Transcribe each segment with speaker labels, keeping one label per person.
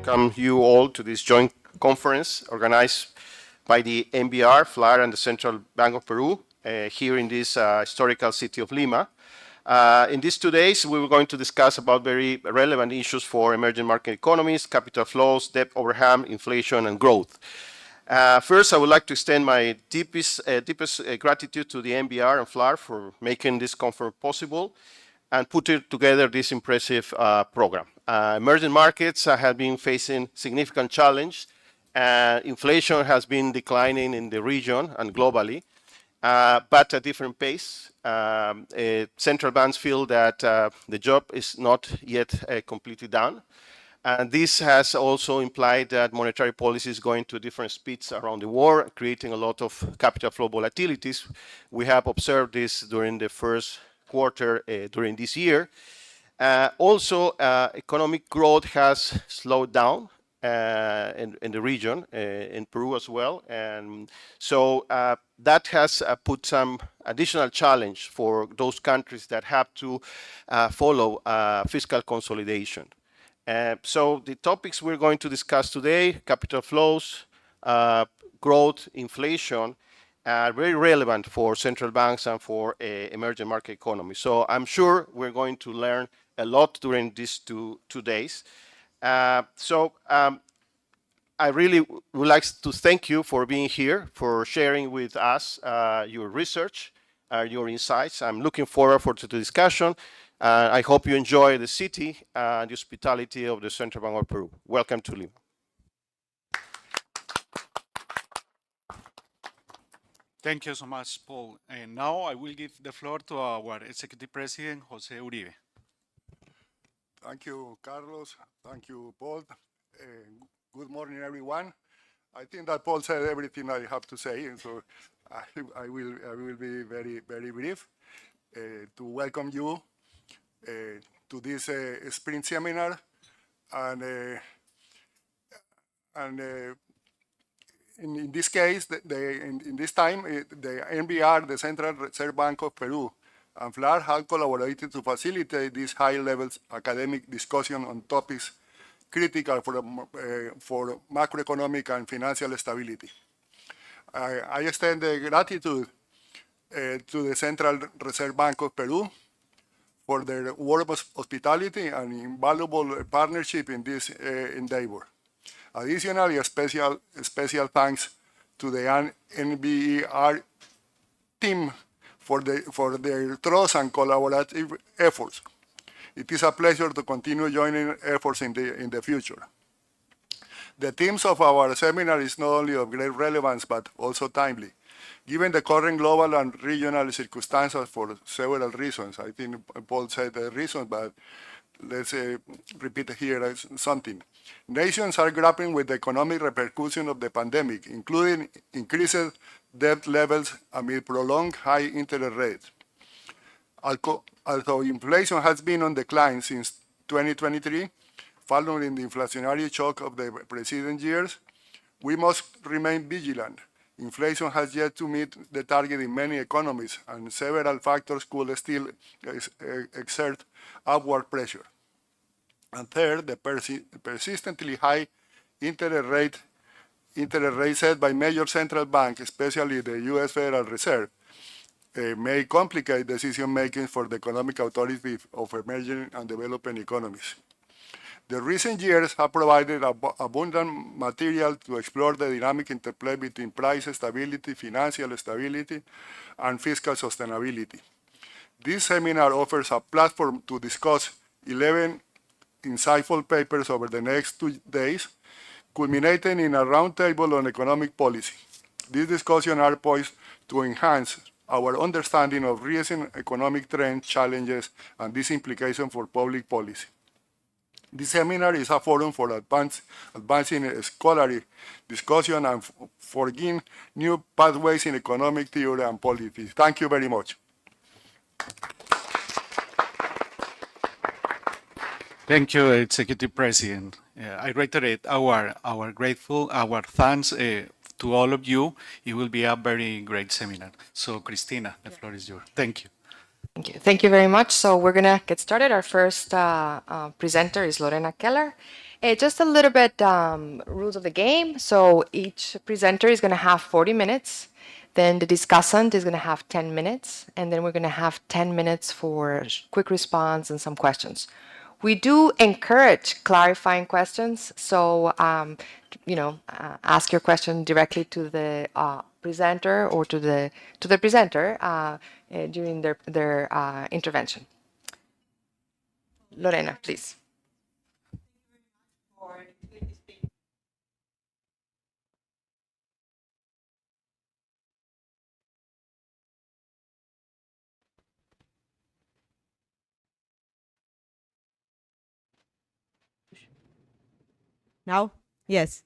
Speaker 1: welcome you all to this joint conference organized by the NBER, FLAR, and the Central Bank of Peru here in this historical city of Lima. In these 2 days, we were going to discuss about very relevant issues for emerging market economies, capital flows, debt overhang, inflation, and growth. First, I would like to extend my deepest gratitude to the NBER and FLAR for making this conference possible and putting together this impressive program. Emerging markets have been facing significant challenge. Inflation has been declining in the region and globally, but at a different pace. Central banks feel that the job is not yet completely done. And this has also implied that monetary policy is going to different speeds around the world, creating a lot of capital flow volatilities. We have observed this during the first quarter during this year. Also, economic growth has slowed down in the region, in Peru as well. And so that has put some additional challenge for those countries that have to follow fiscal consolidation. So the topics we're going to discuss today, capital flows, growth, inflation, are very relevant for central banks and for emerging market economies. So I'm sure we're going to learn a lot during these two days. I really would like to thank you for being here, for sharing with us your research, your insights. I'm looking forward to the discussion. I hope you enjoy the city and the hospitality of the Central Bank of Peru. Welcome to Lima.
Speaker 2: Thank you so much, Paul. And now I will give the floor to our Executive President, Jose Uribe.
Speaker 3: Thank you, Carlos. Thank you, Paul. Good morning, everyone. I think that Paul said everything I have to say, and so I will be very, very brief to welcome you to this spring seminar. And in this case, in this time, the NBER, the Central Reserve Bank of Peru, and FLAR have collaborated to facilitate this high-level academic discussion on topics critical for macroeconomic and financial stability. I extend gratitude to the Central Reserve Bank of Peru for their warm hospitality and invaluable partnership in this endeavor. Additionally, a special thanks to the NBER team for their trust and collaborative efforts. It is a pleasure to continue joining efforts in the future. The themes of our seminar is not only of great relevance, but also timely, given the current global and regional circumstances for several reasons. I think Paul said the reasons, but let's repeat here something. Nations are grappling with the economic repercussions of the pandemic, including increased debt levels amid prolonged high interest rates. Although inflation has been on decline since 2023, following the inflationary shock of the preceding years, we must remain vigilant. Inflation has yet to meet the target in many economies, and several factors could still exert upward pressure. And third, the persistently high interest rate set by major central banks, especially the U.S. Federal Reserve, may complicate decision-making for the economic authority of emerging and developing economies. The recent years have provided abundant material to explore the dynamic interplay between price stability, financial stability, and fiscal sustainability. This seminar offers a platform to discuss 11 insightful papers over the next 2 days, culminating in a roundtable on economic policy. These discussions are poised to enhance our understanding of recent economic trends, challenges, and these implications for public policy. This seminar is a forum for advancing scholarly discussion and forging new pathways in economic theory and policy. Thank you very much.
Speaker 2: Thank you, Executive President. I reiterate our thanks to all of you. It will be a very great seminar. So, Cristina, the floor is yours. Thank you.
Speaker 4: Thank you. Thank you very much. So we're going to get started. Our first presenter is Lorena Keller, Just a little bit rules of the game. So each presenter is going to have 40 minutes. Then the discussant is going to have 10 minutes. And then we're going to have 10 minutes for quick response and some questions. We do encourage clarifying questions. So, ask your question directly to the presenter or to the presenter during their intervention. Lorena, please.
Speaker 5: Now? Yes.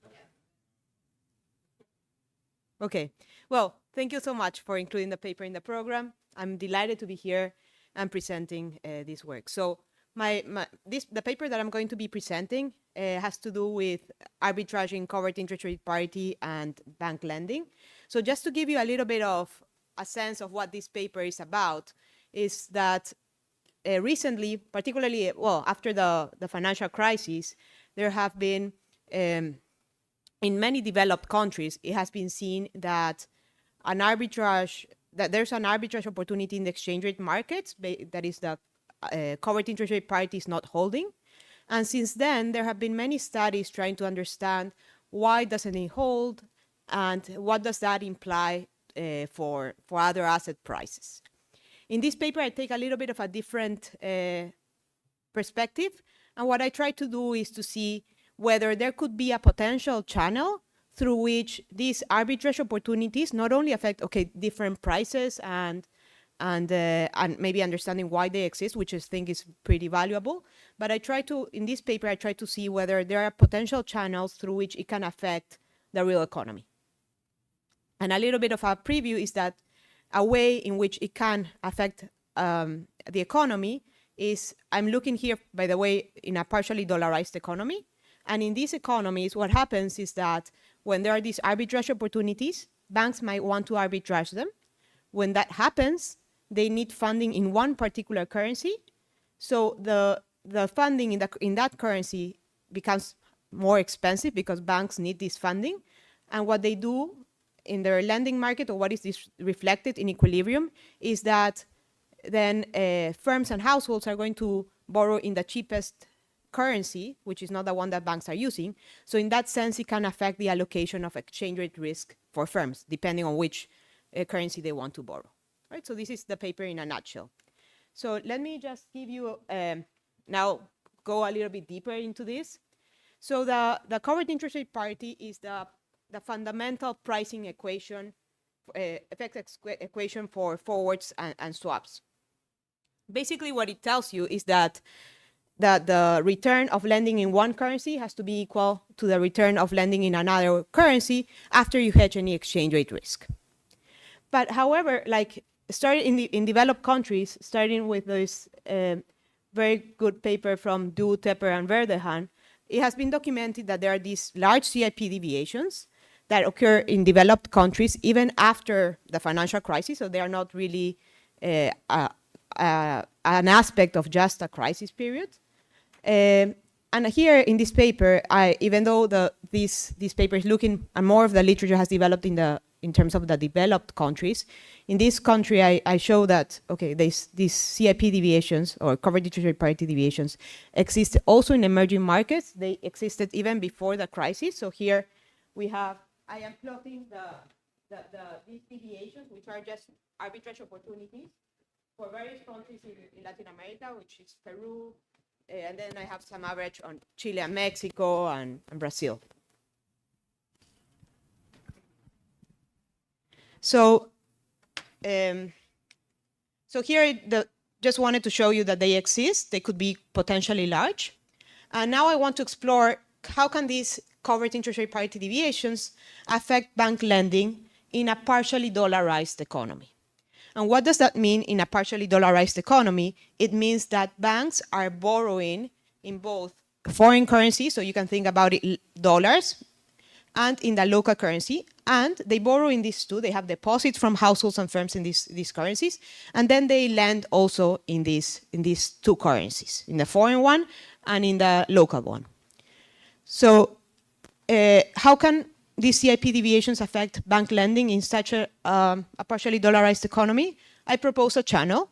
Speaker 5: Okay. Well, thank you so much for including the paper in the program. I'm delighted to be here and presenting this work. So the paper that I'm going to be presenting has to do with arbitraging covered interest rate parity and bank lending. So just to give you a little bit of a sense of what this paper is about, is that recently, particularly, well, after the financial crisis, there have been, in many developed countries, it has been seen that there's an arbitrage opportunity in the exchange rate markets, that is the covered interest rate parity is not holding. And since then, there have been many studies trying to understand why doesn't it hold and what does that imply for other asset prices. In this paper, I take a little bit of a different perspective. And what I try to do is to see whether there could be a potential channel through which these arbitrage opportunities not only affect, different prices and maybe understanding why they exist, which I think is pretty valuable. But in this paper, I try to see whether there are potential channels through which it can affect the real economy. And a little bit of a preview is that a way in which it can affect the economy is, I'm looking here, by the way, in a partially dollarized economy. And in these economies, what happens is that when there are these arbitrage opportunities, banks might want to arbitrage them. When that happens, they need funding in one particular currency. So the funding in that currency becomes more expensive because banks need this funding. And what they do in their lending market, or what is this reflected in equilibrium, is that then firms and households are going to borrow in the cheapest currency, which is not the one that banks are using. So in that sense, it can affect the allocation of exchange rate risk for firms, depending on which currency they want to borrow. Right? So this is the paper in a nutshell. So let me just give you, now go a little bit deeper into this. So the covered interest rate parity is the fundamental pricing equation, effects equation for forwards and swaps. Basically, what it tells you is that the return of lending in one currency has to be equal to the return of lending in another currency after you hedge any exchange rate risk. But however, like starting in developed countries, starting with this very good paper from Du, Tepper, and Verdehan, it has been documented that there are these large CIP deviations that occur in developed countries even after the financial crisis. So they are not really an aspect of just a crisis period. And here in this paper, even though this paper is looking, and more of the literature has developed in terms of the developed countries, in this country I show that these CIP deviations or covered interest rate parity deviations exist also in emerging markets. They existed even before the crisis. So here we have, I am plotting these deviations, which are just arbitrage opportunities for various countries in Latin America, which is Peru, and then I have some average on Chile and Mexico and Brazil. So, here, just wanted to show you that they exist. They could be potentially large. And now I want to explore how can these covered interest rate parity deviations affect bank lending in a partially dollarized economy. And what does that mean in a partially dollarized economy? It means that banks are borrowing in both foreign currency, so you can think about it dollars, and in the local currency. And they borrow in these two. They have deposits from households and firms in these currencies. And then they lend also in these two currencies, in the foreign one and in the local one. So how can these CIP deviations affect bank lending in such a partially dollarized economy? I propose a channel,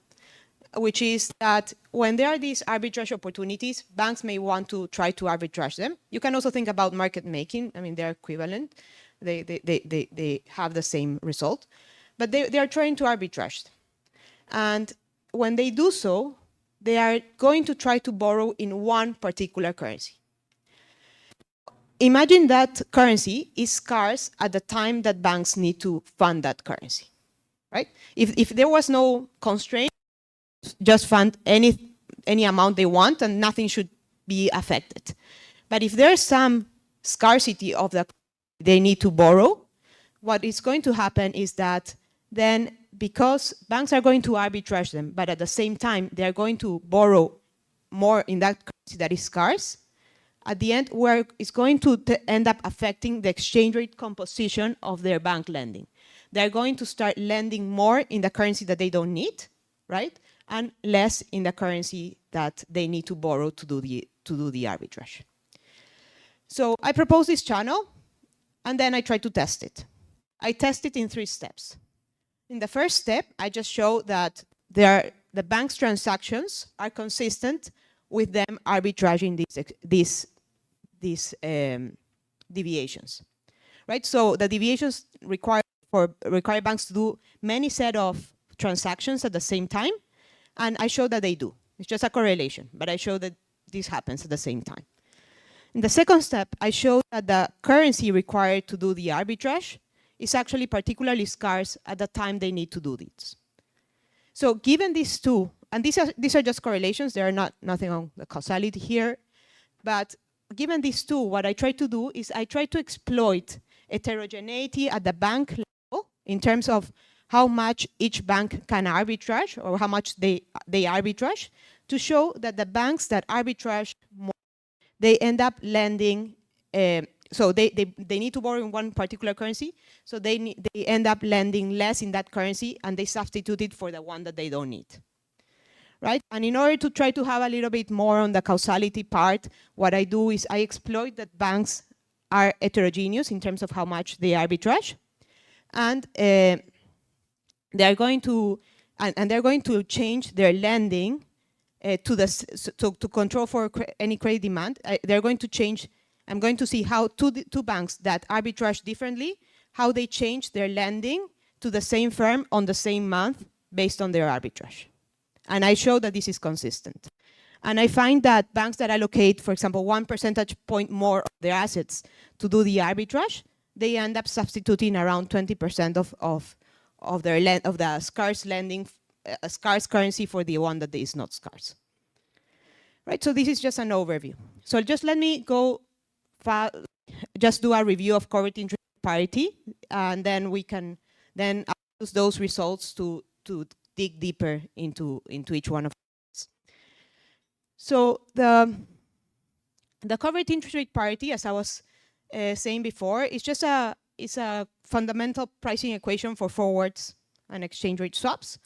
Speaker 5: which is that when there are these arbitrage opportunities, banks may want to try to arbitrage them. You can also think about market making. I mean, they're equivalent. They have the same result. But they are trying to arbitrage. And when they do so, they are going to try to borrow in one particular currency. Imagine that currency is scarce at the time that banks need to fund that currency, right? If there was no constraint, just fund any amount they want and nothing should be affected. But if there's some scarcity of the they need to borrow, what is going to happen is that then because banks are going to arbitrage them, but at the same time they're going to borrow more in that currency that is scarce, at the end where it's going to end up affecting the exchange rate composition of their bank lending. They're going to start lending more in the currency that they don't need, right? And less in the currency that they need to borrow to do the arbitrage. So I propose this channel, and then I try to test it. I test it in 3 steps. In the first step, I just show that the bank's transactions are consistent with them arbitraging these deviations, right? So the deviations require banks to do many set of transactions at the same time, and I show that they do. It's just a correlation, but I show that this happens at the same time. In the second step, I show that the currency required to do the arbitrage is actually particularly scarce at the time they need to do this. So given these two, and these are just correlations, there are nothing on the causality here, but given these two, what I try to do is I try to exploit heterogeneity at the bank level in terms of how much each bank can arbitrage or how much they arbitrage to show that the banks that arbitrage more, they end up lending, so they need to borrow in one particular currency, so they end up lending less in that currency and they substitute it for the one that they don't need, right? And in order to try to have a little bit more on the causality part, what I do is I exploit that banks are heterogeneous in terms of how much they arbitrage, and they're going to change their lending to control for any credit demand. They're going to change. I'm going to see how two banks that arbitrage differently, how they change their lending to the same firm on the same month based on their arbitrage. And I show that this is consistent. And I find that banks that allocate, for example, 1 percentage point more of their assets to do the arbitrage, they end up substituting around 20% of the scarce lending, a scarce currency for the one that is not scarce. Right, so this is just an overview. So just let me go just do a review of corporate interest parity, and then we can then use those results to dig deeper into each one of these. So the corporate interest rate parity, as I was saying before, is just a fundamental pricing equation for forwards and exchange rate swaps.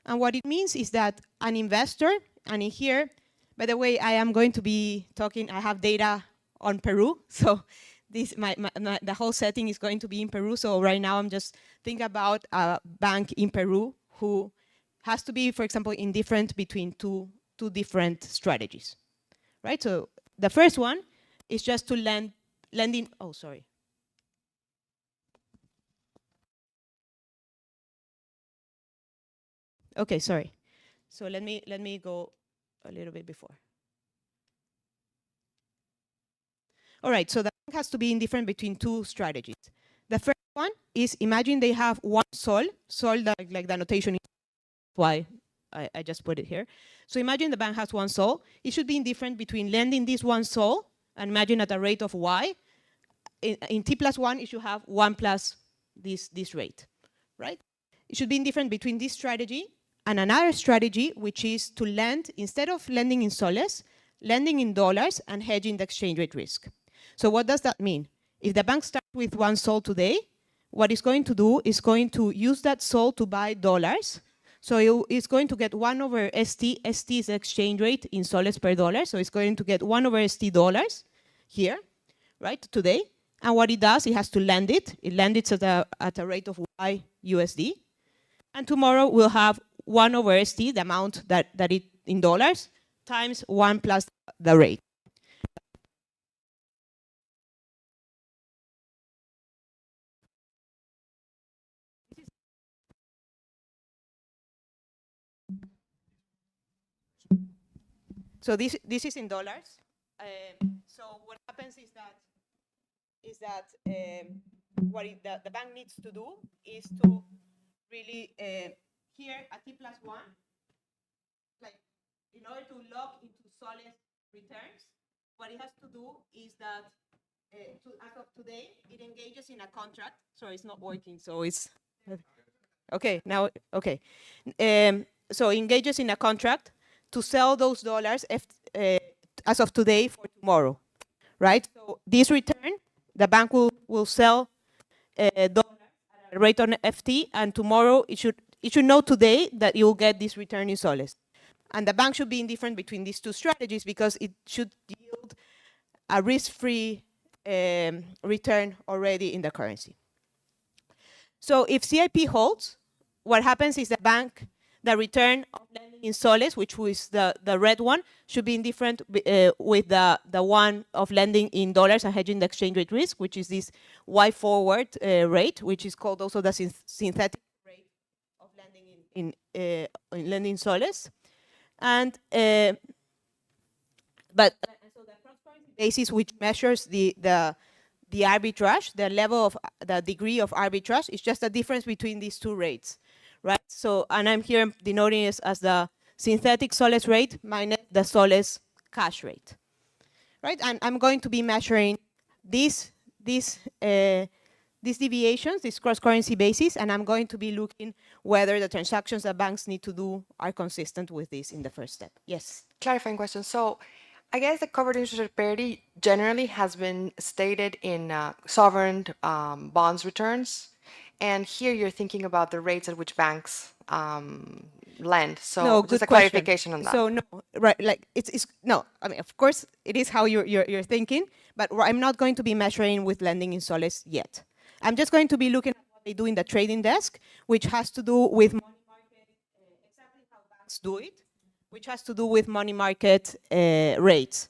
Speaker 5: And what it means is that an investor, and in here, by the way, I am going to be talking, I have data on Peru, so this the whole setting is going to be in Peru. So right now I'm just thinking about a bank in Peru who has to be, for example, indifferent between two different strategies, right? So the first one is just to lending. Oh, sorry. Okay, sorry. So let me go a little bit before. All right, so the bank has to be indifferent between two strategies. The first one is, imagine they have one sol like the notation is why I just put it here. So imagine the bank has one sol. It should be indifferent between lending this one sol, and imagine at a rate of y. In t+1, it should have 1 plus this rate, right? It should be indifferent between this strategy and another strategy, which is to lend, instead of lending in soles, lending in dollars and hedging the exchange rate risk. So what does that mean? If the bank starts with one sol today, what it's going to do is going to use that sol to buy dollars. So it's going to get 1 over ST. ST is the exchange rate in soles per dollar. So it's going to get 1 over ST dollars here, right, today. And what it does, it has to lend it. It lends it at a rate of Y USD. And tomorrow we'll have 1 over ST, the amount that it in dollars, times 1 plus the rate. So this is in dollars. So what happens is that the bank needs to do is to really here at T+1, like in order to lock into solid returns, what it has to do is that as of today, it engages in a contract. Sorry, it's not working. So it's okay now. Okay, so engages in a contract to sell those dollars as of today for tomorrow, right? So this return, the bank will sell dollars at a rate on FT, and tomorrow it should know today that you will get this return in soles. And the bank should be indifferent between these two strategies because it should yield a risk-free return already in the currency. So if CIP holds, what happens is the return of lending in soles, which was the red one, should be indifferent with the one of lending in dollars and hedging the exchange rate risk, which is this Y forward rate, which is called also the synthetic rate of lending in lending soles. And so the cross-currency basis, which measures the arbitrage, the level of the degree of arbitrage, is just the difference between these two rates. Right, so, and I'm here denoting it as the synthetic soles rate minus the soles cash rate, right? And I'm going to be measuring these deviations, this cross-currency basis, and I'm going to be looking whether the transactions that banks need to do are consistent with this in the first step. Yes?
Speaker 4: Clarifying question. So I guess the covered interest rate parity generally has been stated in sovereign bonds returns. And here you're thinking about the rates at which banks lend. So
Speaker 5: no,
Speaker 4: just a
Speaker 5: question.
Speaker 4: clarification on that.
Speaker 5: So no, right, like it's no. I mean, of course, it is how you're thinking, but I'm not going to be measuring with lending in soles yet. I'm just going to be looking at what they do in the trading desk, which has to do with money market, exactly how banks do it, which has to do with money market rates,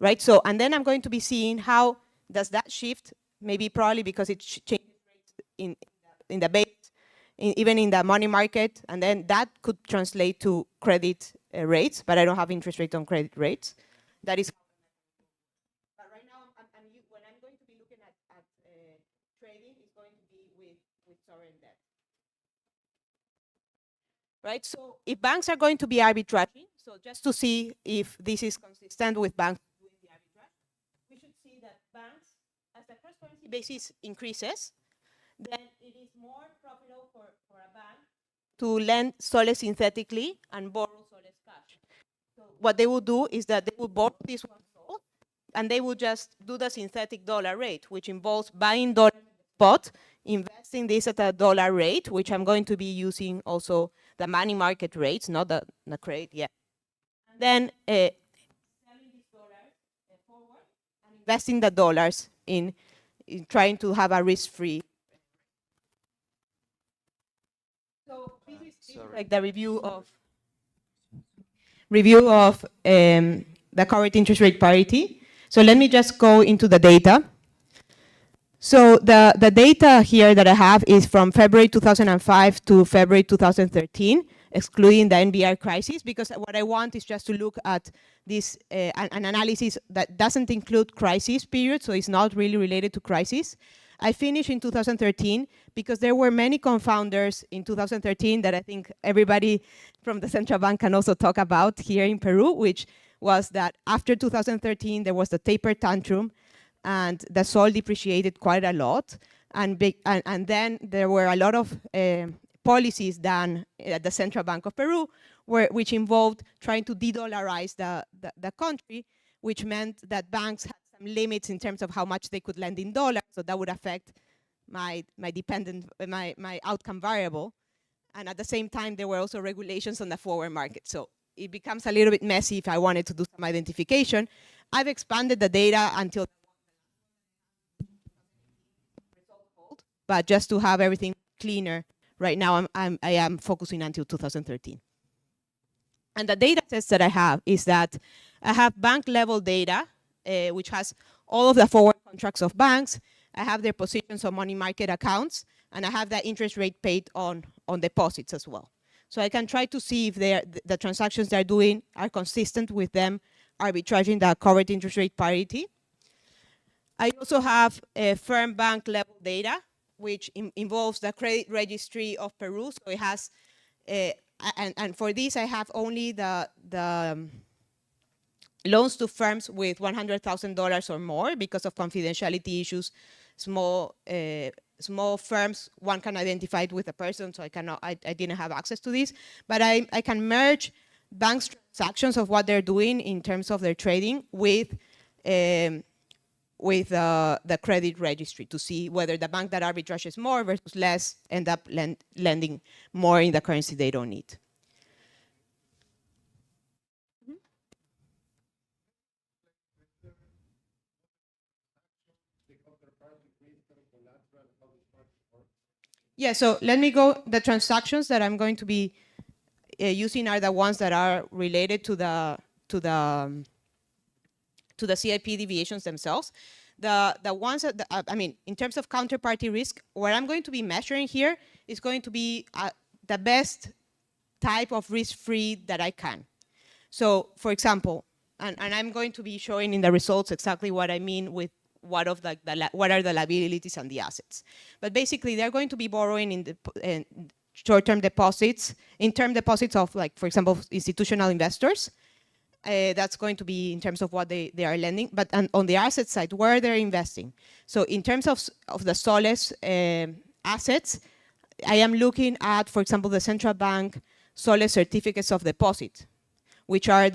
Speaker 5: right? So, and then I'm going to be seeing how does that shift, maybe probably because it changes in the base, even in the money market, and then that could translate to credit rates, but I don't have interest rate on credit rates. That is. But right now, when I'm going to be looking at trading, it's going to be with sovereign debt. Right, so if banks are going to be arbitraging, so just to see if this is consistent with banks doing the arbitrage, we should see that banks, as the cross-currency basis increases, then it is more profitable for a bank to lend soles synthetically and borrow soles cash. So what they will do is that they will borrow this one sol, and they will just do the synthetic dollar rate, which involves buying dollar spot, investing this at a dollar rate, which I'm going to be using also the money market rates, not the credit yet. And then selling these dollars forward and investing the dollars in trying to have a risk-free. So this is like the review of the current interest rate parity. So let me just go into the data. So the data here that I have is from February 2005 to February 2013, excluding the NBER crisis, because what I want is just to look at this an analysis that doesn't include crisis period, so it's not really related to crisis. I finished in 2013 because there were many confounders in 2013 that I think everybody from the central bank can also talk about here in Peru, which was that after 2013, there was the taper tantrum and the sol depreciated quite a lot. And then there were a lot of policies done at the Central Bank of Peru, which involved trying to de-dollarize the country, which meant that banks had some limits in terms of how much they could lend in dollars, so that would affect my outcome variable. And at the same time, there were also regulations on the forward market. So it becomes a little bit messy if I wanted to do some identification. I've expanded the data until but just to have everything cleaner, right now I am focusing until 2013. And the data sets that I have is that I have bank level data, which has all of the forward contracts of banks. I have their positions on money market accounts, and I have the interest rate paid on deposits as well. So I can try to see if the transactions they're doing are consistent with them arbitraging the covered interest rate parity. I also have firm bank level data, which involves the credit registry of Peru. So it has, and for this I have only the loans to firms with $100,000 or more because of confidentiality issues. Small firms, one can identify it with a person, so I didn't have access to this. But I can merge banks' transactions of what they're doing in terms of their trading with the credit registry to see whether the bank that arbitrages more versus less end up lending more in the currency they don't need. Yeah, so let me go. The transactions that I'm going to be using are the ones that are related to the CIP deviations themselves. The ones that, I mean, in terms of counterparty risk, what I'm going to be measuring here is going to be the best type of risk-free that I can. So, for example, and I'm going to be showing in the results exactly what I mean with what are the liabilities and the assets. But basically, they're going to be borrowing in short-term deposits, in term deposits of, like, for example, institutional investors. That's going to be in terms of what they are lending. But on the asset side, where they're investing. So in terms of the Soles assets, I am looking at, for example, the central bank Soles certificates of deposit, which are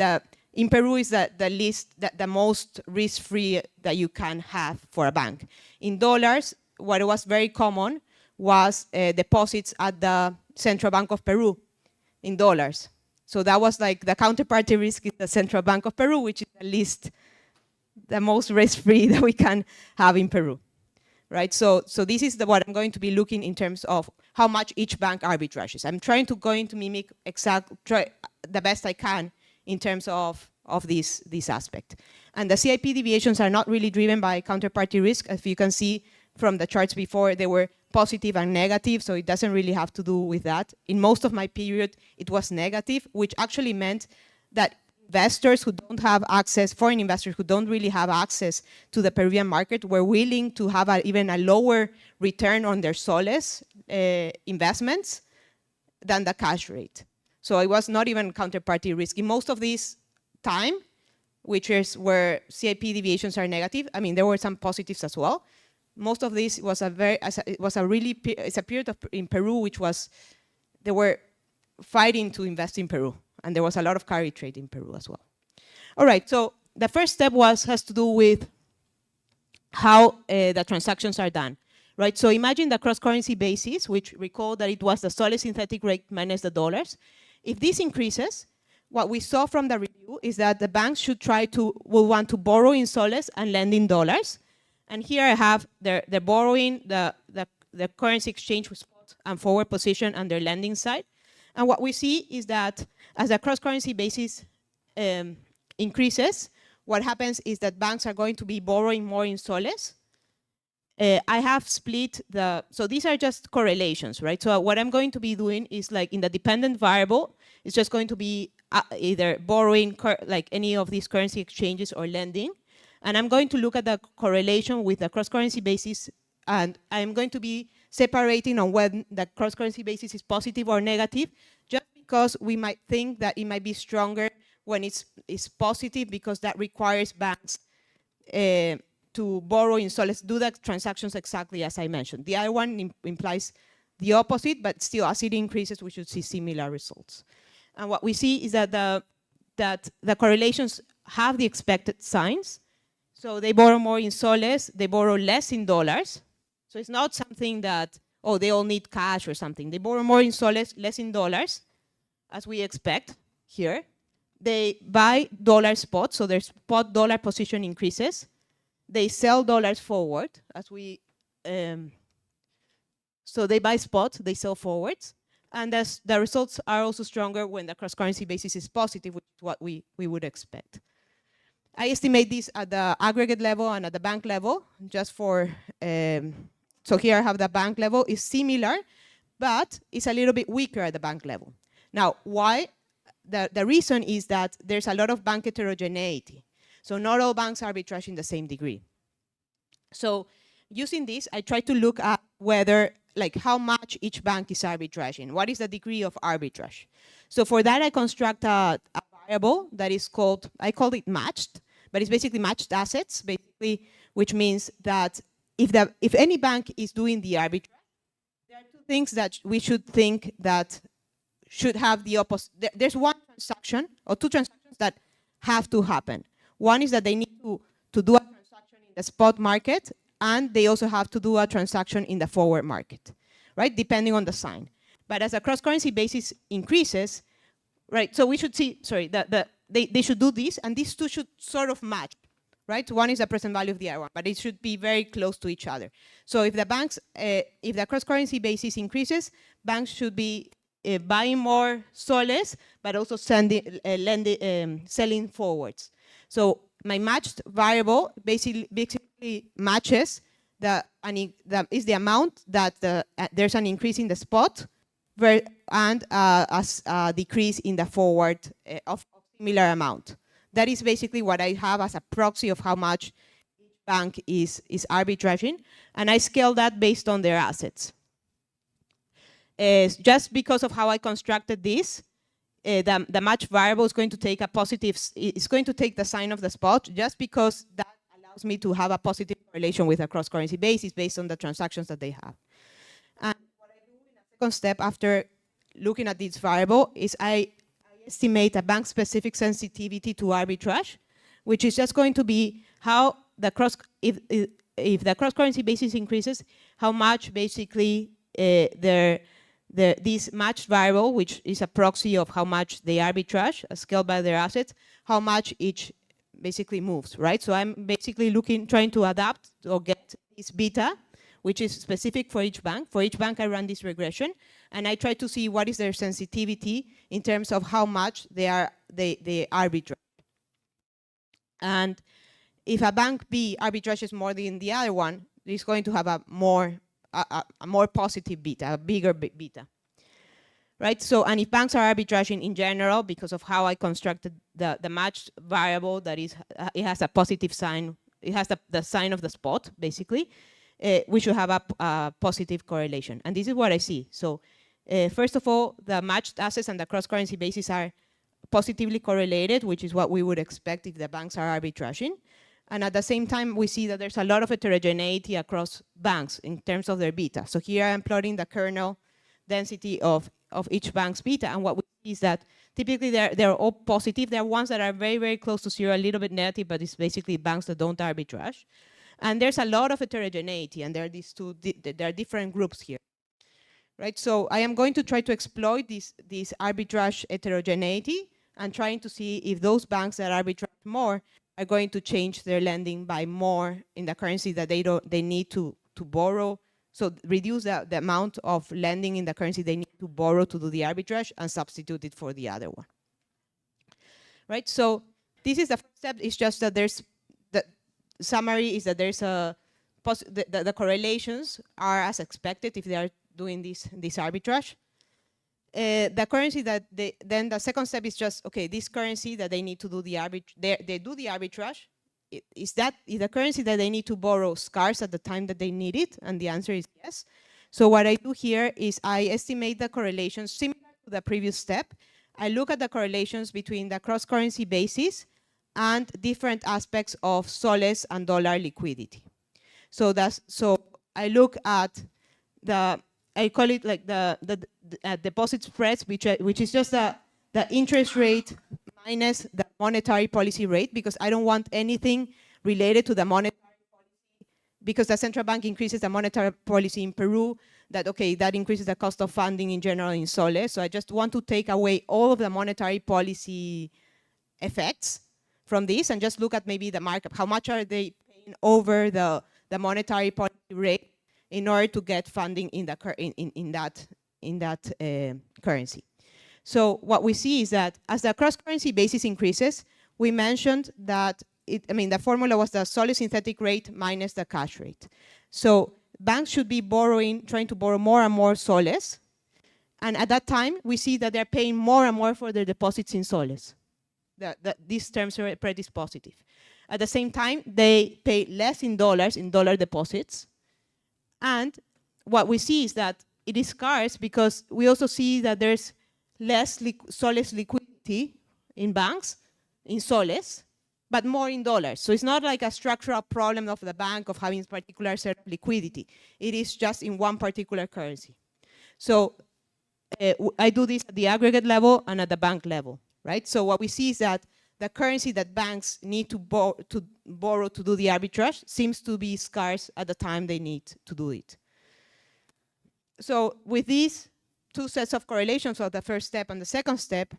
Speaker 5: in Peru is the most risk-free that you can have for a bank. In dollars, what was very common was deposits at the Central Bank of Peru in dollars. So that was like the counterparty risk is the Central Bank of Peru, which is the most risk-free that we can have in Peru, right? So this is what I'm going to be looking in terms of how much each bank arbitrages. I'm trying to mimic the best I can in terms of this aspect. And the CIP deviations are not really driven by counterparty risk. As you can see from the charts before, they were positive and negative, so it doesn't really have to do with that. In most of my period, it was negative, which actually meant that investors who don't have access, foreign investors who don't really have access to the Peruvian market were willing to have even a lower return on their soles investments than the cash rate. So it was not even counterparty risk. In most of this time, which is where CIP deviations are negative, I mean, there were some positives as well. Most of this was it's a period in Peru which was, they were fighting to invest in Peru, and there was a lot of carry trade in Peru as well. All right, so the first step has to do with how the transactions are done, right? So imagine the cross-currency basis, which recall that it was the solid synthetic rate minus the dollars. If this increases, what we saw from the review is that the banks will want to borrow in soles and lend in dollars. And here I have the borrowing, the currency exchange with spot and forward position on their lending side. And what we see is that as the cross-currency basis increases, what happens is that banks are going to be borrowing more in soles. I have split so these are just correlations, right? So what I'm going to be doing is, like, in the dependent variable, it's just going to be either borrowing like any of these currency exchanges or lending. And I'm going to look at the correlation with the cross-currency basis, and I'm going to be separating on when the cross-currency basis is positive or negative, just because we might think that it might be stronger when it's positive, because that requires banks to borrow in soles, do the transactions exactly as I mentioned. The other one implies the opposite, but still, as it increases, we should see similar results. And what we see is that the correlations have the expected signs. So they borrow more in soles, they borrow less in dollars. So it's not something that, oh, they all need cash or something. They borrow more in soles, less in dollars, as we expect here. They buy dollar spot, so their spot dollar position increases. They sell dollars forward, as we So they buy spot, they sell forwards. And the results are also stronger when the cross-currency basis is positive, which is what we would expect. I estimate this at the aggregate level and at the bank level, just for, so here I have the bank level is similar, but it's a little bit weaker at the bank level. Now, why? The reason is that there's a lot of bank heterogeneity. So not all banks arbitrage in the same degree. So using this, I try to look at whether, like how much each bank is arbitraging. What is the degree of arbitrage? So for that, I construct a variable that is called, I call it matched, but it's basically matched assets, basically, which means that if any bank is doing the arbitrage, there are two things that we should think that should have the opposite. There's one transaction or two transactions that have to happen. One is that they need to do a transaction in the spot market, and they also have to do a transaction in the forward market, right? Depending on the sign. But as the cross-currency basis increases, right? So we should see, sorry, they should do this, and these two should sort of match, right? One is the present value of the other one, but it should be very close to each other. So if the banks, if the cross-currency basis increases, banks should be buying more soles, but also selling forwards. So my matched variable basically matches is the amount that there's an increase in the spot and a decrease in the forward of similar amount. That is basically what I have as a proxy of how much each bank is arbitraging, and I scale that based on their assets. Just because of how I constructed this, the match variable is going to take a positive, it's going to take the sign of the spot, just because that allows me to have a positive correlation with a cross-currency basis based on the transactions that they have. And what I do in the second step after looking at this variable is I estimate a bank-specific sensitivity to arbitrage, which is just going to be how the if the cross-currency basis increases, how much basically this matched variable, which is a proxy of how much they arbitrage, scaled by their assets, how much each basically moves, right? So I'm basically trying to adapt or get this beta, which is specific for each bank. For each bank, I run this regression, and I try to see what is their sensitivity in terms of how much they arbitrage. And if a bank B arbitrages more than the other one, it's going to have a more positive beta, a bigger beta, right? So, and if banks are arbitraging in general, because of how I constructed the matched variable, that is, it has a positive sign, it has the sign of the spot, basically, we should have a positive correlation. And this is what I see. So, first of all, the matched assets and the cross-currency basis are positively correlated, which is what we would expect if the banks are arbitraging. And at the same time, we see that there's a lot of heterogeneity across banks in terms of their beta. So here I'm plotting the kernel density of each bank's beta. And what we see is that typically they're all positive. There are ones that are very, very close to zero, a little bit negative, but it's basically banks that don't arbitrage. And there's a lot of heterogeneity, and there are there are different groups here, right? So I am going to try to exploit this arbitrage heterogeneity and trying to see if those banks that arbitrage more are going to change their lending by more in the currency that they need to borrow. So reduce the amount of lending in the currency they need to borrow to do the arbitrage and substitute it for the other one. Right? So this is the first step. It's just that there's the summary is that there's the correlations are as expected if they are doing this arbitrage. The currency that then the second step is just, okay, this currency that they need to do the arbitrage, they do the arbitrage. Is the currency that they need to borrow scarce at the time that they need it? And the answer is yes. So what I do here is I estimate the correlations similar to the previous step. I look at the correlations between the cross-currency basis and different aspects of soles and dollar liquidity. So I look at I call it like the deposit spreads, which is just the interest rate minus the monetary policy rate, because I don't want anything related to the monetary policy, because the central bank increases the monetary policy in Peru, that increases the cost of funding in general in soles. So I just want to take away all of the monetary policy effects from this and just look at maybe the markup. How much are they paying over the monetary policy rate in order to get funding in that currency. So what we see is that as the cross-currency basis increases, we mentioned that the formula was the solid synthetic rate minus the cash rate. So banks should be trying to borrow more and more soles. And at that time, we see that they're paying more and more for their deposits in soles. These terms are pretty positive. At the same time, they pay less in dollar deposits. And what we see is that it is scarce because we also see that there's less soles liquidity in banks, in soles, but more in dollars. So it's not like a structural problem of the bank of having particular set of liquidity. It is just in one particular currency. So I do this at the aggregate level and at the bank level, right? So what we see is that the currency that banks need to borrow to do the arbitrage seems to be scarce at the time they need to do it. So with these two sets of correlations of the first step and the second step,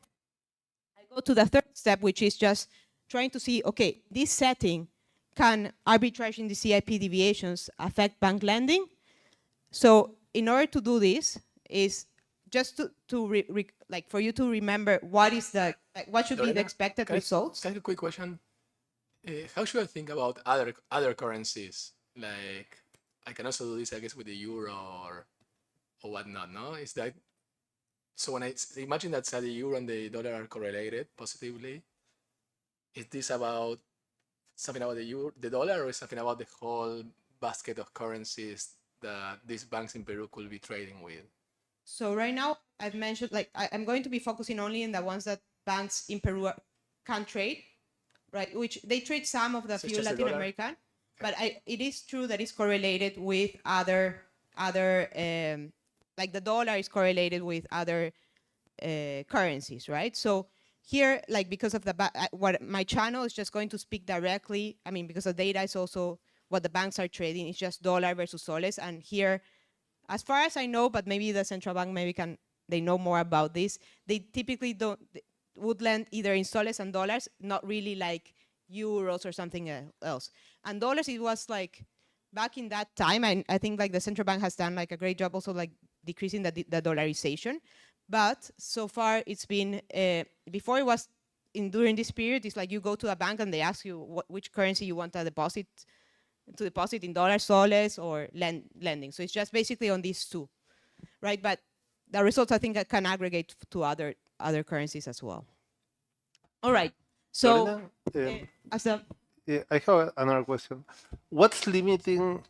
Speaker 5: I go to the third step, which is just trying to see, okay, this setting, can arbitrage in the CIP deviations affect bank lending? So in order to do this is just for you to remember what should
Speaker 6: Lorena,
Speaker 5: be the expected results.
Speaker 6: Can I have a quick question? How should I think about other currencies? Like, I can also do this, I guess, with the euro or whatnot, no? Is that, so when I imagine that the euro and the dollar are correlated positively, is this about something about the dollar, or is something about the whole basket of currencies that these banks in Peru could be trading with?
Speaker 5: So right now, I've mentioned, I'm going to be focusing only on the ones that banks in Peru can trade, right? Which they trade some of the few Latin American, but it is true that it's correlated with other like the dollar is correlated with other currencies, right? So here, because of what my channel is just going to speak directly, because the data is also what the banks are trading, it's just dollar versus soles, and here, as far as I know, but maybe the central bank they know more about this, they typically would lend either in soles and dollars, not really like euros or something else. And dollars, it was back in that time, I think the central bank has done a great job also decreasing the dollarization. But so far it's been, before it was during this period, it's you go to a bank and they ask you which currency you want to deposit in dollars, soles, or lending. So it's just basically on these two, right? But the results, I think, can aggregate to other currencies as well. All right. So,
Speaker 7: Lorena, I have another question. What's limiting?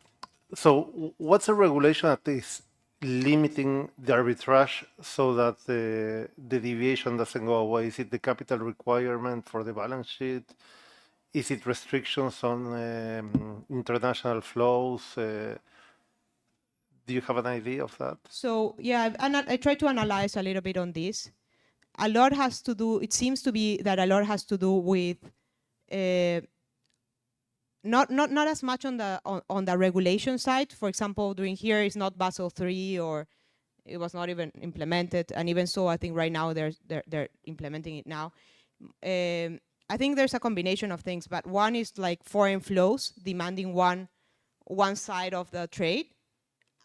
Speaker 7: So, what's the regulation that is limiting the arbitrage so that the deviation doesn't go away? Is it the capital requirement for the balance sheet? Is it restrictions on international flows? Do you have an idea of that?
Speaker 5: So yeah, I tried to analyze a little bit on this. A lot has to do, it seems to be that a lot has to do with not as much on the regulation side. For example, during here is not Basel III, or it was not even implemented, and even so, I think right now they're implementing it now. I think there's a combination of things, but one is foreign flows demanding one side of the trade,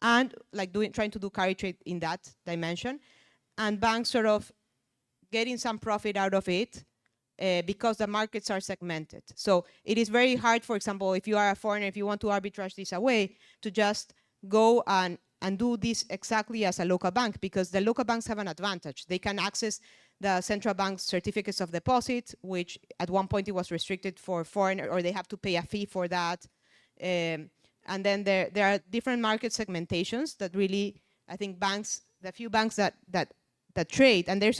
Speaker 5: and trying to do carry trade in that dimension, and banks sort of getting some profit out of it because the markets are segmented. So it is very hard, for example, if you are a foreigner, if you want to arbitrage this away, to just go and do this exactly as a local bank, because the local banks have an advantage. They can access the central bank's certificates of deposit, which at one point it was restricted for foreigner, or they have to pay a fee for that. And then there are different market segmentations that really, I think the few banks that trade, and there's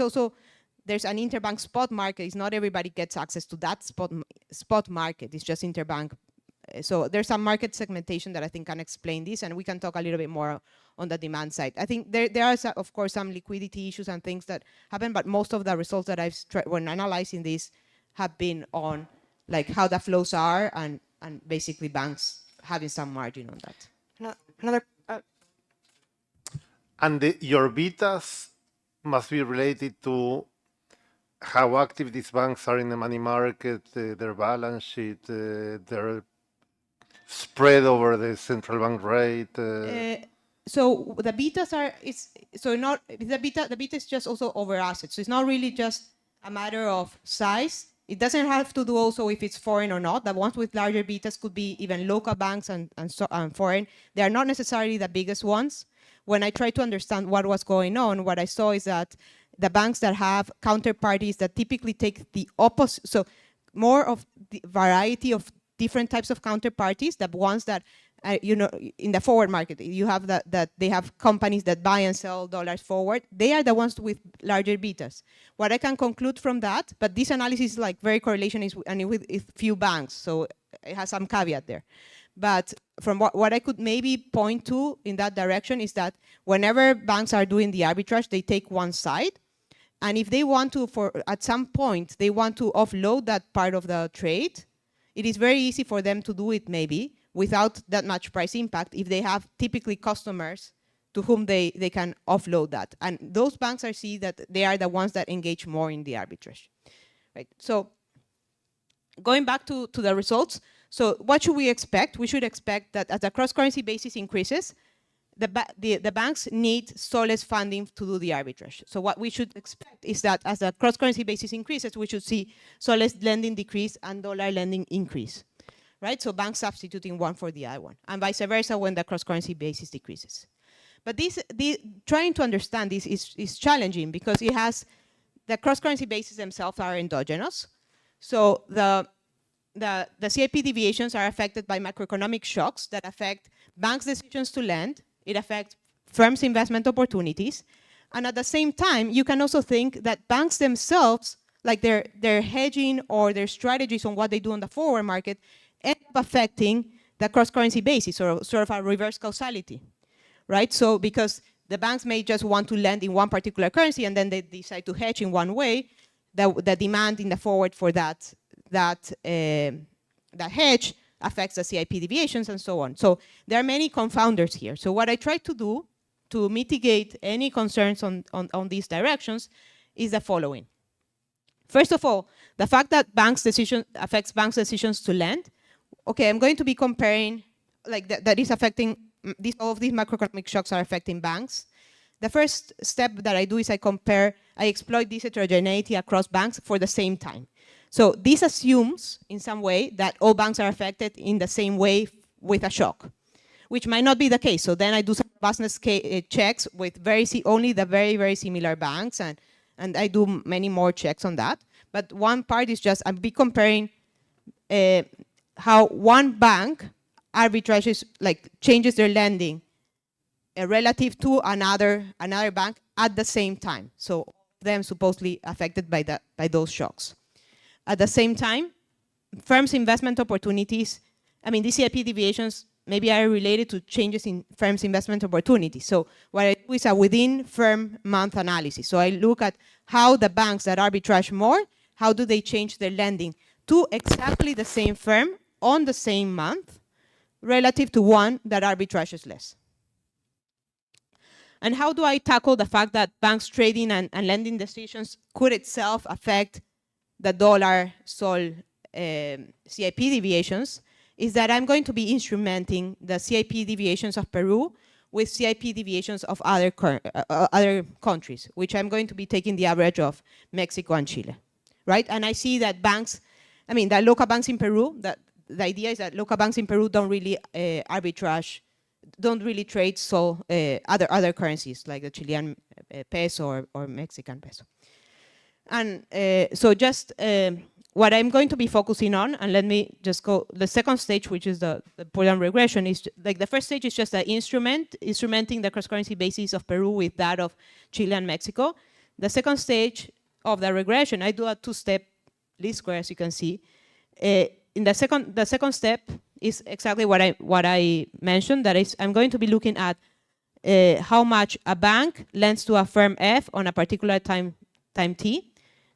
Speaker 5: an interbank spot market. It's not everybody gets access to that spot market. It's just interbank. So there's some market segmentation that I think can explain this, and we can talk a little bit more on the demand side. I think there are, of course, some liquidity issues and things that happen, but most of the results that I've tried when analyzing this have been on how the flows are, and basically banks having some margin on that.
Speaker 4: Another.
Speaker 7: And your betas must be related to how active these banks are in the money market, their balance sheet, their spread over the central bank rate?
Speaker 5: So the betas are, the beta is just also over assets. So it's not really just a matter of size. It doesn't have to do also if it's foreign or not. The ones with larger betas could be even local banks and foreign. They are not necessarily the biggest ones. When I tried to understand what was going on, what I saw is that the banks that have counterparties that typically take the opposite, so more of the variety of different types of counterparties, the ones that, you know, in the forward market, you have that they have companies that buy and sell dollars forward. They are the ones with larger betas. What I can conclude from that, but this analysis is like very correlation is with few banks, so it has some caveat there. But from what I could maybe point to in that direction is that whenever banks are doing the arbitrage, they take one side. And if they want to, at some point, they want to offload that part of the trade, it is very easy for them to do it maybe without that much price impact if they have typically customers to whom they can offload that. And those banks I see that they are the ones that engage more in the arbitrage. Right? So going back to the results, so what should we expect? We should expect that as the cross-currency basis increases, the banks need Soles funding to do the arbitrage. So what we should expect is that as the cross-currency basis increases, we should see Soles lending decrease and dollar lending increase, right? So banks substituting one for the other one, and vice versa when the cross-currency basis decreases. But trying to understand this is challenging because it has, the cross-currency bases themselves are endogenous. So the CIP deviations are affected by macroeconomic shocks that affect banks' decisions to lend. It affects firms' investment opportunities. And at the same time, you can also think that banks themselves, like their hedging or their strategies on what they do on the forward market, end up affecting the cross-currency basis or sort of a reverse causality, right? So because the banks may just want to lend in one particular currency and then they decide to hedge in one way, the demand in the forward for that hedge affects the CIP deviations and so on. So there are many confounders here. So what I try to do to mitigate any concerns on these directions is the following. First of all, the fact that banks' decision affects banks' decisions to lend. Okay, I'm going to be comparing, like that is affecting, all of these macroeconomic shocks are affecting banks. The first step that I do is I exploit this heterogeneity across banks for the same time. So this assumes, in some way, that all banks are affected in the same way with a shock, which might not be the case. So then I do some robustness checks with only the very, very similar banks, and I do many more checks on that. But one part is just, I'll be comparing how one bank arbitrages, like changes their lending relative to another bank at the same time. So them supposedly affected by those shocks. At the same time, firms' investment opportunities, I mean, these CIP deviations maybe are related to changes in firms' investment opportunities. So what I do is a within firm month analysis. So I look at how the banks that arbitrage more, how do they change their lending to exactly the same firm on the same month relative to one that arbitrages less. And how do I tackle the fact that banks' trading and lending decisions could itself affect the dollar-sol CIP deviations, is that I'm going to be instrumenting the CIP deviations of Peru with CIP deviations of other countries, which I'm going to be taking the average of Mexico and Chile, right? And I see that banks, I mean, the local banks in Peru, the idea is that local banks in Peru don't really arbitrage, don't really trade other currencies like the Chilean peso or Mexican peso. And so just what I'm going to be focusing on, and let me just go, the second stage, which is the Boolean regression, is like the first stage is just the instrumenting the cross-currency basis of Peru with that of Chile and Mexico. The second stage of the regression, I do a two-step least square, as you can see. In the second step is exactly what I mentioned, that is, I'm going to be looking at how much a bank lends to a firm F on a particular time t.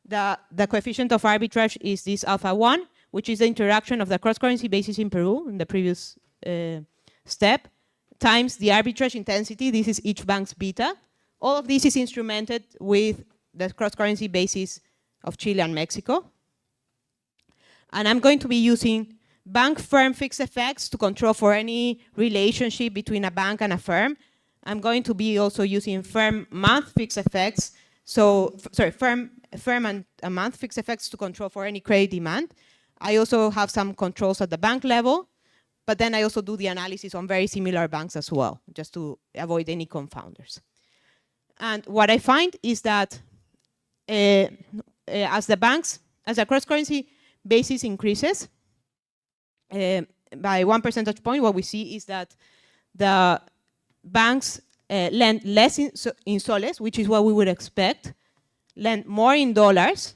Speaker 5: The coefficient of arbitrage is this alpha 1, which is the interaction of the cross-currency basis in Peru in the previous step, times the arbitrage intensity. This is each bank's beta. All of this is instrumented with the cross-currency basis of Chile and Mexico. And I'm going to be using bank firm fixed effects to control for any relationship between a bank and a firm. I'm going to be also using firm month fixed effects. So, sorry, firm and a month fixed effects to control for any credit demand. I also have some controls at the bank level, but then I also do the analysis on very similar banks as well, just to avoid any confounders. And what I find is that as the cross-currency basis increases by 1 percentage point, what we see is that the banks lend less in soles, which is what we would expect, lend more in dollars.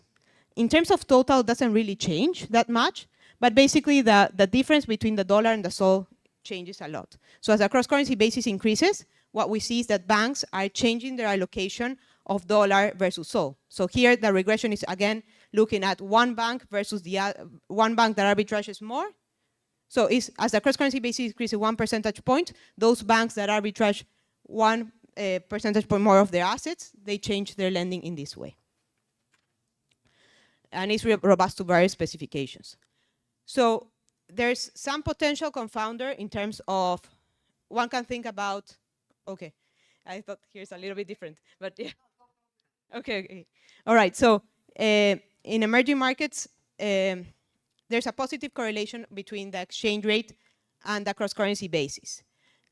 Speaker 5: In terms of total, doesn't really change that much, but basically the difference between the dollar and the sol changes a lot. So as the cross-currency basis increases, what we see is that banks are changing their allocation of dollar versus sol. So here the regression is again looking at one bank versus the one bank that arbitrages more. So as the cross-currency basis increases 1 percentage point, those banks that arbitrage 1 percentage point more of their assets, they change their lending in this way. And it's robust to various specifications. So there's some potential confounder in terms of, one can think about, okay, I thought here's a little bit different, but yeah. Okay. All right, so in emerging markets, there's a positive correlation between the exchange rate and the cross-currency basis.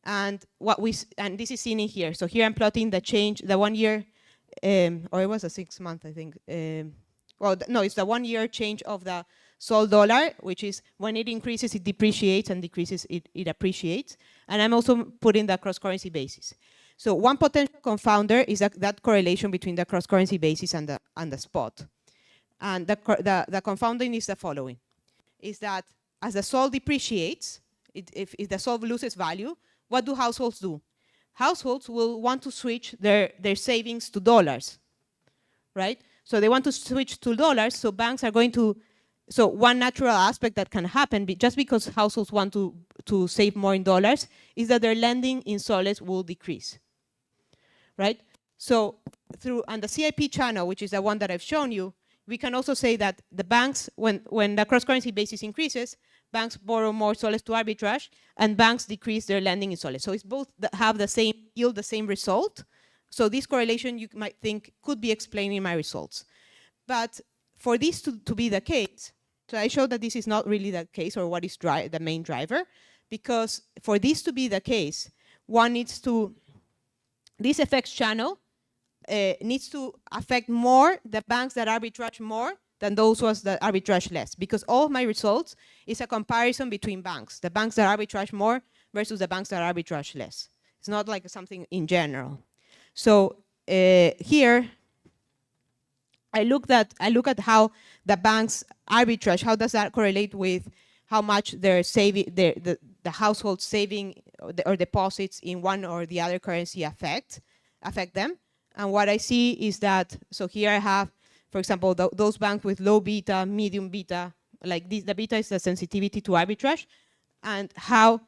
Speaker 5: And this is seen in here. So here I'm plotting the change, the 1 year, or it was a 6 month, I think. Well, no, it's the 1 year change of the sol dollar, which is when it increases, it depreciates, and decreases, it appreciates. And I'm also putting the cross-currency basis. So one potential confounder is that correlation between the cross-currency basis and the spot. And the confounding is the following, is that as the sol depreciates, if the sol loses value, what do households do? Households will want to switch their savings to dollars, right? So they want to switch to dollars, so banks are going to, so one natural aspect that can happen, just because households want to save more in dollars, is that their lending in soles will decrease, right? So and the CIP channel, which is the one that I've shown you, we can also say that the banks, when the cross-currency basis increases, banks borrow more soles to arbitrage, and banks decrease their lending in soles. So it's both have the same, yield the same result. So this correlation, you might think, could be explaining my results. But for this to be the case, so I showed that this is not really the case, or what is the main driver, because for this to be the case, one needs to, this effects channel needs to affect more the banks that arbitrage more than those ones that arbitrage less, because all of my results is a comparison between banks, the banks that arbitrage more versus the banks that arbitrage less. It's not like something in general. So here, I look at how the banks arbitrage, how does that correlate with how much their saving, the household saving or deposits in one or the other currency affect them. And what I see is that, so here I have, for example, those banks with low beta, medium beta, like this, the beta is the sensitivity to arbitrage, and how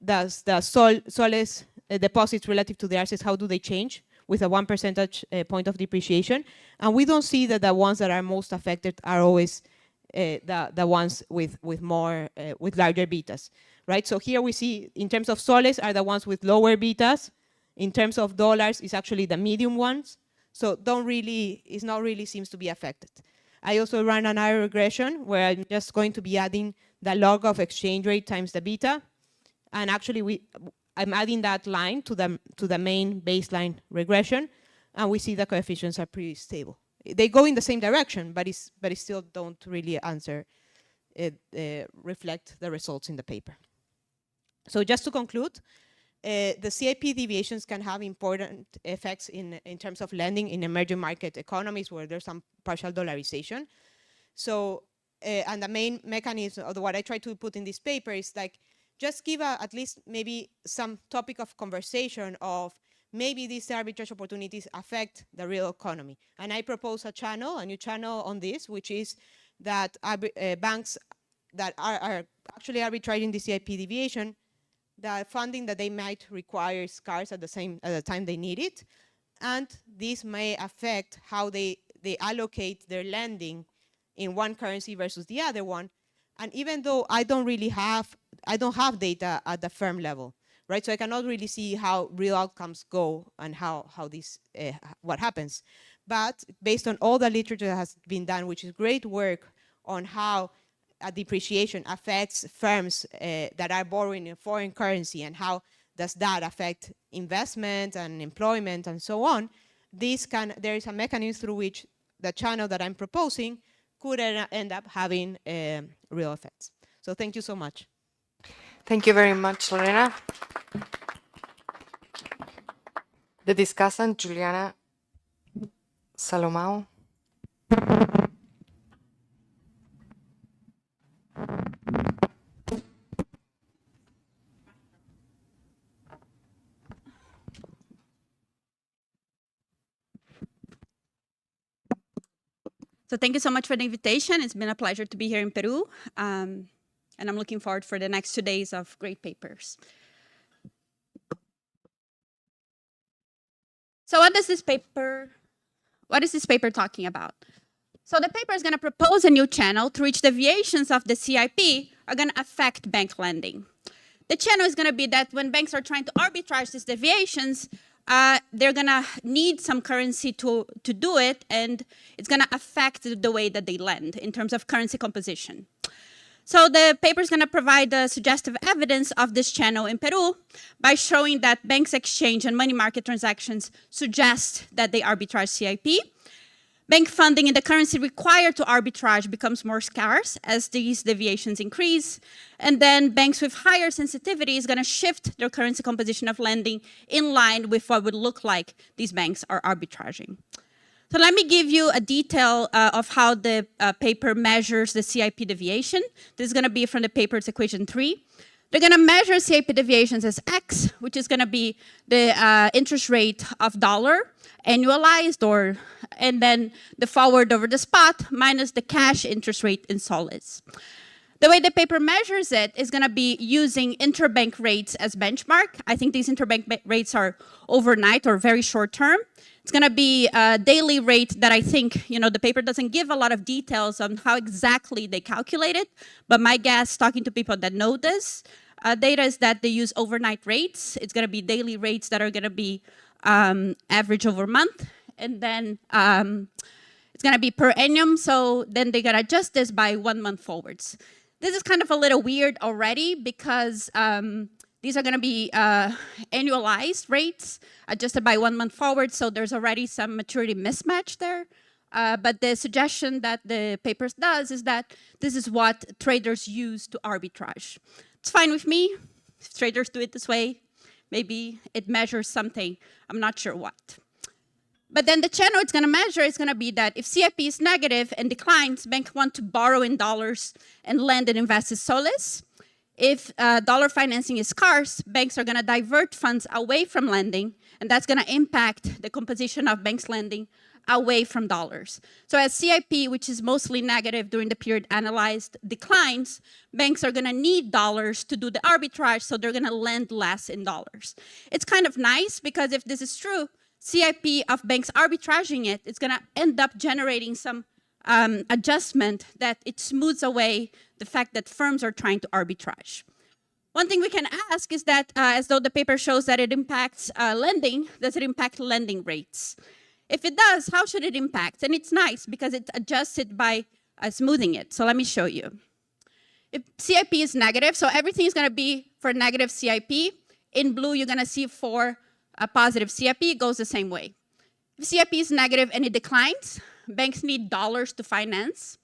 Speaker 5: does the soles deposits relative to the assets, how do they change with a 1 percentage point of depreciation? And we don't see that the ones that are most affected are always the ones with larger betas, right? So here we see, in terms of soles, are the ones with lower betas. In terms of dollars, it's actually the medium ones. So it's not really seems to be affected. I also run an error regression where I'm just going to be adding the log of exchange rate times the beta. And actually I'm adding that line to the main baseline regression, and we see the coefficients are pretty stable. They go in the same direction, but it still don't really reflect the results in the paper. So just to conclude, the CIP deviations can have important effects in terms of lending in emerging market economies where there's some partial dollarization. So, and the main mechanism of what I try to put in this paper is like, just give at least maybe some topic of conversation of maybe these arbitrage opportunities affect the real economy. And I propose a new channel on this, which is that banks that are actually arbitraging the CIP deviation, the funding that they might require is scarce at the time they need it. And this may affect how they allocate their lending in one currency versus the other one. And even though I don't have data at the firm level, right? So I cannot really see how real outcomes go and what happens. But based on all the literature that has been done, which is great work on how depreciation affects firms that are borrowing in foreign currency and how does that affect investment and employment and so on, there is a mechanism through which the channel that I'm proposing could end up having real effects. So thank you so much.
Speaker 4: Thank you very much, Lorena. The discussant, Juliana, Salomao.
Speaker 8: So thank you so much for the invitation. It's been a pleasure to be here in Peru. And I'm looking forward for the next 2 days of great papers. So what is this paper talking about? So the paper is going to propose a new channel through which deviations of the CIP are going to affect bank lending. The channel is going to be that when banks are trying to arbitrage these deviations, they're going to need some currency to do it, and it's going to affect the way that they lend in terms of currency composition. So the paper is going to provide the suggestive evidence of this channel in Peru by showing that banks exchange and money market transactions suggest that they arbitrage CIP. Bank funding in the currency required to arbitrage becomes more scarce as these deviations increase. And then banks with higher sensitivity is going to shift their currency composition of lending in line with what would look like these banks are arbitraging. So let me give you a detail of how the paper measures the CIP deviation. This is going to be from the paper's equation 3. They're going to measure CIP deviations as X, which is going to be the interest rate of dollar annualized, and then the forward over the spot minus the cash interest rate in solids. The way the paper measures it is going to be using interbank rates as benchmark. I think these interbank rates are overnight or very short term. It's going to be a daily rate that I think, the paper doesn't give a lot of details on how exactly they calculate it, but my guess, talking to people that know this data, is that they use overnight rates. It's going to be daily rates that are going to be average over month, and then it's going to be per annum, so then they're going to adjust this by 1 month forwards. This is kind of a little weird already because these are going to be annualized rates adjusted by 1 month forward, so there's already some maturity mismatch there. But the suggestion that the paper does is that this is what traders use to arbitrage. It's fine with me. If traders do it this way, maybe it measures something. I'm not sure what. But then the channel it's going to measure is going to be that if CIP is negative and declines, banks want to borrow in dollars and lend and invest in soles. If dollar financing is scarce, banks are going to divert funds away from lending, and that's going to impact the composition of banks lending away from dollars. So as CIP, which is mostly negative during the period analyzed, declines, banks are going to need dollars to do the arbitrage, so they're going to lend less in dollars. It's kind of nice because if this is true, CIP of banks arbitraging it, it's going to end up generating some adjustment that it smooths away the fact that firms are trying to arbitrage. One thing we can ask is that, as though the paper shows that it impacts lending, does it impact lending rates? If it does, how should it impact? And it's nice because it's adjusted by smoothing it. So let me show you. If CIP is negative, so everything is going to be for negative CIP. In blue, you're going to see for a positive CIP, it goes the same way. If CIP is negative and it declines, banks need dollars to finance,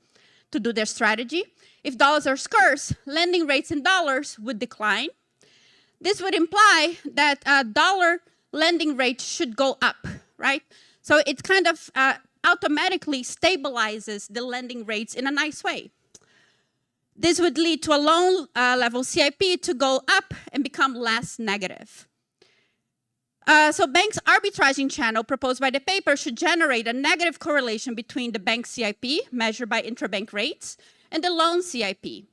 Speaker 8: to do their strategy. If dollars are scarce, lending rates in dollars would decline. This would imply that dollar lending rates should go up, right? So it kind of automatically stabilizes the lending rates in a nice way. This would lead to a loan level CIP to go up and become less negative. So banks' arbitraging channel proposed by the paper should generate a negative correlation between the bank CIP, measured by interbank rates, and the loan CIP.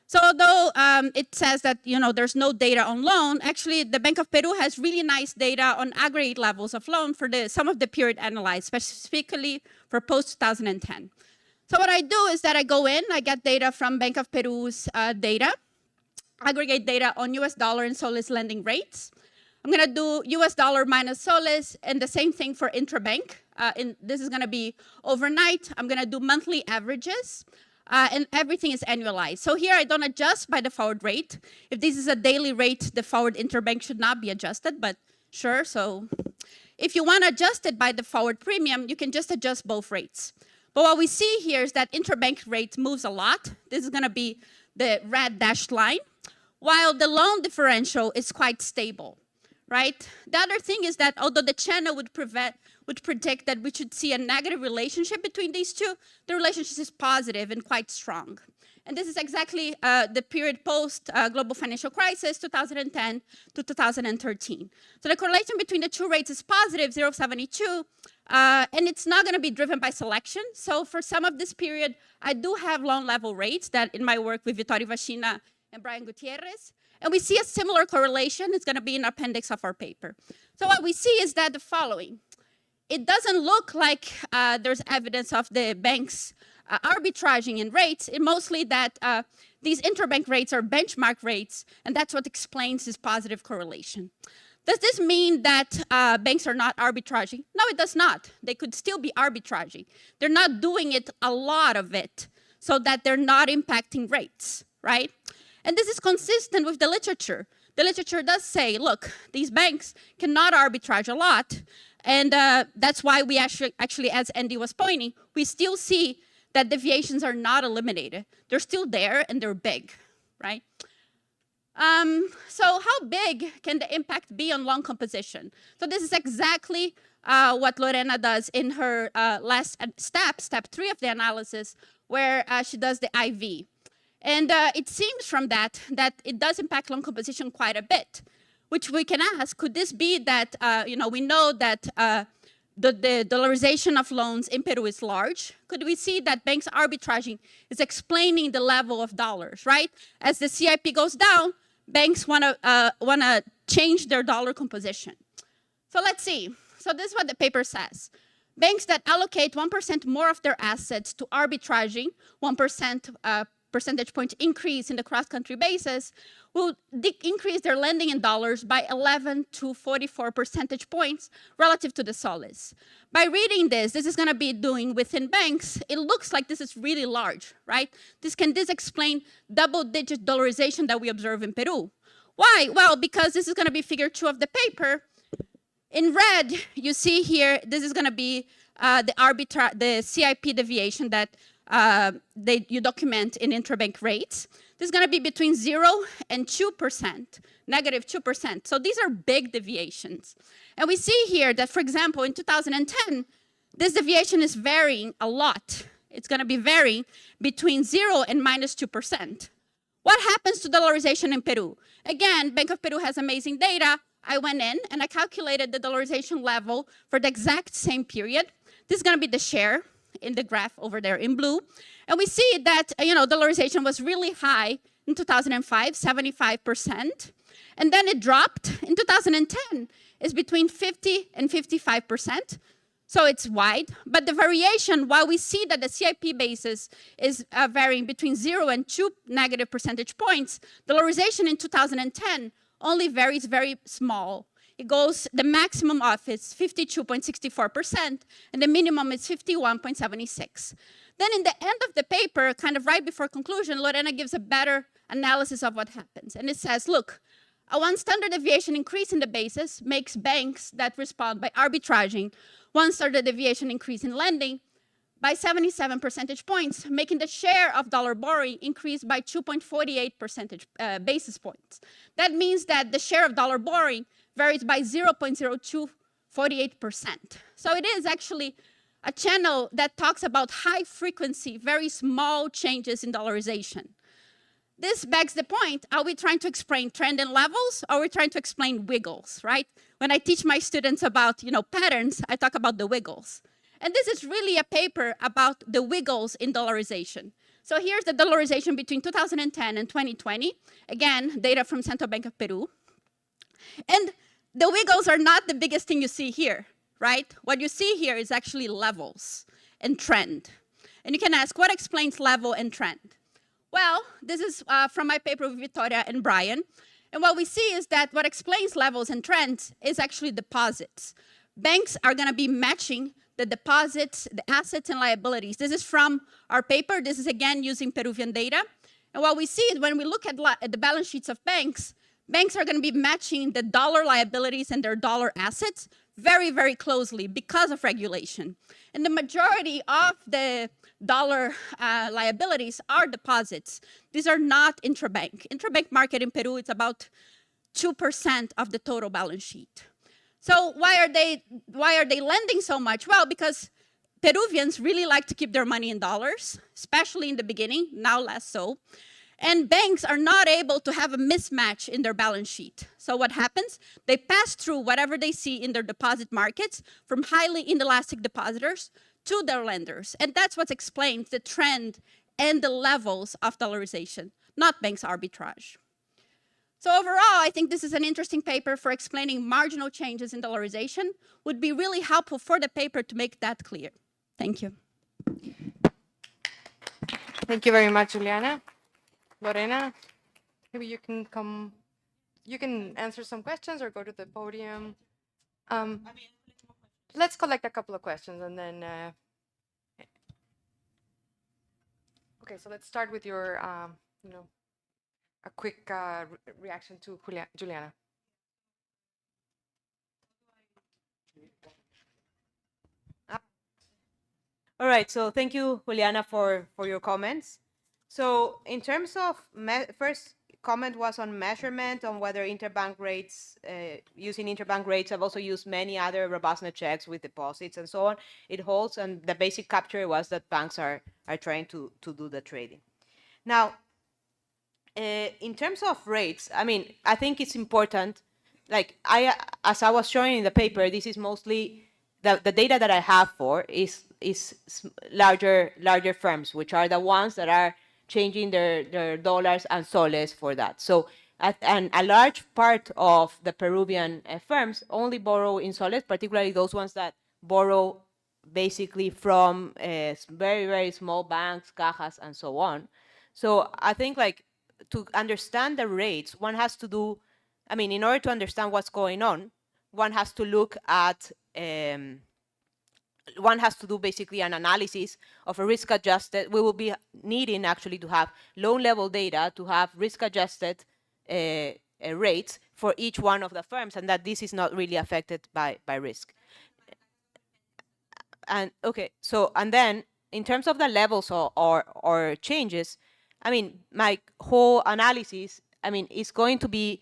Speaker 8: So although it says that there's no data on loan, actually the Bank of Peru has really nice data on aggregate levels of loan for some of the period analyzed, specifically for post-2010. So what I do is that I go in, I get data from Bank of Peru's data, aggregate data on US dollar and soles lending rates. I'm going to do US dollar minus soles, and the same thing for intrabank. This is going to be overnight. I'm going to do monthly averages, and everything is annualized. So here I don't adjust by the forward rate. If this is a daily rate, the forward interbank should not be adjusted, but sure. So if you want to adjust it by the forward premium, you can just adjust both rates. But what we see here is that interbank rate moves a lot. This is going to be the red dashed line, while the loan differential is quite stable, right? The other thing is that although the channel would predict that we should see a negative relationship between these two, the relationship is positive and quite strong. And this is exactly the period post-global financial crisis, 2010 to 2013. So the correlation between the two rates is positive, 0.72, and it's not going to be driven by selection. So for some of this period, I do have loan level rates that in my work with Vittorio Vacina and Brian Gutierrez, and we see a similar correlation. It's going to be in appendix of our paper. So what we see is that the following. It doesn't look like there's evidence of the banks arbitraging in rates. It mostly that these interbank rates are benchmark rates, and that's what explains this positive correlation. Does this mean that banks are not arbitraging? No, it does not. They could still be arbitraging. They're not doing it, a lot of it, so that they're not impacting rates, right? And this is consistent with the literature. The literature does say, look, these banks cannot arbitrage a lot, and that's why we actually, as Andy was pointing, we still see that deviations are not eliminated. They're still there, and they're big, right? So how big can the impact be on loan composition? So this is exactly what Lorena does in her last step 3 of the analysis, where she does the IV. And it seems from that it does impact loan composition quite a bit, which we can ask, could this be that, we know that the dollarization of loans in Peru is large. Could we see that banks arbitraging is explaining the level of dollars, right? As the CIP goes down, banks want to change their dollar composition. So let's see. So this is what the paper says. Banks that allocate 1% more of their assets to arbitraging, 1% percentage point increase in the cross-country basis, will increase their lending in dollars by 11 to 44 percentage points relative to the soles. By reading this is going to be doing within banks, it looks like this is really large, right? Can this explain double-digit dollarization that we observe in Peru? Why? Well, because this is going to be figure 2 of the paper. In red, you see here, this is going to be the CIP deviation that you document in interbank rates. This is going to be between 0 and 2%, negative 2%. So these are big deviations. And we see here that, for example, in 2010, this deviation is varying a lot. It's going to be varying between 0 and minus 2%. What happens to dollarization in Peru? Again, Bank of Peru has amazing data. I went in and I calculated the dollarization level for the exact same period. This is going to be the share in the graph over there in blue. And we see that, dollarization was really high in 2005, 75%. And then it dropped. In 2010, it's between 50 and 55%. So it's wide. But the variation, while we see that the CIP basis is varying between 0 and 2 negative percentage points, dollarization in 2010 only varies very small. It goes, the maximum of is 52.64%, and the minimum is 51.76. Then in the end of the paper, kind of right before conclusion, Lorena gives a better analysis of what happens. And it says, look, a 1 standard deviation increase in the basis makes banks that respond by arbitraging 1 standard deviation increase in lending by 77 percentage points, making the share of dollar borrowing increase by 2.48 basis points. That means that the share of dollar borrowing varies by 0.0248%. So it is actually a channel that talks about high frequency, very small changes in dollarization. This begs the point, are we trying to explain trend and levels, or are we trying to explain wiggles, right? When I teach my students about, patterns, I talk about the wiggles. And this is really a paper about the wiggles in dollarization. So here's the dollarization between 2010 and 2020. Again, data from Central Bank of Peru. And the wiggles are not the biggest thing you see here, right? What you see here is actually levels and trend. And you can ask, what explains level and trend? Well, this is from my paper with Victoria and Brian. And what we see is that what explains levels and trends is actually deposits. Banks are going to be matching the deposits, the assets and liabilities. This is from our paper. This is, again, using Peruvian data. And what we see is when we look at the balance sheets of banks, banks are going to be matching the dollar liabilities and their dollar assets very, very closely because of regulation. And the majority of the dollar liabilities are deposits. These are not intrabank. Intrabank market in Peru, it's about 2% of the total balance sheet. So why are they lending so much? Well, because Peruvians really like to keep their money in dollars, especially in the beginning, now less so. And banks are not able to have a mismatch in their balance sheet. So what happens? They pass through whatever they see in their deposit markets from highly inelastic depositors to their lenders. And that's what explains the trend and the levels of dollarization, not banks' arbitrage. So overall, I think this is an interesting paper for explaining marginal changes in dollarization. Would be really helpful for the paper to make that clear. Thank you.
Speaker 4: Thank you very much, Juliana. Lorena, maybe you can come, you can answer some questions or go to the podium. Let's collect a couple of questions and then, okay, so let's start with your, a quick reaction to Juliana.
Speaker 5: All right, so thank you, Juliana, for your comments. So in terms of, first comment was on measurement, on whether interbank rates, using interbank rates. I've also used many other robustness checks with deposits and so on. It holds, and the basic capture was that banks are trying to do the trading. Now, in terms of rates, I mean, I think it's important, like as I was showing in the paper, this is mostly, the data that I have for is larger firms, which are the ones that are changing their dollars and soles for that. So, and a large part of the Peruvian firms only borrow in soles, particularly those ones that borrow basically from very, very small banks, cajas, and so on. So I think like to understand the rates, one has to do, I mean, in order to understand what's going on, one has to look at one has to do basically an analysis of a risk-adjusted. We will be needing actually to have loan-level data to have risk-adjusted rates for each one of the firms, and that this is not really affected by risk. And okay, so and then in terms of the levels or changes, I mean, my whole analysis, I mean, is going to be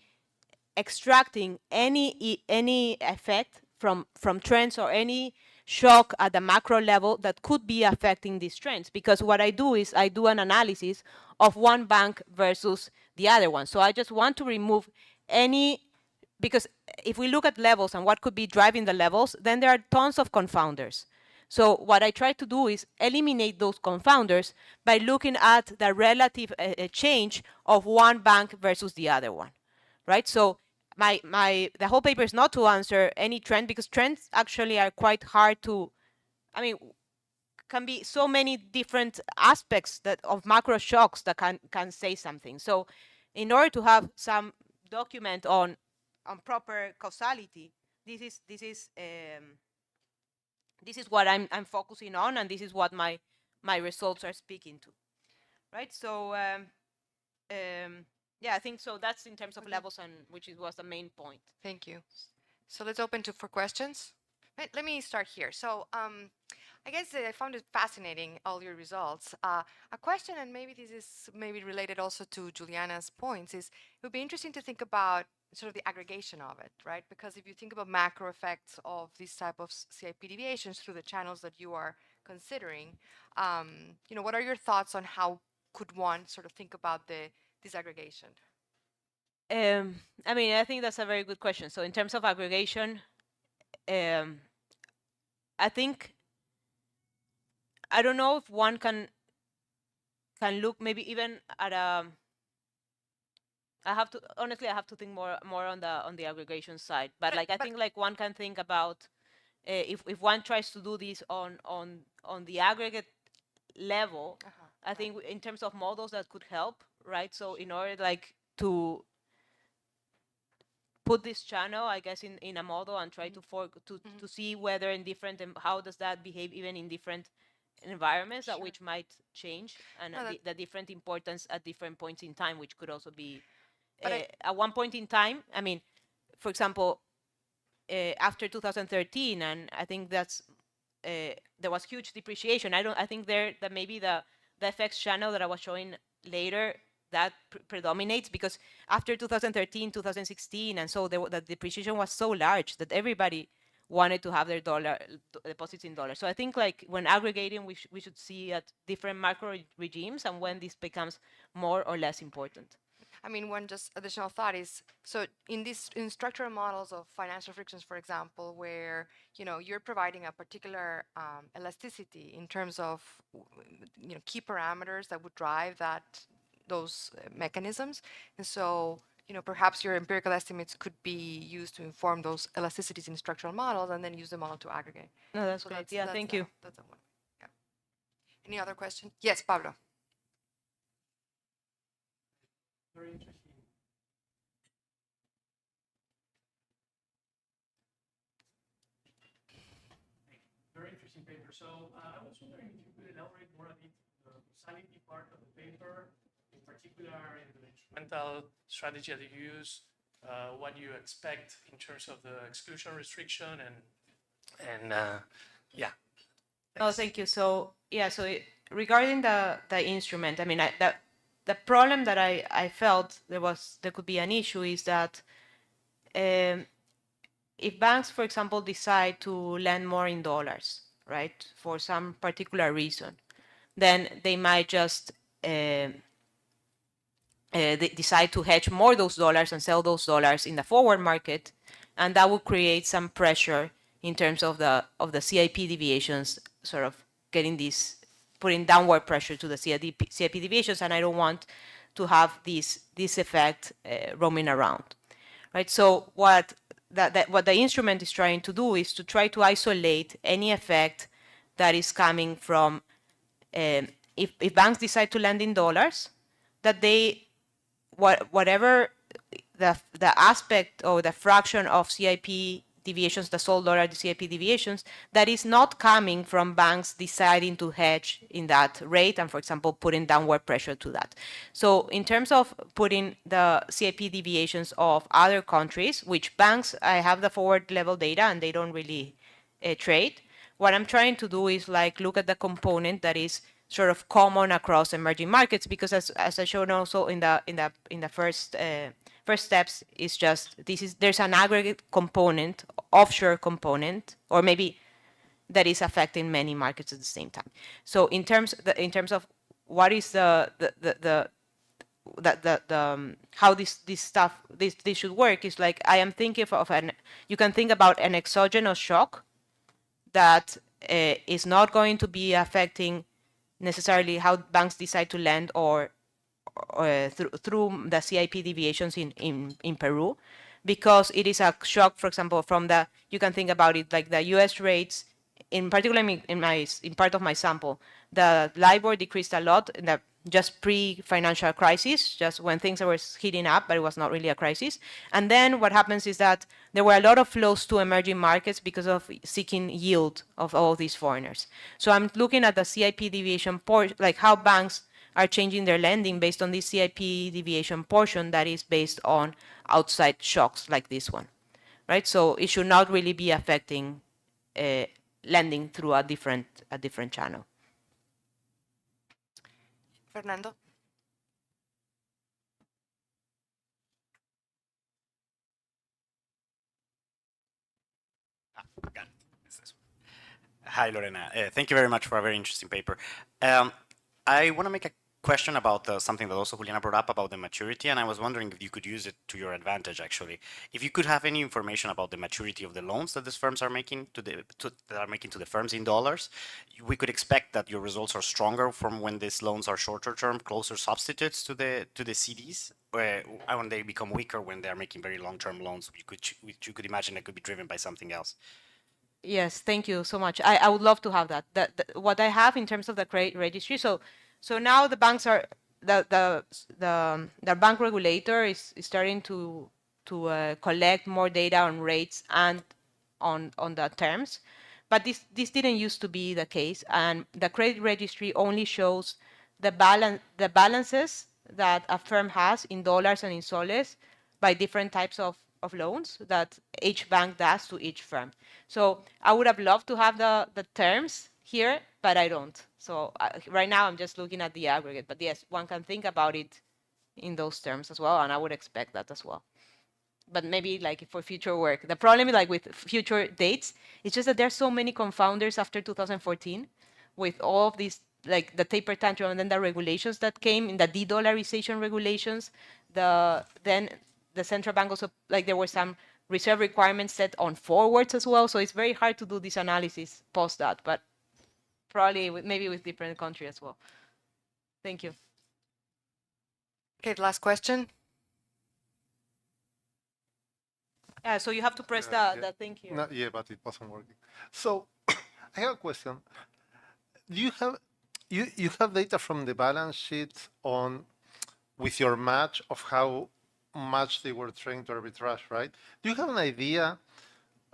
Speaker 5: extracting any effect from trends or any shock at the macro level that could be affecting these trends. Because what I do is I do an analysis of one bank versus the other one. So I just want to remove any, because if we look at levels and what could be driving the levels, then there are tons of confounders. So what I try to do is eliminate those confounders by looking at the relative change of one bank versus the other one, right? So the whole paper is not to answer any trend, because trends actually are quite hard to, I mean, can be so many different aspects that of macro shocks that can say something. So in order to have some document on proper causality, this is what I'm focusing on, and this is what my results are speaking to, right? So yeah, I think so. That's in terms of levels, and which was the main point.
Speaker 4: Thank you. So let's open for questions. Let me start here. So I guess I found it fascinating, all your results. A question, and maybe this is related also to Juliana's points, is it would be interesting to think about sort of the aggregation of it, right? Because if you think about macro effects of these type of CIP deviations through the channels that you are considering, what are your thoughts on how could one sort of think about this aggregation?
Speaker 5: I mean, I think that's a very good question. So in terms of aggregation, I think, I don't know if one can look maybe even at I have to think more on the aggregation side. But I think like one can think about if one tries to do this on the aggregate level. I think in terms of models that could help, right? So in order like to put this channel, I guess, in a model and try to see whether in different, how does that behave even in different environments that which might change, and the different importance at different points in time, which could also be at one point in time. I mean, for example, after 2013, and I think that's there was huge depreciation. I think that maybe the FX channel that I was showing later that predominates, because after 2013, 2016, and so the depreciation was so large that everybody wanted to have their deposits in dollars. So I think like when aggregating, we should see at different macro regimes and when this becomes more or less important.
Speaker 4: I mean, one just additional thought is, so in structural models of financial frictions, for example, where, you know, you're providing a particular elasticity in terms of, you know, key parameters that would drive those mechanisms. And so, you know, perhaps your empirical estimates could be used to inform those elasticities in structural models and then use the model to aggregate.
Speaker 5: No, that's great. Yeah, thank you.
Speaker 4: That's a one. Yeah. Any other question? Yes, Pablo.
Speaker 9: Very interesting. Very interesting paper. So I was wondering if you could elaborate more a bit the causality part of the paper, in particular in the instrumental strategy that you use, what you expect in terms of the exclusion restriction, and yeah.
Speaker 5: Oh, thank you. So yeah, so regarding the instrument, I mean, the problem that I felt there could be an issue is that if banks, for example, decide to lend more in dollars, right, for some particular reason, then they might just they decide to hedge more those dollars and sell those dollars in the forward market, and that would create some pressure in terms of the CIP deviations, sort of putting downward pressure to the CIP deviations, and I don't want to have this effect roaming around, right? So what the instrument is trying to do is to try to isolate any effect that is coming from if banks decide to lend in dollars, that they whatever the aspect or the fraction of CIP deviations, the sold dollar CIP deviations, that is not coming from banks deciding to hedge in that rate and, for example, putting downward pressure to that. So in terms of putting the CIP deviations of other countries, which banks, I have the forward level data and they don't really trade, what I'm trying to do is like look at the component that is sort of common across emerging markets, because as I showed also in the first steps, is just there's an aggregate component, offshore component, or maybe that is affecting many markets at the same time. So in terms of what is the how this should work, is like I am thinking of you can think about an exogenous shock that is not going to be affecting necessarily how banks decide to lend or through the CIP deviations in Peru, because it is a shock, for example, from you can think about it like the US rates, in particular in part of my sample, the LIBOR decreased a lot in the just pre-financial crisis, just when things were heating up, but it was not really a crisis. And then what happens is that there were a lot of flows to emerging markets because of seeking yield of all these foreigners. So I'm looking at the CIP deviation, like how banks are changing their lending based on this CIP deviation portion that is based on outside shocks like this one, right? So it should not really be affecting lending through a different channel.
Speaker 4: Fernando?
Speaker 10: Hi, Lorena. Thank you very much for a very interesting paper. I want to make a question about something that also Juliana brought up about the maturity, and I was wondering if you could use it to your advantage, actually. If you could have any information about the maturity of the loans that these firms are making to the firms in dollars, we could expect that your results are stronger from when these loans are shorter term, closer substitutes to the CDs, where when they become weaker when they are making very long-term loans, which you could imagine that could be driven by something else.
Speaker 5: Yes, thank you so much. I would love to have that. What I have in terms of the credit registry. So now the banks are the bank regulator is starting to collect more data on rates and on the terms, but this didn't used to be the case, and the credit registry only shows the balances that a firm has in dollars and in soles by different types of loans that each bank does to each firm. So I would have loved to have the terms here, but I don't. So right now I'm just looking at the aggregate. But yes, one can think about it in those terms as well, and I would expect that as well. But maybe like for future work. The problem like with future dates, it's just that there's so many confounders after 2014 with all of these, like the taper tantrum and then the regulations that came in the de-dollarization regulations. Then the central bank also, like there were some reserve requirements set on forwards as well. So it's very hard to do this analysis post that, but probably maybe with different country as well. Thank you.
Speaker 4: Okay, the last question.
Speaker 5: Yeah, so you have to press the thing here.
Speaker 7: No, yeah, but it wasn't working. So I have a question. Do you have you have data from the balance sheet on with your match of how much they were trying to arbitrage, right? Do you have an idea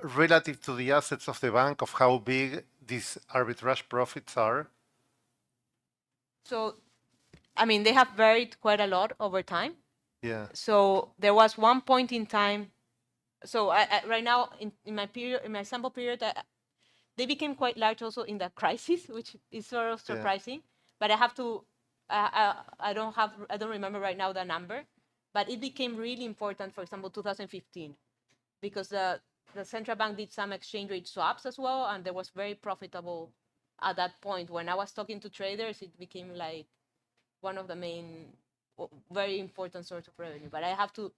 Speaker 7: relative to the assets of the bank of how big these arbitrage profits are?
Speaker 5: So, I mean, they have varied quite a lot over time.
Speaker 7: Yeah.
Speaker 5: So there was one point in time. So I right now in my period, in my sample period, they became quite large also in the crisis, which is sort of surprising. Yeah. But I have to, I don't remember right now the number. But it became really important, for example, 2015, because the central bank did some exchange rate swaps as well, and there was very profitable at that point. When I was talking to traders, it became like one of the main, very important source of revenue. But I have to,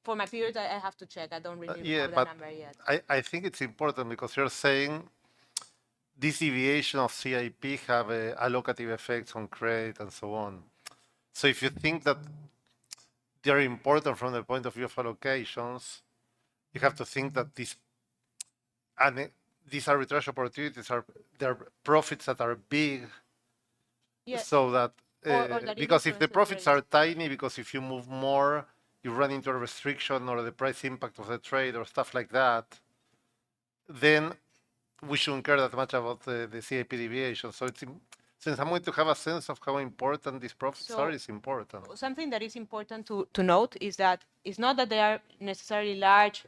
Speaker 5: for my period, I have to check. I don't really know the number yet.
Speaker 7: I think it's important because you're saying this deviation of CIP have allocative effects on credit and so on. So if you think that they're important from the point of view of allocations, you have to think that these arbitrage opportunities they're profits that are big, so that because if the profits are tiny, because if you move more, you run into a restriction or the price impact of the trade or stuff like that, then we shouldn't care that much about the CIP deviation. So it's since I'm going to have a sense of how important these profits are, is important.
Speaker 5: Something that is important to note is that it's not that they are necessarily large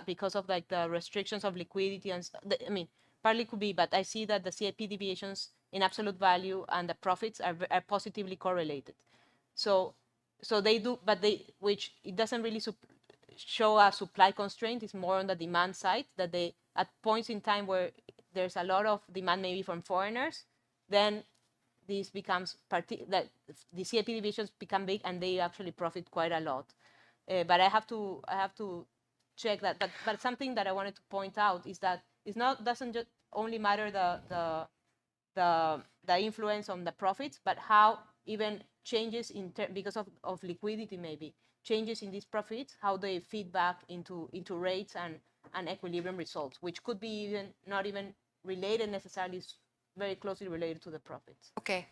Speaker 5: because of like the restrictions of liquidity and I mean, partly could be, but I see that the CIP deviations in absolute value and the profits are positively correlated. So they do, but which it doesn't really show a supply constraint. It's more on the demand side that they at points in time where there's a lot of demand maybe from foreigners, then this becomes that the CIP deviations become big and they actually profit quite a lot. But I have to check that. But something that I wanted to point out is that doesn't just only matter the influence on the profits, but how even changes because of liquidity maybe changes in these profits, how they feed back into rates and equilibrium results, which could be not even related necessarily, very closely related to the profits.
Speaker 4: Okay.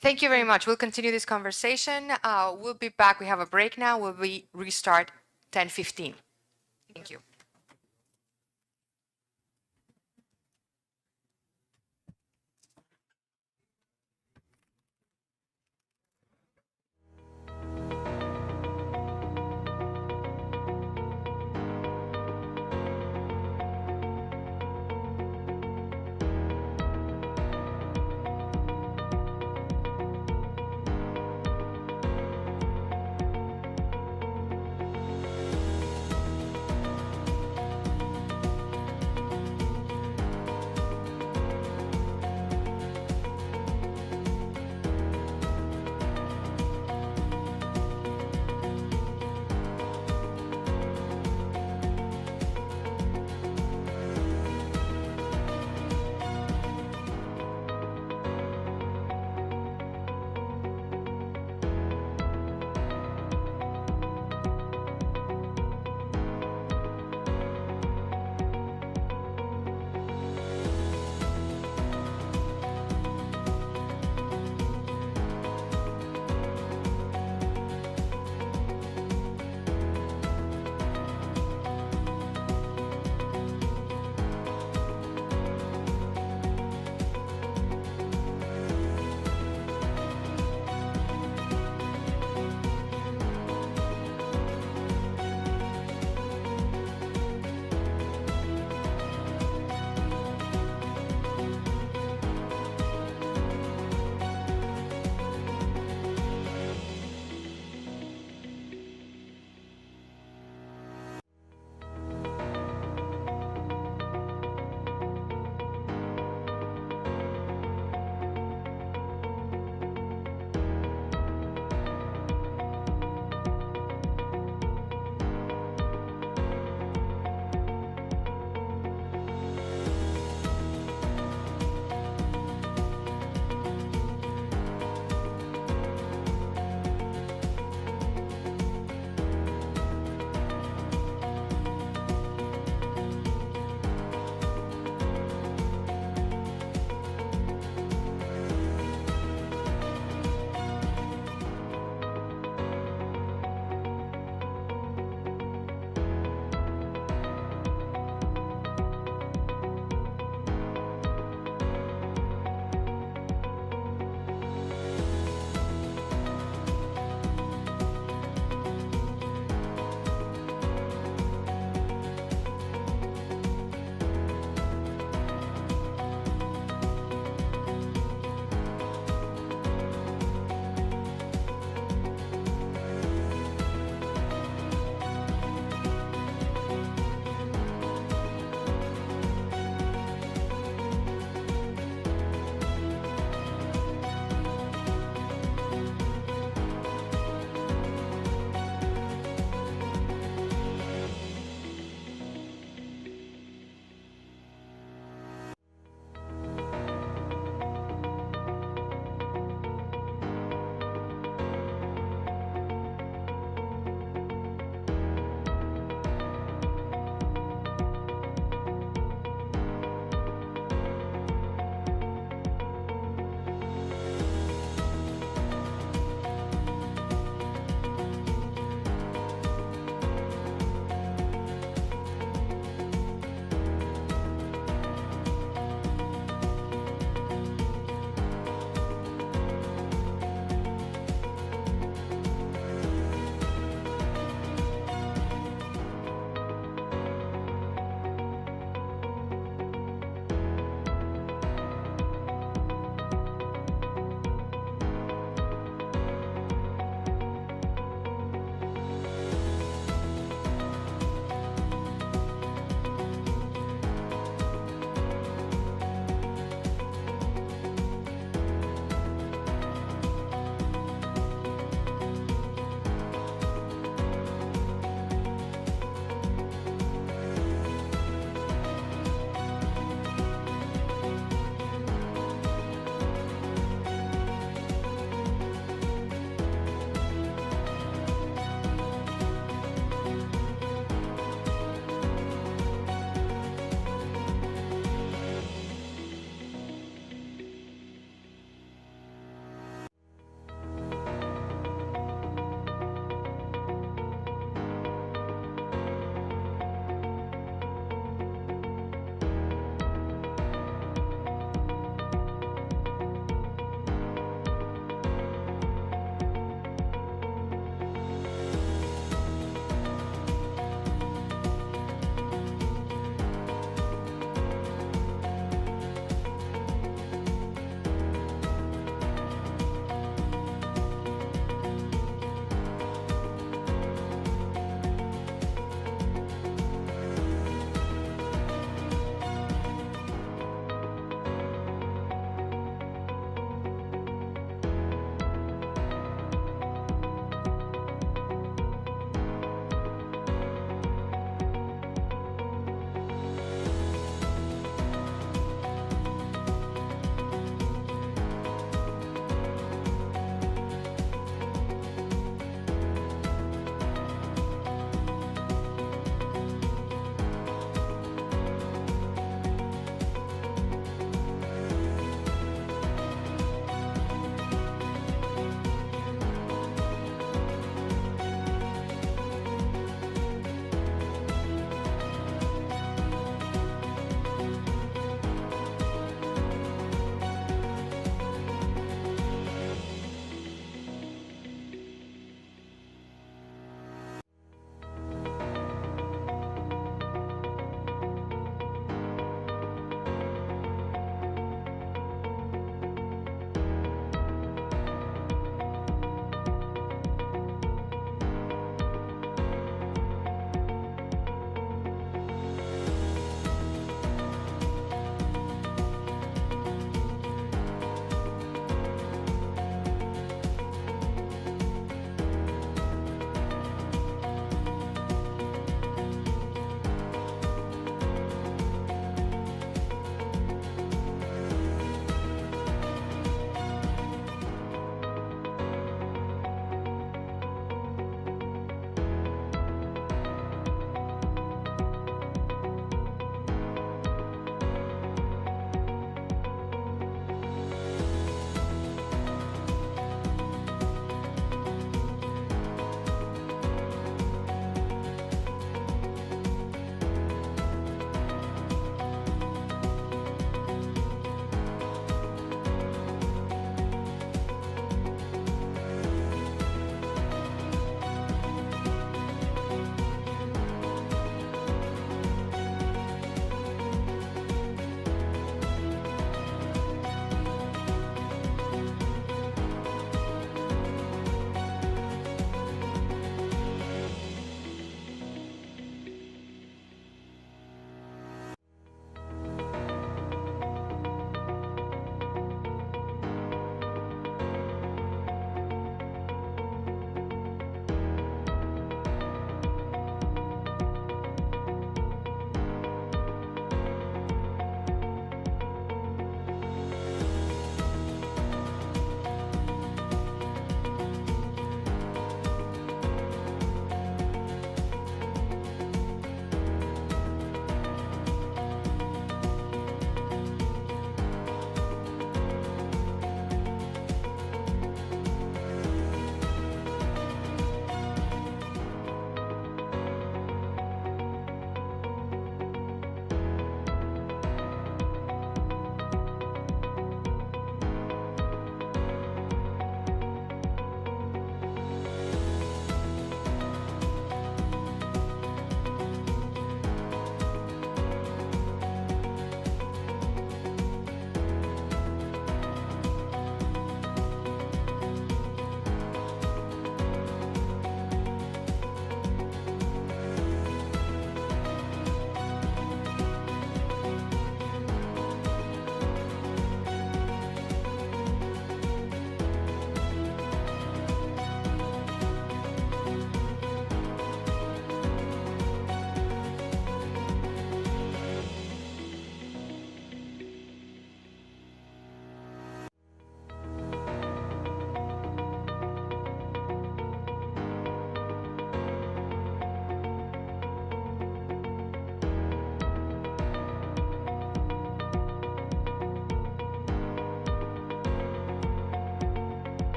Speaker 4: Thank you very much. We'll continue this conversation. We'll be back. We have a break now. We'll restart 10:15. Thank you.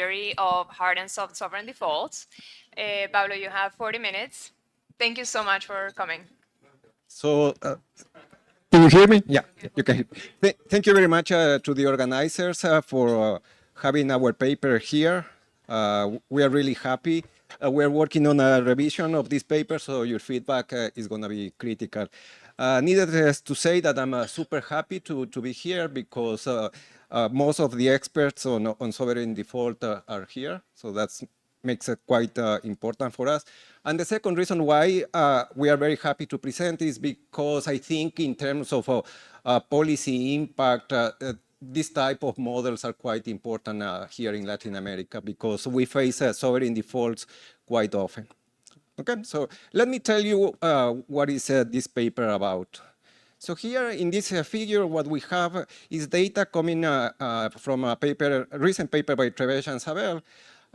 Speaker 11: theory of hard and soft sovereign defaults. Pablo, you have 40 minutes. Thank you so much for coming.
Speaker 12: So, can you hear me? Yeah, you can. Thank you very much to the organizers for having our paper here. We are really happy. We are working on a revision of this paper, so your feedback is going to be critical. Needless to say that I'm super happy to be here because most of the experts on sovereign default are here, so that makes it quite important for us. And the second reason why we are very happy to present is because I think in terms of policy impact, this type of models are quite important here in Latin America because we face sovereign defaults quite often. Okay, so let me tell you what is this paper about. So here in this figure, what we have is data coming from a recent paper by Trevesh and Sabel.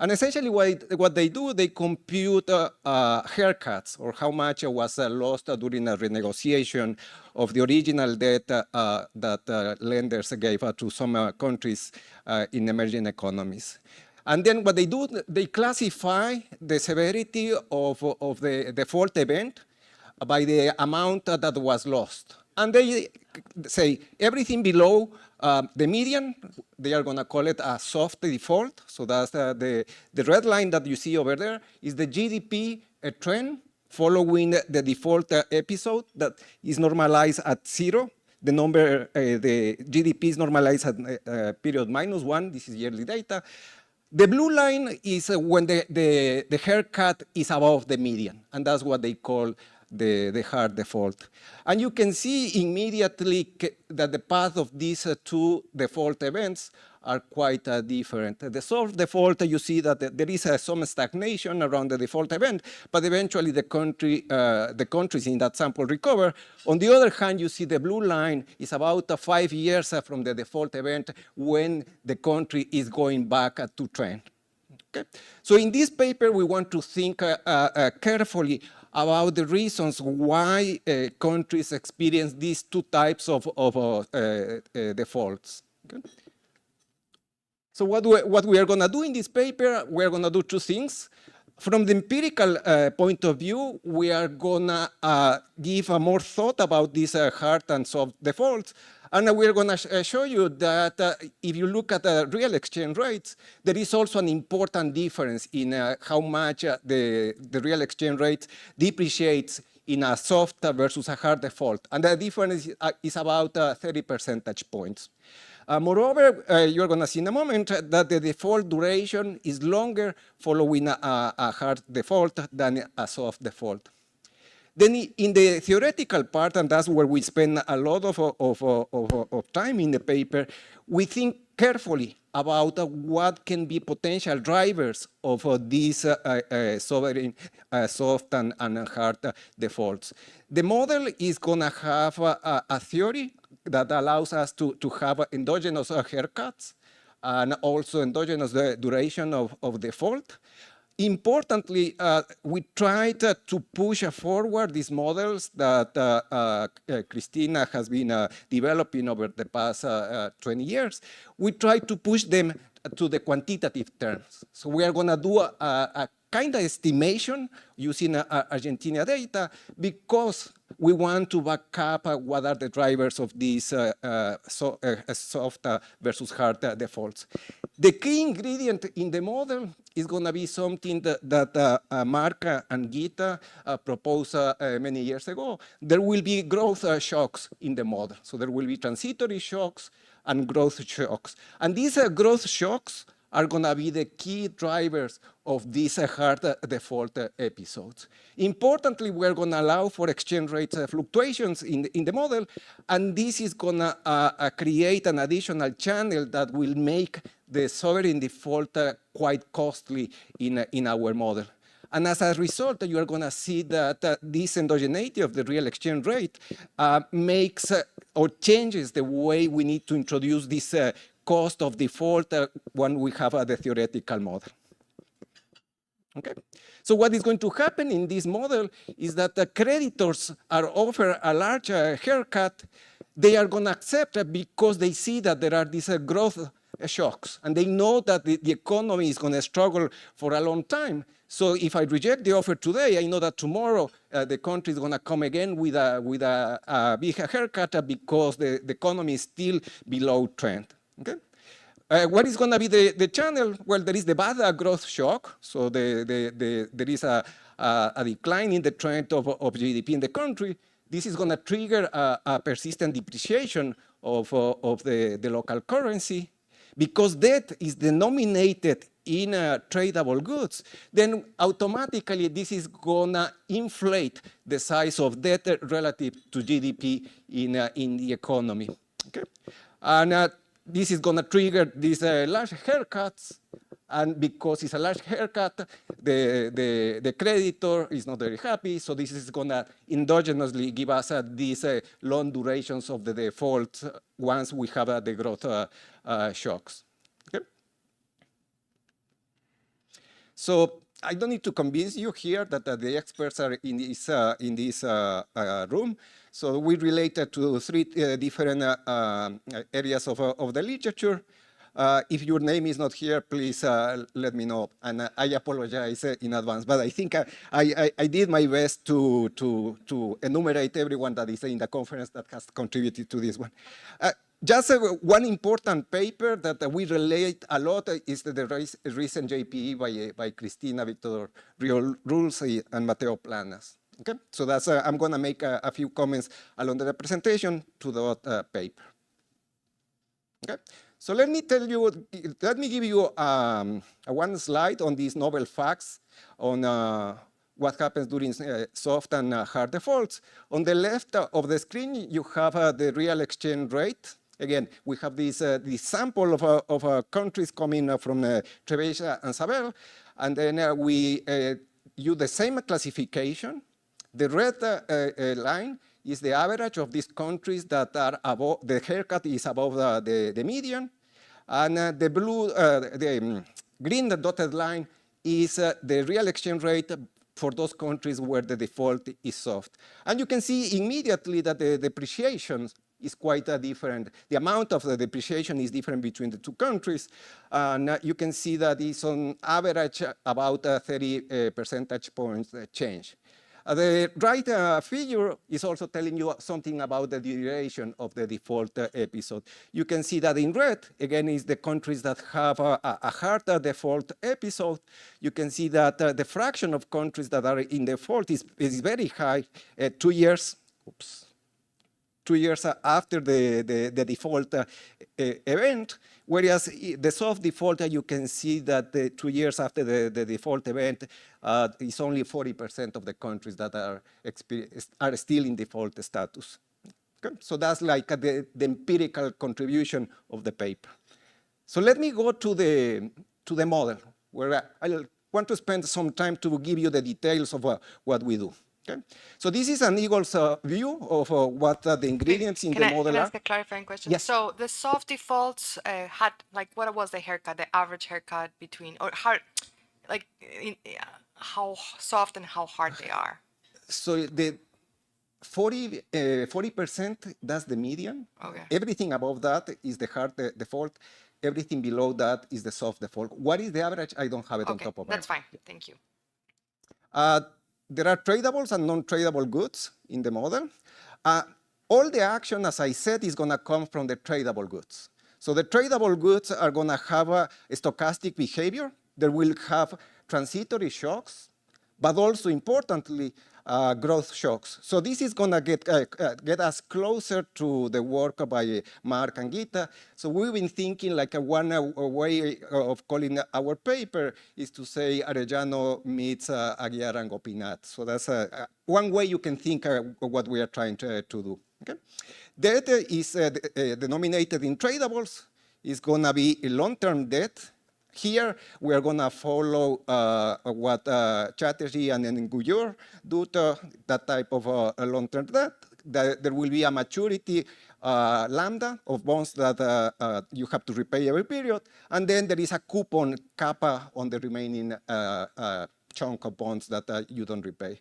Speaker 12: And essentially what they do, they compute haircuts or how much was lost during a renegotiation of the original debt that lenders gave to some countries in emerging economies. And then what they do, they classify the severity of the default event by the amount that was lost. And they say everything below the median, they are going to call it a soft default. So that's the red line that you see over there is the GDP trend following the default episode that is normalized at 0. The GDP is normalized at period -1. This is yearly data. The blue line is when the haircut is above the median, and that's what they call the hard default. And you can see immediately that the path of these two default events are quite different. The soft default, you see that there is some stagnation around the default event, but eventually the countries in that sample recover. On the other hand, you see the blue line is about 5 years from the default event when the country is going back to trend. Okay? So in this paper, we want to think carefully about the reasons why countries experience these two types of defaults. Okay? So what we are going to do in this paper, we are going to do two things. From the empirical point of view, we are going to give more thought about these hard and soft defaults. And we're going to show you that if you look at the real exchange rates, there is also an important difference in how much the real exchange rate depreciates in a soft versus a hard default. And the difference is about 30 percentage points. Moreover, you're going to see in a moment that the default duration is longer following a hard default than a soft default. Then in the theoretical part, and that's where we spend a lot of time in the paper, we think carefully about what can be potential drivers of these sovereign soft and hard defaults. The model is going to have a theory that allows us to have endogenous haircuts and also endogenous duration of default. Importantly, we tried to push forward these models that Christina has been developing over the past 20 years. We tried to push them to the quantitative terms. So we are going to do a kind of estimation using Argentina data because we want to back up what are the drivers of these soft versus hard defaults. The key ingredient in the model is going to be something that Mark and Gita proposed many years ago. There will be growth shocks in the model. So there will be transitory shocks and growth shocks. And these growth shocks are going to be the key drivers of these hard default episodes. Importantly, we're going to allow for exchange rate fluctuations in the model, and this is going to create an additional channel that will make the sovereign default quite costly in our model. And as a result, you are going to see that this endogeneity of the real exchange rate makes or changes the way we need to introduce this cost of default when we have the theoretical model. Okay. So what is going to happen in this model is that the creditors are offered a large haircut. They are going to accept because they see that there are these growth shocks. And they know that the economy is going to struggle for a long time. So if I reject the offer today, I know that tomorrow the country is going to come again with a big haircut because the economy is still below trend. Okay? What is going to be the channel? Well, there is the bad growth shock. So there is a decline in the trend of GDP in the country. This is going to trigger a persistent depreciation of the local currency. Because debt is denominated in tradable goods, then automatically this is going to inflate the size of debt relative to GDP in the economy. Okay? And this is going to trigger these large haircuts. And because it's a large haircut, the creditor is not very happy. So this is going to endogenously give us these long durations of the default once we have the growth shocks. Okay? So I don't need to convince you here that the experts are in this room. So we related to three different areas of the literature. If your name is not here, please let me know. And I apologize in advance, but I think I did my best to enumerate everyone that is in the conference that has contributed to this one. Just one important paper that we relate a lot is the recent JPE by Cristina Victor Rules and Mateo Planas. Okay, so that's I'm going to make a few comments along the presentation to that paper. Okay. So let me give you one slide on these novel facts on what happens during soft and hard defaults. On the left of the screen, you have the real exchange rate. Again, we have this sample of countries coming from Trevesia and Sabel, and then we use the same classification. The red line is the average of these countries that are above, the haircut is above the median. And the blue, the green dotted line is the real exchange rate for those countries where the default is soft. And you can see immediately that the depreciation is quite different. The amount of the depreciation is different between the two countries. And you can see that it's on average about 30 percentage points change. The right figure is also telling you something about the duration of the default episode. You can see that in red, again, is the countries that have a harder default episode. You can see that the fraction of countries that are in default is very high, 2 years. Oops. 2 years after the default event, whereas the soft default, you can see that 2 years after the default event, is only 40% of the countries that are still in default status. Okay? So that's like the empirical contribution of the paper. So let me go to the model, where I want to spend some time to give you the details of what we do. Okay. So this is an Eagle's view of what the ingredients in the model are.
Speaker 4: Can I ask a clarifying question?
Speaker 12: Yes.
Speaker 4: So the soft defaults had, like, what was the haircut, the average haircut between, or how, like, how soft and how hard they are?
Speaker 12: So the 40%, that's the median.
Speaker 4: Okay.
Speaker 12: Everything above that is the hard default. Everything below that is the soft default. What is the average? I don't have it on top of my head.
Speaker 4: That's fine. Thank you.
Speaker 12: There are tradables and non-tradable goods in the model. All the action, as I said, is going to come from the tradable goods. So the tradable goods are going to have a stochastic behavior. They will have transitory shocks, but also importantly, growth shocks. So this is going to get us closer to the work by Mark and Gita. So we've been thinking like one way of calling our paper is to say Arellano meets Aguiar and Gopinath. So that's one way you can think of what we are trying to do. Okay? Debt is denominated in tradables. It's going to be a long-term debt. Here, we are going to follow what Chatterjee and Nguyen do to that type of long-term debt. There will be a maturity lambda of bonds that you have to repay every period. And then there is a coupon kappa on the remaining chunk of bonds that you don't repay.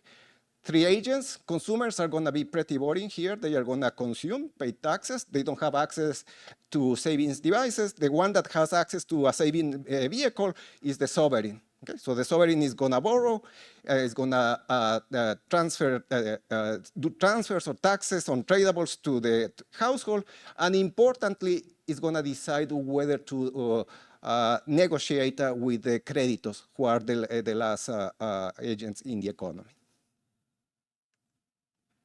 Speaker 12: three agents. Consumers are going to be pretty boring here. They are going to consume, pay taxes. They don't have access to savings devices. The one that has access to a saving vehicle is the sovereign. Okay, so the sovereign is going to borrow, is going to do transfers or taxes on tradables to the household, and importantly, is going to decide whether to negotiate with the creditors, who are the last agents in the economy.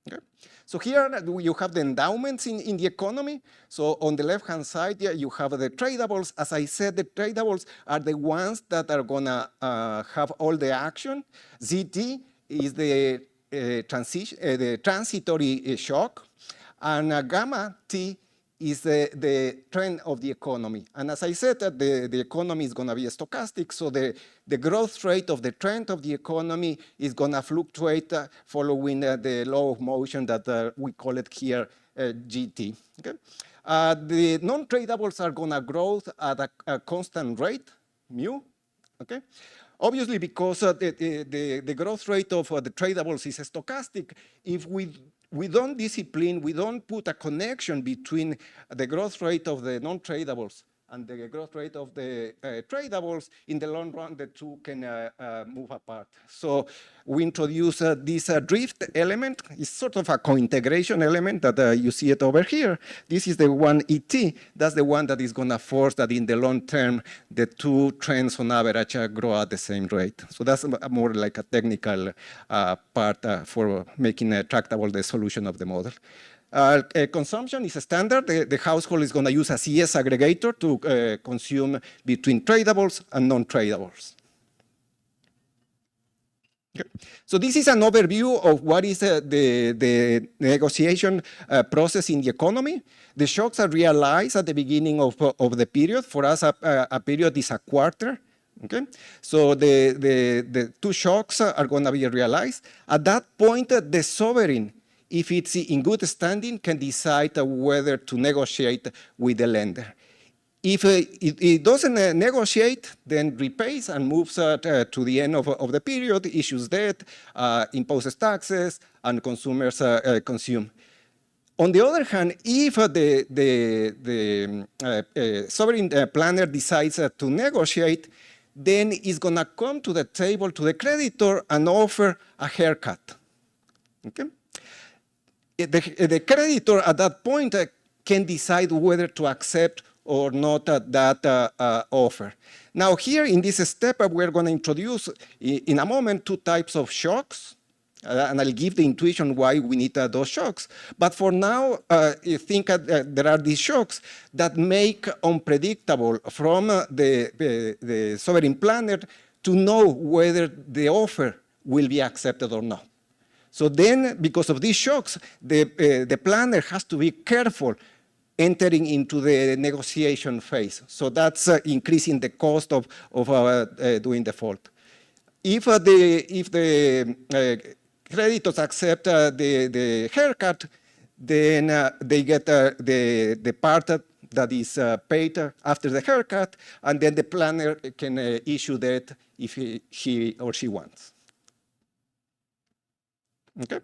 Speaker 12: Okay. So here you have the endowments in the economy. So on the left-hand side, you have the tradables. As I said, the tradables are the ones that are going to have all the action. ZT is the transitory shock, and gamma T is the trend of the economy. And as I said, the economy is going to be stochastic, so the growth rate of the trend of the economy is going to fluctuate following the law of motion that we call it here GT. Okay? The non-tradables are going to grow at a constant rate, mu. Okay? Obviously, because the growth rate of the tradables is stochastic, if we don't discipline, we don't put a connection between the growth rate of the non-tradables and the growth rate of the tradables, in the long run, the two can move apart. So we introduce this drift element. It's sort of a co-integration element that you see it over here. This is the one ET. That's the one that is going to force that in the long term, the two trends on average grow at the same rate. So that's more like a technical part for making tractable the solution of the model. Consumption is a standard. The household is going to use a CS aggregator to consume between tradables and non-tradables. Okay. So this is an overview of what is the negotiation process in the economy. The shocks are realized at the beginning of the period. For us, a period is a quarter. Okay, so the two shocks are going to be realized. At that point, the sovereign, if it's in good standing, can decide whether to negotiate with the lender. If it doesn't negotiate, then repays and moves to the end of the period, issues debt, imposes taxes, and consumers consume. On the other hand, if the sovereign planner decides to negotiate, then it's going to come to the table to the creditor and offer a haircut. Okay? The creditor at that point can decide whether to accept or not that offer. Now here in this step, we're going to introduce in a moment two types of shocks, and I'll give the intuition why we need those shocks. But for now, I think there are these shocks that make unpredictable from the sovereign planner to know whether the offer will be accepted or not. So then, because of these shocks, the planner has to be careful entering into the negotiation phase. So that's increasing the cost of doing default. If the creditors accept the haircut, then they get the part that is paid after the haircut, and then the planner can issue that if he or she wants. Okay,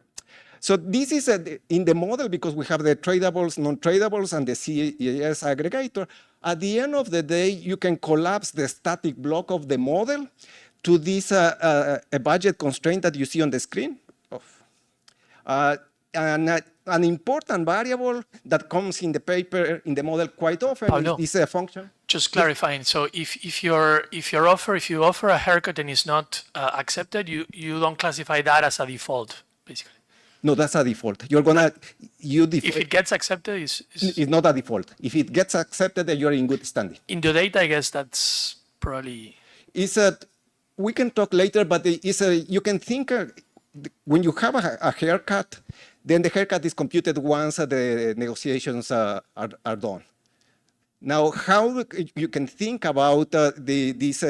Speaker 12: so this is in the model because we have the tradables, non-tradables, and the CES aggregator. At the end of the day, you can collapse the static block of the model to this a budget constraint that you see on the screen. And an important variable that comes in the paper, in the model quite often,
Speaker 9: Pablo,
Speaker 12: is a function.
Speaker 9: Just clarifying, so if you offer a haircut and it's not accepted, you don't classify that as a default, basically.
Speaker 12: No, that's a default. You're if
Speaker 9: it gets accepted, it's
Speaker 12: not a default. If it gets accepted, then you're in good standing.
Speaker 9: In the data, I guess that's probably.
Speaker 12: We can talk later, but you can think when you have a haircut, then the haircut is computed once the negotiations are done. Now, how you can think about this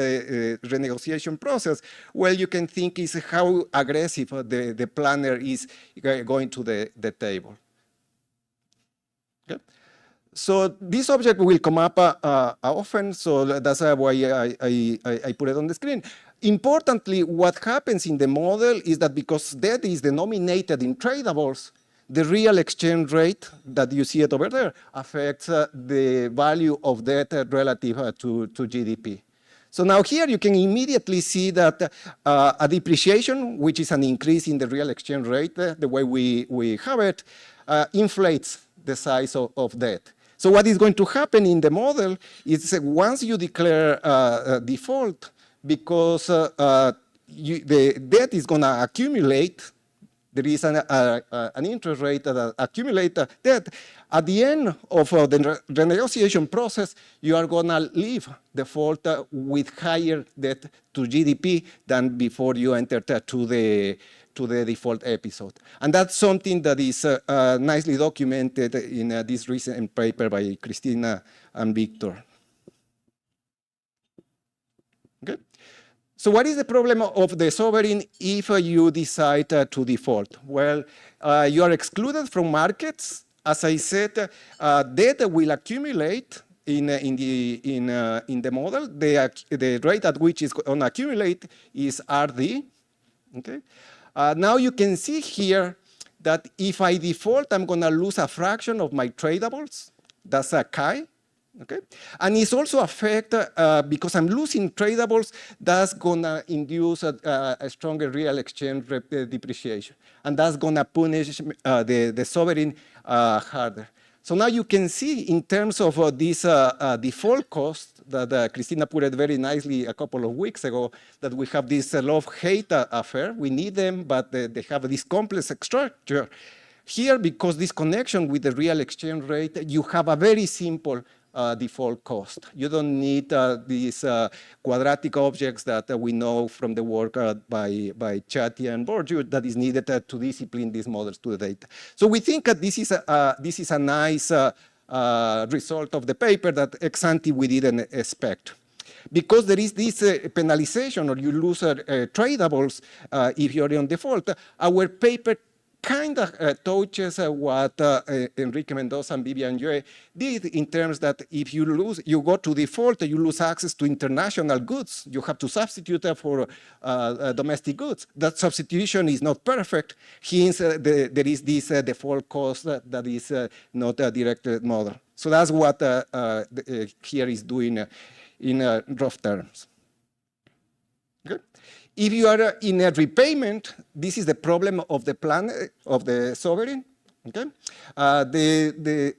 Speaker 12: renegotiation process? Well, you can think is how aggressive the planner is going to the table. Okay? So this object will come up often, so that's why I put it on the screen. Importantly, what happens in the model is that because debt is denominated in tradables, the real exchange rate that you see it over there affects the value of debt relative to GDP. So now here you can immediately see that a depreciation, which is an increase in the real exchange rate, the way we have it, inflates the size of debt. So what is going to happen in the model is once you declare default, because the debt is going to accumulate, there is an interest rate that accumulates debt. At the end of the renegotiation process, you are going to leave default with higher debt to GDP than before you entered to the default episode. And that's something that is nicely documented in this recent paper by Christina and Victor. Okay. So what is the problem of the sovereign if you decide to default? Well, you are excluded from markets. As I said, debt will accumulate in the model. The rate at which it's going to accumulate is RD. Okay. Now you can see here that if I default, I'm going to lose a fraction of my tradables. That's a chi. Okay, and it's also affected because I'm losing tradables. That's gonna induce a stronger real exchange depreciation, and that's gonna punish the sovereign harder. So now you can see in terms of this default cost that Christina put it very nicely a couple of weeks ago, that we have this love-hate affair. We need them, but they have this complex structure. Here, because this connection with the real exchange rate, you have a very simple default cost. You don't need these quadratic objects that we know from the work by Chatty and Borgiu that is needed to discipline these models to the data. So we think that this is a nice result of the paper that ex ante we didn't expect. Because there is this penalization, or you lose tradables if you're on default, our paper kind of touches what Enrique Mendoza and Vivian Yue did in terms that if you lose, you go to default, you lose access to international goods. You have to substitute for domestic goods. That substitution is not perfect. Hence, there is this default cost that is not a direct model. So that's what here is doing in rough terms. Okay. If you are in a repayment, this is the problem of the plan of the sovereign. Okay,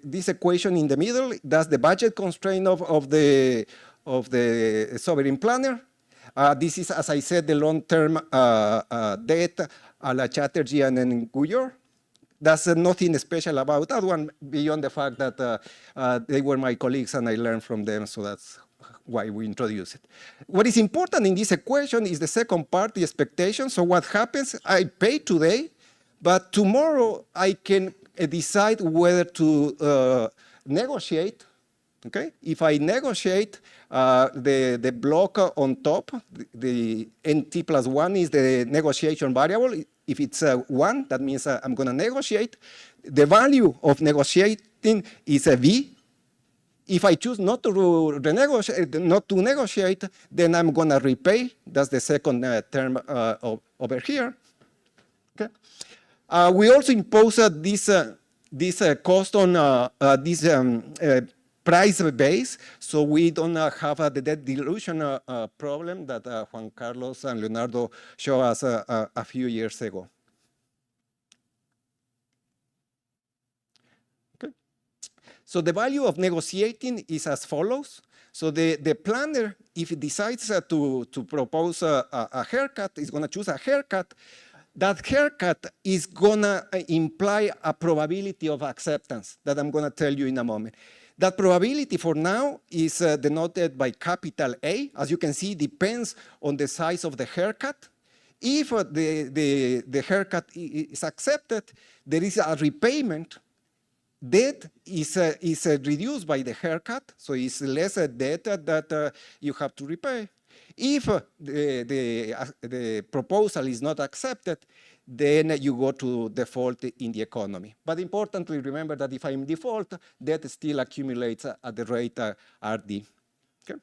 Speaker 12: this equation in the middle, that's the budget constraint of the sovereign planner. This is, as I said, the long-term debt a la Chatterjee and Nguyen. There's nothing special about that one beyond the fact that they were my colleagues and I learned from them, so that's why we introduce it. What is important in this equation is the second part, the expectation. So what happens, I pay today, but tomorrow I can decide whether to negotiate. Okay, if I negotiate, the block on top, the NT plus 1 is the negotiation variable. If it's 1, that means I'm going to negotiate. The value of negotiating is a V. If I choose not to negotiate, then I'm going to repay. That's the second term over here. Okay. We also impose this cost on this price base, so we don't have the debt dilution problem that Juan Carlos and Leonardo showed us a few years ago. So the value of negotiating is as follows. So the planner, if it decides to propose a haircut, is going to choose a haircut. That haircut is going to imply a probability of acceptance that I'm going to tell you in a moment. That probability for now is denoted by capital A. As you can see, depends on the size of the haircut. If the haircut is accepted, there is a repayment. Debt is reduced by the haircut, so it's less debt that you have to repay. If the proposal is not accepted, then you go to default in the economy. But importantly, remember that if I'm default, debt still accumulates at the rate RD. Okay?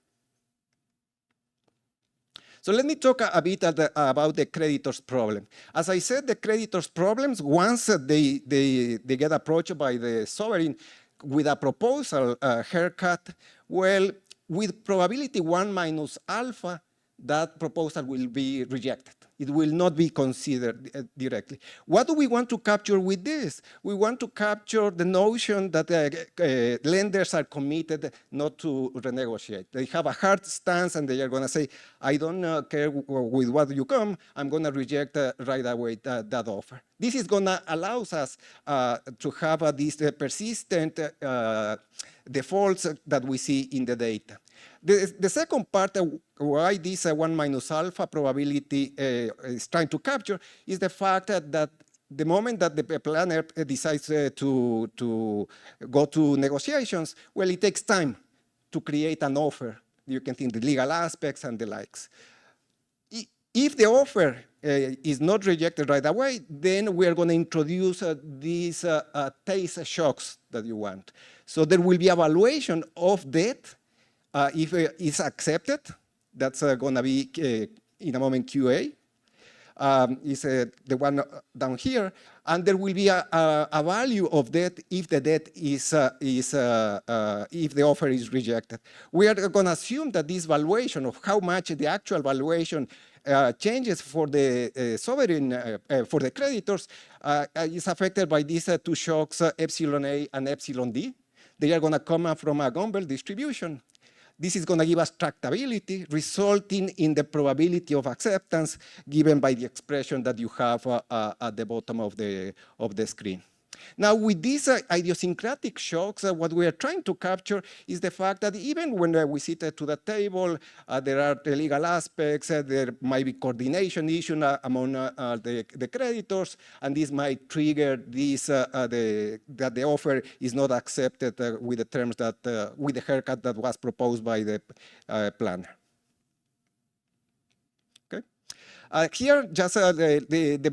Speaker 12: So let me talk a bit about the creditors' problem. As I said, the creditors' problems, once they get approached by the sovereign with a proposal haircut, well, with probability 1 minus alpha, that proposal will be rejected. It will not be considered directly. What do we want to capture with this? We want to capture the notion that lenders are committed not to renegotiate. They have a hard stance and they are going to say, I don't care with what you come, I'm going to reject right away that offer. This is going to allow us to have these persistent defaults that we see in the data. The second part why this 1 minus alpha probability is trying to capture is the fact that the moment that the planner decides to go to negotiations, well, it takes time to create an offer. You can think the legal aspects and the likes. If the offer is not rejected right away, then we are going to introduce these taste shocks that you want. So there will be evaluation of debt. If it's accepted, that's going to be in a moment QA. Is the one down here, and there will be a value of debt if the debt is if the offer is rejected. We are going to assume that this valuation of how much the actual valuation changes for the sovereign for the creditors is affected by these two shocks, epsilon A and epsilon D. They are going to come from a Gumbel distribution. This is going to give us tractability, resulting in the probability of acceptance given by the expression that you have at the bottom of the screen. Now, with these idiosyncratic shocks, what we are trying to capture is the fact that even when we sit to the table, there are the legal aspects, there might be coordination issues among the creditors, and this might trigger this, that the offer is not accepted with the terms that, with the haircut that was proposed by the planner. Here, just the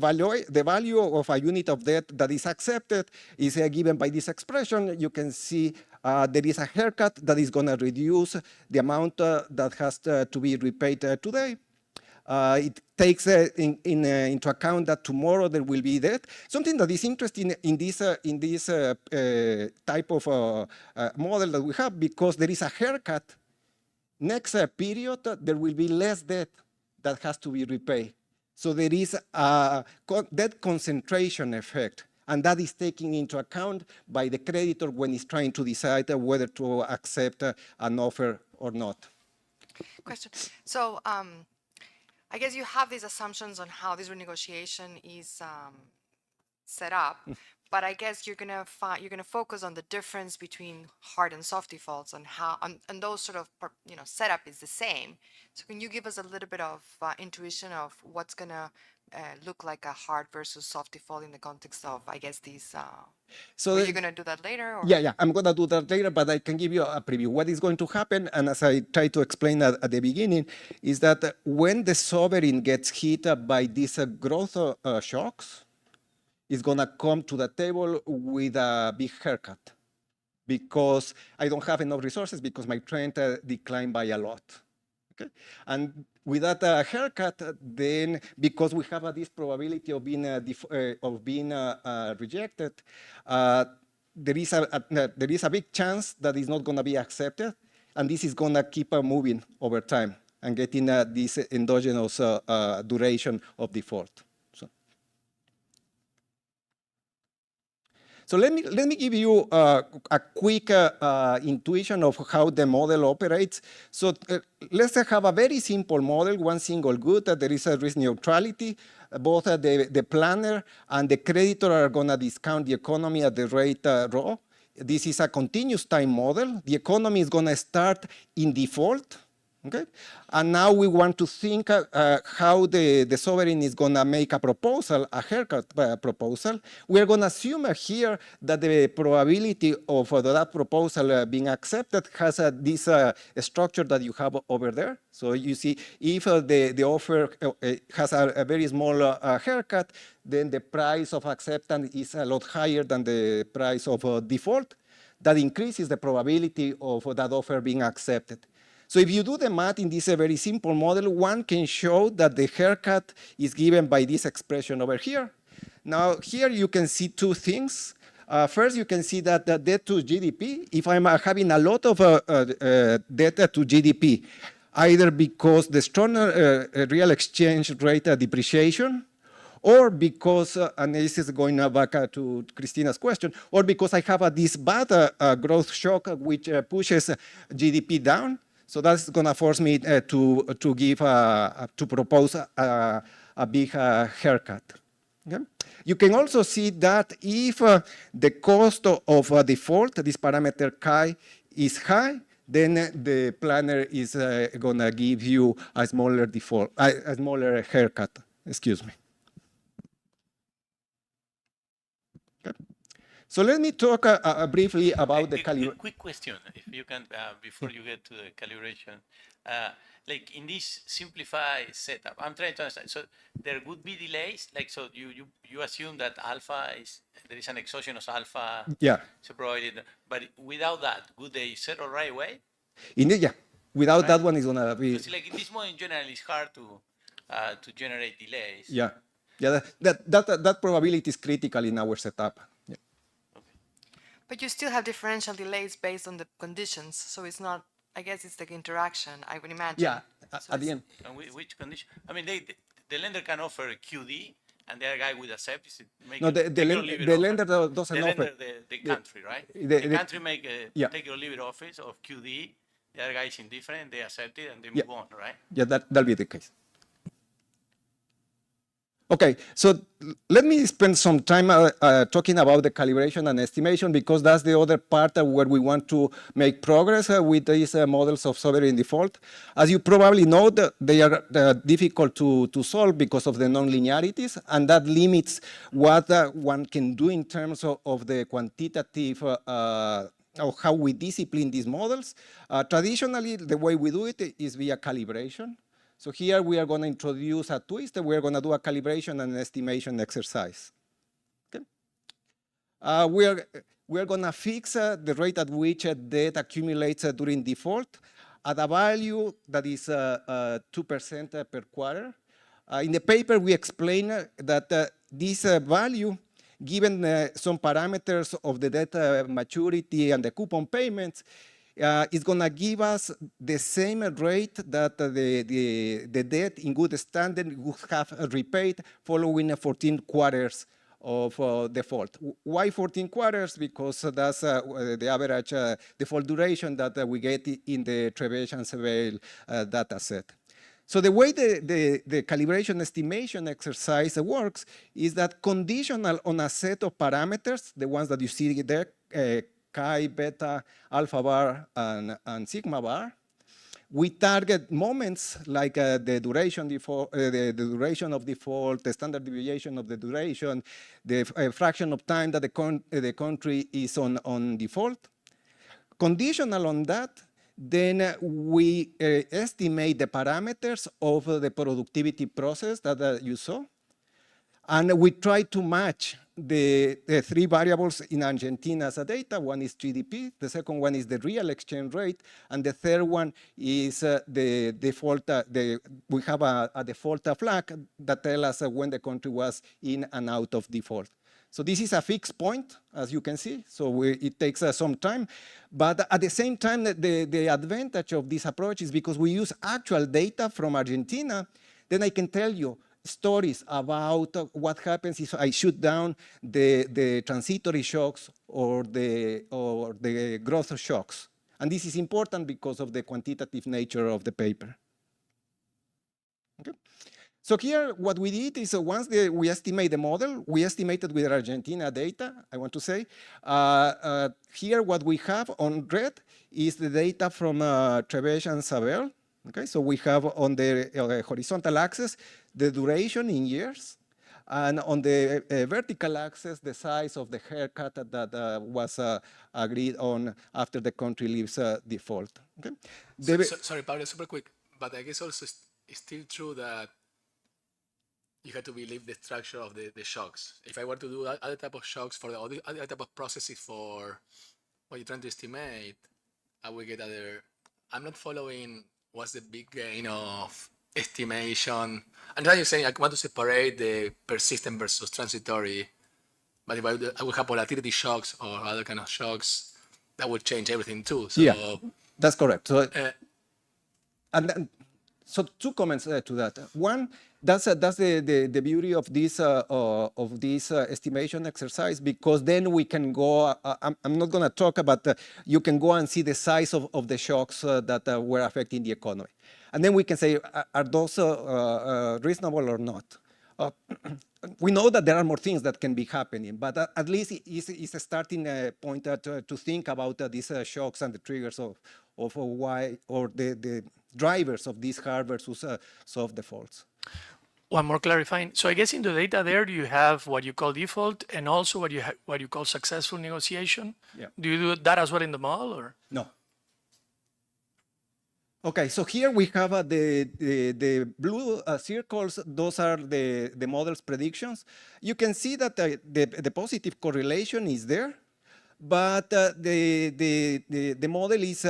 Speaker 12: value of a unit of debt that is accepted is given by this expression. You can see there is a haircut that is going to reduce the amount that has to be repaid today. It takes into account that tomorrow there will be debt. Something that is interesting in this type of model that we have, because there is a haircut, next period there will be less debt that has to be repaid. So there is a debt concentration effect, and that is taken into account by the creditor when he's trying to decide whether to accept an offer or not.
Speaker 4: Question. So I guess you have these assumptions on how this renegotiation is set up, but I guess you're gonna focus on the difference between hard and soft defaults and how and those sort of setup is the same. So can you give us a little bit of intuition of what's gonna look like a hard versus soft default in the context of, I guess, these? So are you gonna do that later? Or?
Speaker 12: Yeah, I'm gonna do that later, but I can give you a preview. What is going to happen, and as I tried to explain at the beginning, is that when the sovereign gets hit by these growth shocks, is going to come to the table with a big haircut because I don't have enough resources because my trend declined by a lot. Okay, and with that haircut, then because we have this probability of being rejected, there is a big chance that it's not going to be accepted, and this is going to keep moving over time and getting this endogenous duration of default. So let me give you a quick intuition of how the model operates. So let's have a very simple model, one single good. There is a risk neutrality. Both the planner and the creditor are going to discount the economy at the rate rho. This is a continuous time model. The economy is going to start in default. Okay, and now we want to think how the sovereign is going to make a proposal, a haircut proposal. We are going to assume here that the probability of that proposal being accepted has this structure that you have over there. So you see, if the offer has a very small haircut, then the price of acceptance is a lot higher than the price of default. That increases the probability of that offer being accepted. So if you do the math in this very simple model, one can show that the haircut is given by this expression over here. Now, here you can see two things. First, you can see that the debt to GDP, if I'm having a lot of debt to GDP, either because the strong real exchange rate depreciation, or because, and this is going back to Christina's question, or because I have this bad growth shock which pushes GDP down. So that's going to force me to propose a big haircut. Okay? You can also see that if the cost of default, this parameter chi, is high, then the planner is going to give you a smaller default, a smaller haircut. Excuse me. Okay. So let me talk briefly about the calibration.
Speaker 13: Quick question, if you can, before you get to the calibration. Like in this simplified setup, I'm trying to understand. So there would be delays, like so you assume that alpha is there is an exogenous alpha.
Speaker 12: Yeah.
Speaker 13: So provided, but without that, would they settle right away?
Speaker 12: Yeah. Without that one, is gonna be.
Speaker 13: Because like in this model in general, it's hard to generate delays.
Speaker 12: Yeah. Yeah. That probability is critical in our setup. Yeah.
Speaker 13: Okay.
Speaker 4: But you still have differential delays based on the conditions, so it's not. I guess it's the interaction, I would imagine.
Speaker 12: Yeah,
Speaker 4: so
Speaker 12: at the end.
Speaker 13: And which condition? I mean, the lender can offer QD, and the other guy would accept. Is it make
Speaker 12: No, the lender doesn't offer.
Speaker 13: The country, right?
Speaker 12: The
Speaker 13: country make a take it or leave it office of QD. The other guy is indifferent. They accept it and they move on, right?
Speaker 12: Yeah, that'll be the case. Okay, so let me spend some time talking about the calibration and estimation, because that's the other part where we want to make progress with these models of sovereign default. As you probably know, they are difficult to solve because of the non-linearities, and that limits what one can do in terms of the quantitative or how we discipline these models. Traditionally, the way we do it is via calibration. So here we are going to introduce a twist. We're going to do a calibration and estimation exercise. Okay. We are going to fix the rate at which debt accumulates during default at a value that is 2% per quarter. In the paper, we explain that this value, given some parameters of the debt maturity and the coupon payments, is going to give us the same rate that the debt in good standing would have repaid following 14 quarters of default. Why 14 quarters? Because that's the average default duration that we get in the Trevisan-Seville data set. So the way the calibration estimation exercise works is that conditional on a set of parameters, the ones that you see there, chi, beta, alpha bar, and sigma bar. We target moments like the duration default, the duration of default, the standard deviation of the duration, the fraction of time that the country is on default. Conditional on that, then we estimate the parameters of the productivity process that you saw. And we try to match the three variables in Argentina's data. One is GDP, the second one is the real exchange rate, and the third one is the default. We have a default flag that tells us when the country was in and out of default. So this is a fixed point, as you can see, so it takes some time. But at the same time, the advantage of this approach is because we use actual data from Argentina, then I can tell you stories about what happens if I shoot down the transitory shocks or the growth shocks. And this is important because of the quantitative nature of the paper. Okay. So here, what we did is once we estimate the model, we estimated with Argentina data, I want to say. Here, what we have on red is the data from Trevisan-Seville. Okay, so we have on the horizontal axis the duration in years, and on the vertical axis the size of the haircut that was agreed on after the country leaves default. Okay.
Speaker 6: Sorry, Pablo, super quick, but I guess also it's still true that you have to believe the structure of the shocks. If I were to do other type of shocks for the other type of processes for what you're trying to estimate, I will get other I'm not following what's the big gain of estimation. And then you're saying I want to separate the persistent versus transitory. But if I would have volatility shocks or other kind of shocks, that would change everything too. So,
Speaker 12: yeah, that's correct. So, and then, so two comments to that. One, that's the beauty of this estimation exercise, because then we can go. I'm not going to talk about. You can go and see the size of the shocks that were affecting the economy, and then we can say, are those reasonable or not? We know that there are more things that can be happening, but at least it's a starting point to think about these shocks and the triggers of why, or the drivers of these hard versus soft defaults.
Speaker 9: One more clarifying. So I guess in the data there, you have what you call default and also what you call successful negotiation.
Speaker 12: Yeah.
Speaker 9: Do you do that as well in the model, or?
Speaker 12: No. Okay, so here we have the blue circles. Those are the model's predictions. You can see that the positive correlation is there, but the model is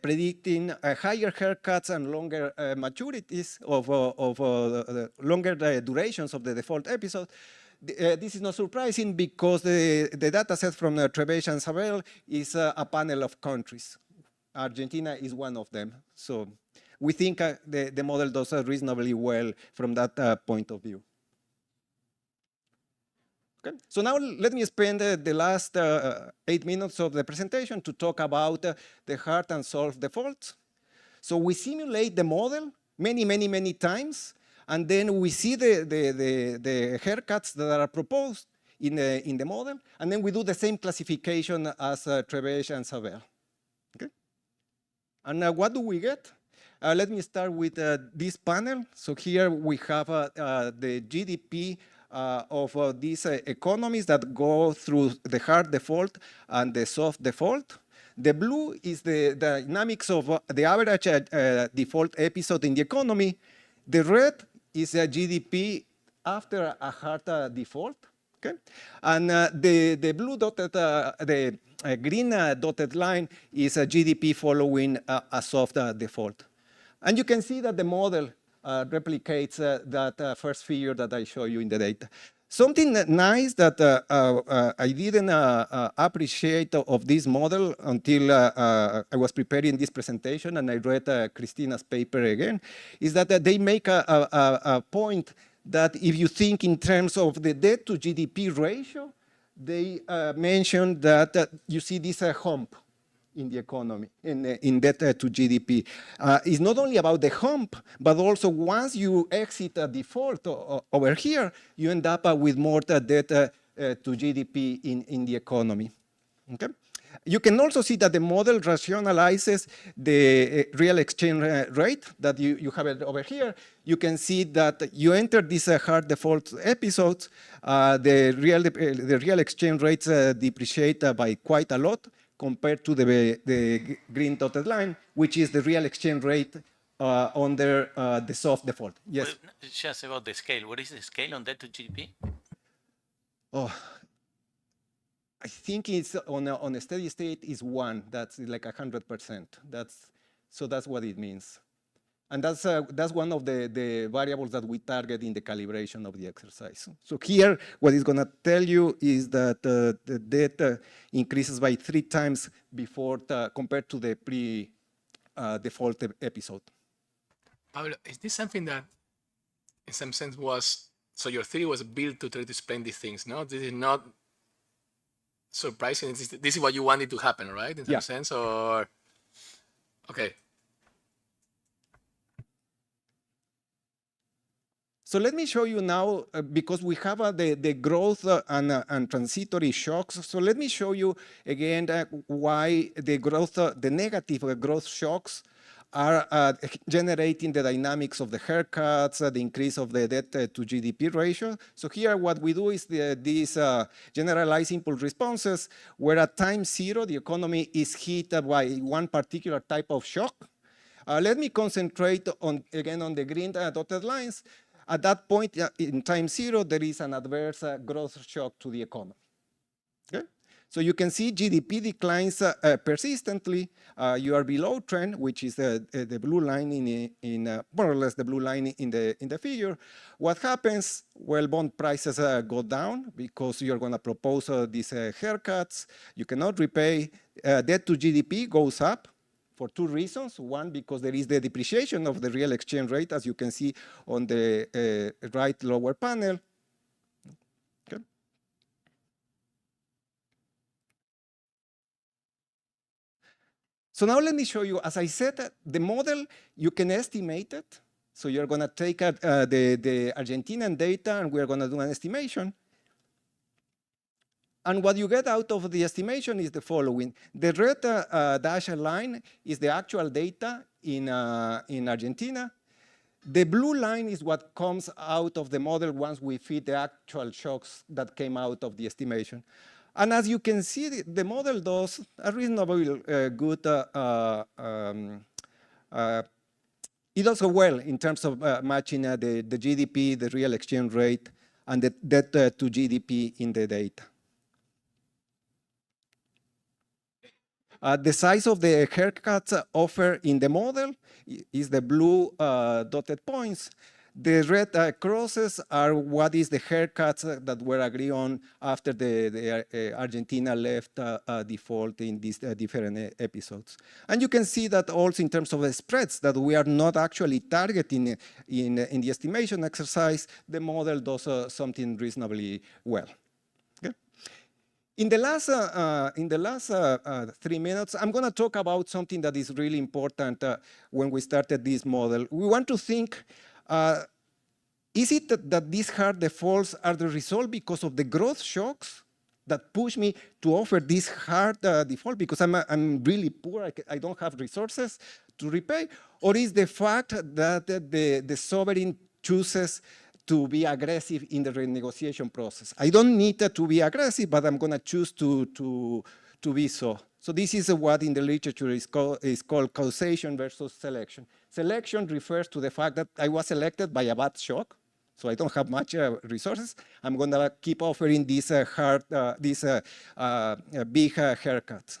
Speaker 12: predicting higher haircuts and longer maturities of longer durations of the default episode. This is not surprising because the data set from Trebesh and Sabel is a panel of countries. Argentina is one of them. So we think the model does reasonably well from that point of view. Okay. So now let me spend the last 8 minutes of the presentation to talk about the hard and soft defaults. So we simulate the model many times, and then we see the haircuts that are proposed in the model, and then we do the same classification as Trebesh and Sabel. Okay. And what do we get? Let me start with this panel. So here we have the GDP of these economies that go through the hard default and the soft default. The blue is the dynamics of the average default episode in the economy. The red is GDP after a hard default. Okay, and the blue dotted, the green dotted line is a GDP following a soft default. And you can see that the model replicates that first figure that I show you in the data. Something nice that I didn't appreciate of this model until I was preparing this presentation and I read Christina's paper again, is that they make a point that if you think in terms of the debt to GDP ratio, they mention that you see this hump in the economy, in debt to GDP. It's not only about the hump, but also once you exit a default over here, you end up with more debt to GDP in the economy. Okay? You can also see that the model rationalizes the real exchange rate that you have it over here. You can see that you enter these hard default episodes, the real exchange rates depreciate by quite a lot compared to the green dotted line, which is the real exchange rate under the soft default. Yes?
Speaker 13: Well, just about the scale. What is the scale on debt to GDP?
Speaker 12: Oh, I think it's on a steady state is 1. That's like 100%. So that's what it means. And that's one of the variables that we target in the calibration of the exercise. So here, what it's going to tell you is that the debt increases by 3 times before compared to the pre-default episode.
Speaker 6: Pablo, is this something that, in some sense, so your theory was built to try to explain these things, no? This is not surprising. This is what you wanted to happen, right? In some sense, or okay.
Speaker 12: So let me show you now, because we have the growth and transitory shocks. So let me show you again why the negative growth shocks are generating the dynamics of the haircuts, the increase of the debt to GDP ratio. So here what we do is these generalized impulse responses, where at time 0, the economy is hit by one particular type of shock. Let me concentrate again on the green dotted lines. At that point in time 0, there is an adverse growth shock to the economy. Okay? So you can see GDP declines persistently. You are below trend, which is the blue line in more or less the blue line in the figure. What happens? Well, bond prices go down because you're going to propose these haircuts. You cannot repay. Debt to GDP goes up for two reasons. One, because there is the depreciation of the real exchange rate, as you can see on the right lower panel. Okay. So now let me show you, as I said, the model, you can estimate it. So you're going to take the Argentinian data, and we're going to do an estimation. And what you get out of the estimation is the following. The red dashed line is the actual data in Argentina. The blue line is what comes out of the model once we feed the actual shocks that came out of the estimation. And as you can see, the model does a reasonably good, it does well in terms of matching the GDP, the real exchange rate, and the debt to GDP in the data. The size of the haircuts offered in the model is the blue dotted points. The red crosses are what is the haircuts that were agreed on after the Argentina left default in these different episodes. And you can see that also in terms of the spreads that we are not actually targeting in the estimation exercise, the model does something reasonably well. In the last 3 minutes, I'm going to talk about something that is really important when we started this model. We want to think, is it that these hard defaults are the result because of the growth shocks that push me to offer this hard default because I'm really poor, I don't have resources to repay? Or is the fact that the sovereign chooses to be aggressive in the renegotiation process? I don't need to be aggressive, but I'm going to choose to be so. So this is what in the literature is called causation versus selection. Selection refers to the fact that I was selected by a bad shock, so I don't have much resources. I'm going to keep offering these big haircuts.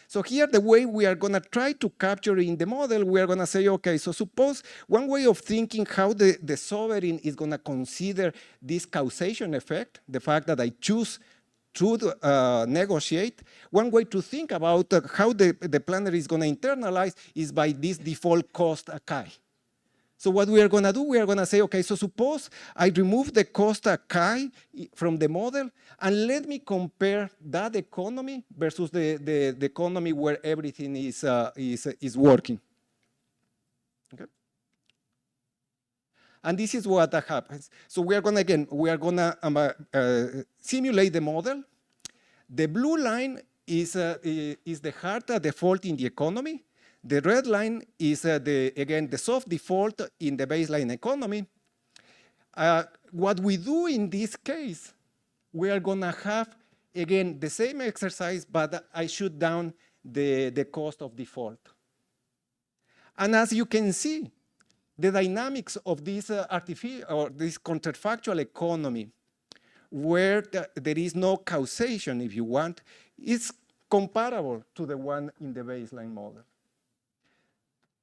Speaker 12: So here, the way we are going to try to capture in the model, we are going to say, okay, so suppose one way of thinking how the sovereign is going to consider this causation effect, the fact that I choose to negotiate, one way to think about how the planner is going to internalize is by this default cost chi. So what we are going to do, we are going to say, okay, so suppose I remove the cost chi from the model, and let me compare that economy versus the economy where everything is working. Okay. And this is what happens. So we are going to, again, we are going to simulate the model. The blue line is the hard default in the economy. The red line is, again, the soft default in the baseline economy. What we do in this case, we are going to have, again, the same exercise, but I shoot down the cost of default. And as you can see, the dynamics of this this counterfactual economy, where there is no causation, if you want, is comparable to the one in the baseline model.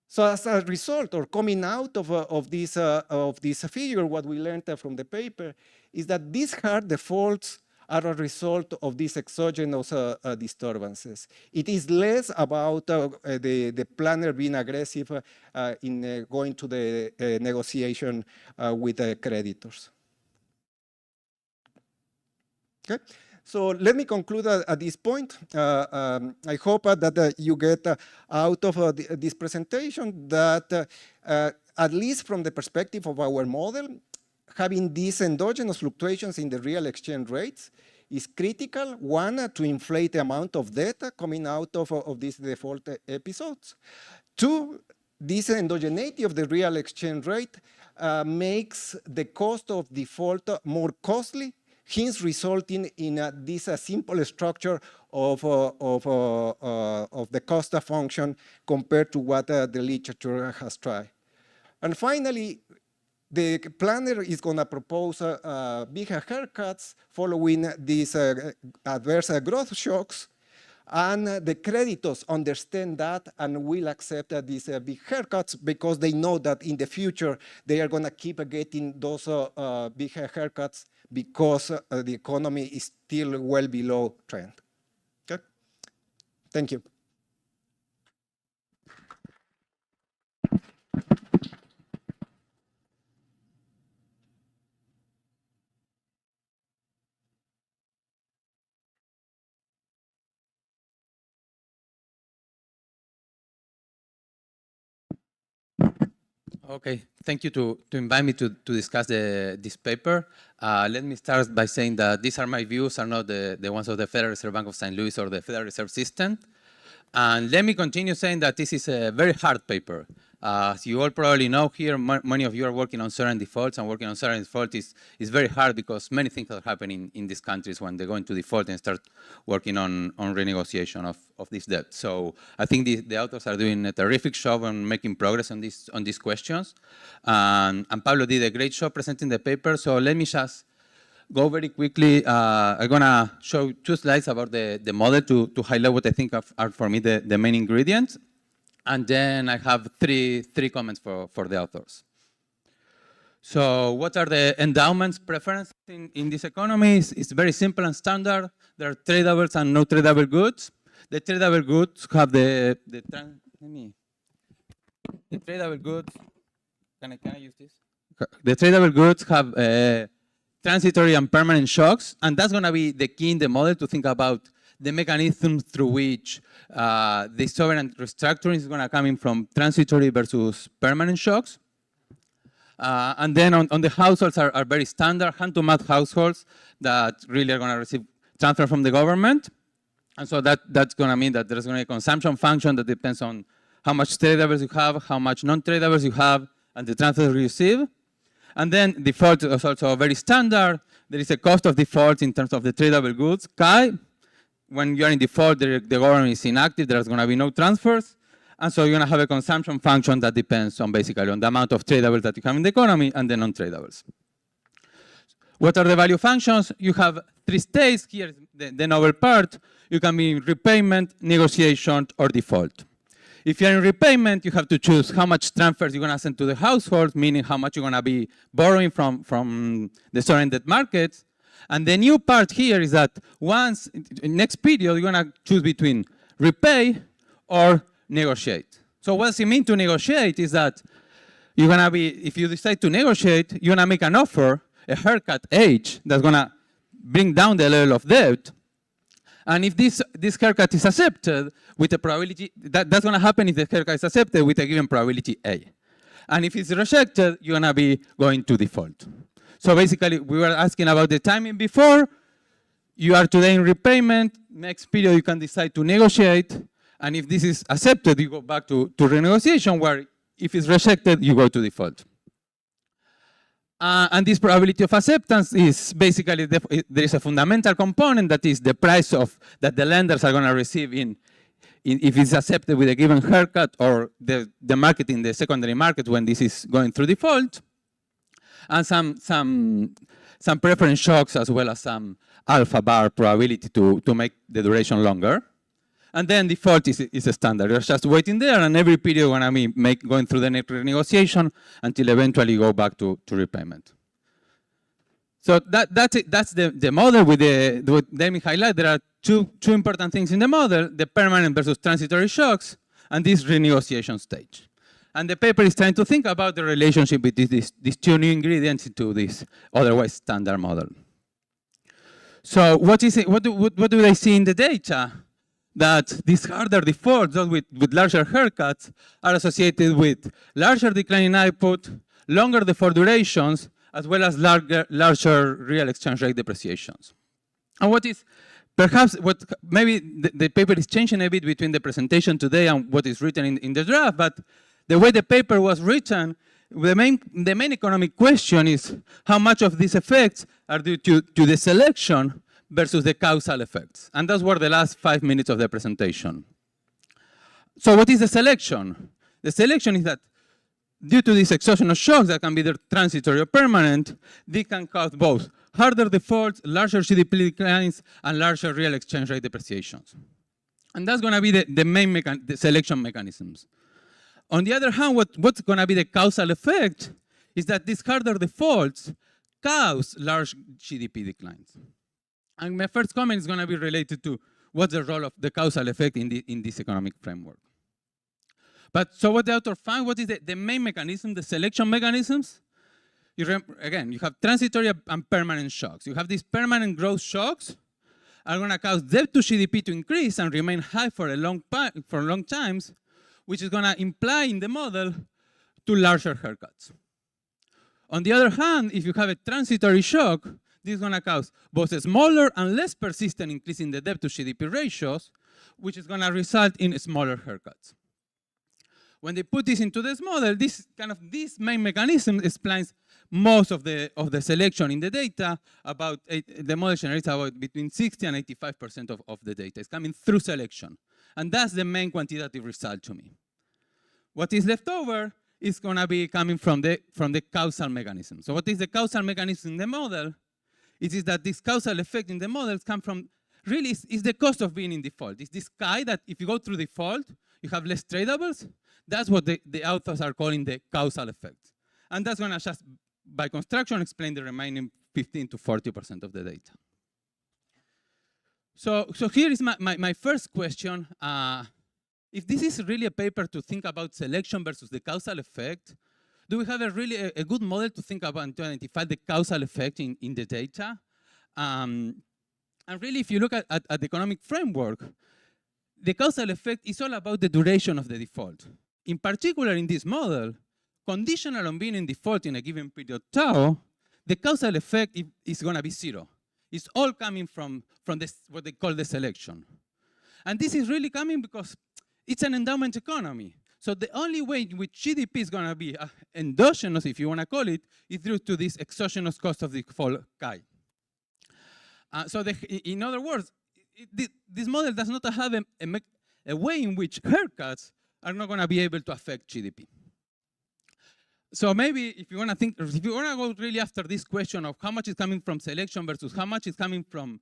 Speaker 12: So as a result, or coming out of this figure, what we learned from the paper is that these hard defaults are a result of these exogenous disturbances. It is less about the planner being aggressive in going to the negotiation with the creditors. Okay. So let me conclude at this point. I hope that you get out of this presentation that at least from the perspective of our model, having these endogenous fluctuations in the real exchange rates is critical. One, to inflate the amount of data coming out of these default episodes. Two, this endogeneity of the real exchange rate makes the cost of default more costly, hence resulting in this simple structure of the cost function compared to what the literature has tried. And finally, the planner is going to propose bigger haircuts following these adverse growth shocks, and the creditors understand that and will accept these big haircuts because they know that in the future they are going to keep getting those big haircuts because the economy is still well below trend. Okay, thank you.
Speaker 14: Okay, thank you to invite me to discuss this paper. Let me start by saying that these are my views, are not the ones of the Federal Reserve Bank of St. Louis or the Federal Reserve System. And let me continue saying that this is a very hard paper. As you all probably know here, many of you are working on sovereign defaults, and working on sovereign default is very hard because many things are happening in these countries when they go into default and start working on renegotiation of this debt. So I think the authors are doing a terrific job on making progress on these questions. And Pablo did a great job presenting the paper. So let me just go very quickly. I'm gonna show 2 slides about the model to highlight what I think are for me the main ingredients. And then I have three comments for the authors. So what are the endowments preferences in this economy? It's very simple and standard. There are tradables and no tradable goods. The tradable goods have the tradable goods, can I use this? The tradable goods have transitory and permanent shocks, and that's gonna be the key in the model to think about the mechanism through which the sovereign restructuring is going to come in from transitory versus permanent shocks. And then on the households are very standard, hand-to-mouth households that really are going to receive transfer from the government. And so that's going to mean that there's going to be a consumption function that depends on how much tradables you have, how much non-tradables you have, and the transfers you receive. And then default is also very standard. There is a cost of default in terms of the tradable goods, Chi. When you're in default, the government is inactive, there's going to be no transfers. And so you're going to have a consumption function that depends on basically on the amount of tradables that you have in the economy and the non-tradables. What are the value functions? You have 3 states. Here is the novel part. You can be in repayment, negotiation, or default. If you're in repayment, you have to choose how much transfers you're going to send to the household, meaning how much you're going to be borrowing from the sovereign debt markets. And the new part here is that once, next period, you're going to choose between repay or negotiate. So what does it mean to negotiate is that you're going to be, if you decide to negotiate, you're going to make an offer, a haircut H, that's going to bring down the level of debt. And if this haircut is accepted with a probability, that's going to happen if the haircut is accepted with a given probability A. And if it's rejected, you're going to be going to default. So basically, we were asking about the timing before. You are today in repayment. Next period, you can decide to negotiate. And if this is accepted, you go back to renegotiation, where if it's rejected, you go to default. And this probability of acceptance is basically, there is a fundamental component that is the price that the lenders are going to receive if it's accepted with a given haircut, or the market in the secondary market when this is going through default. And some preference shocks, as well as some alpha bar probability to make the duration longer. And then default is a standard. You're just waiting there, and every period you're going to be going through the next renegotiation until eventually you go back to repayment. So that's it. That's the model with let me highlight. There are two important things in the model: the permanent versus transitory shocks, and this renegotiation stage. And the paper is trying to think about the relationship between these 2 new ingredients into this otherwise standard model. So what do they see in the data? That these harder defaults, those with larger haircuts, are associated with larger decline in output, longer default durations, as well as larger real exchange rate depreciations. And what maybe the paper is changing a bit between the presentation today and what is written in the draft, but the way the paper was written, the main economic question is how much of these effects are due to the selection versus the causal effects. And those were the last 5 minutes of the presentation. So what is the selection? The selection is that due to these exogenous shocks that can be either transitory or permanent, they can cause both harder defaults, larger GDP declines, and larger real exchange rate depreciations. And that's going to be the main the selection mechanisms. On the other hand, what's going to be the causal effect is that these harder defaults cause large GDP declines. And my first comment is going to be related to what's the role of the causal effect in this economic framework. But so what the author found, what is the main mechanism, the selection mechanisms? Again, you have transitory and permanent shocks. You have these permanent growth shocks are going to cause debt to GDP to increase and remain high for long times, which is going to imply in the model to larger haircuts. On the other hand, if you have a transitory shock, this is going to cause both a smaller and less persistent increase in the debt to GDP ratios, which is going to result in smaller haircuts. When they put this into this model, this main mechanism explains most of the selection in the data. The model generates about between 60 and 85% of the data. It's coming through selection. And that's the main quantitative result to me. What is left over is going to be coming from the causal mechanism. So what is the causal mechanism in the model? It is that this causal effect in the models come from, really, is the cost of being in default. It's this sky that if you go through default, you have less tradables. That's what the authors are calling the causal effect. And that's going to just, by construction, explain the remaining 15 to 40% of the data. So here is my first question. If this is really a paper to think about selection versus the causal effect, do we have a good model to think about and to identify the causal effect in the data? And really, if you look at the economic framework, the causal effect is all about the duration of the default. In particular, in this model, conditional on being in default in a given period tau, the causal effect is going to be zero. It's all coming from this, what they call the selection. And this is really coming because it's an endowment economy. So the only way in which GDP is going to be endogenous, if you want to call it, is due to this exogenous cost of default chi. In other words, this model does not have a way in which haircuts are not going to be able to affect GDP. So maybe if you want to go really after this question of how much is coming from selection versus how much is coming from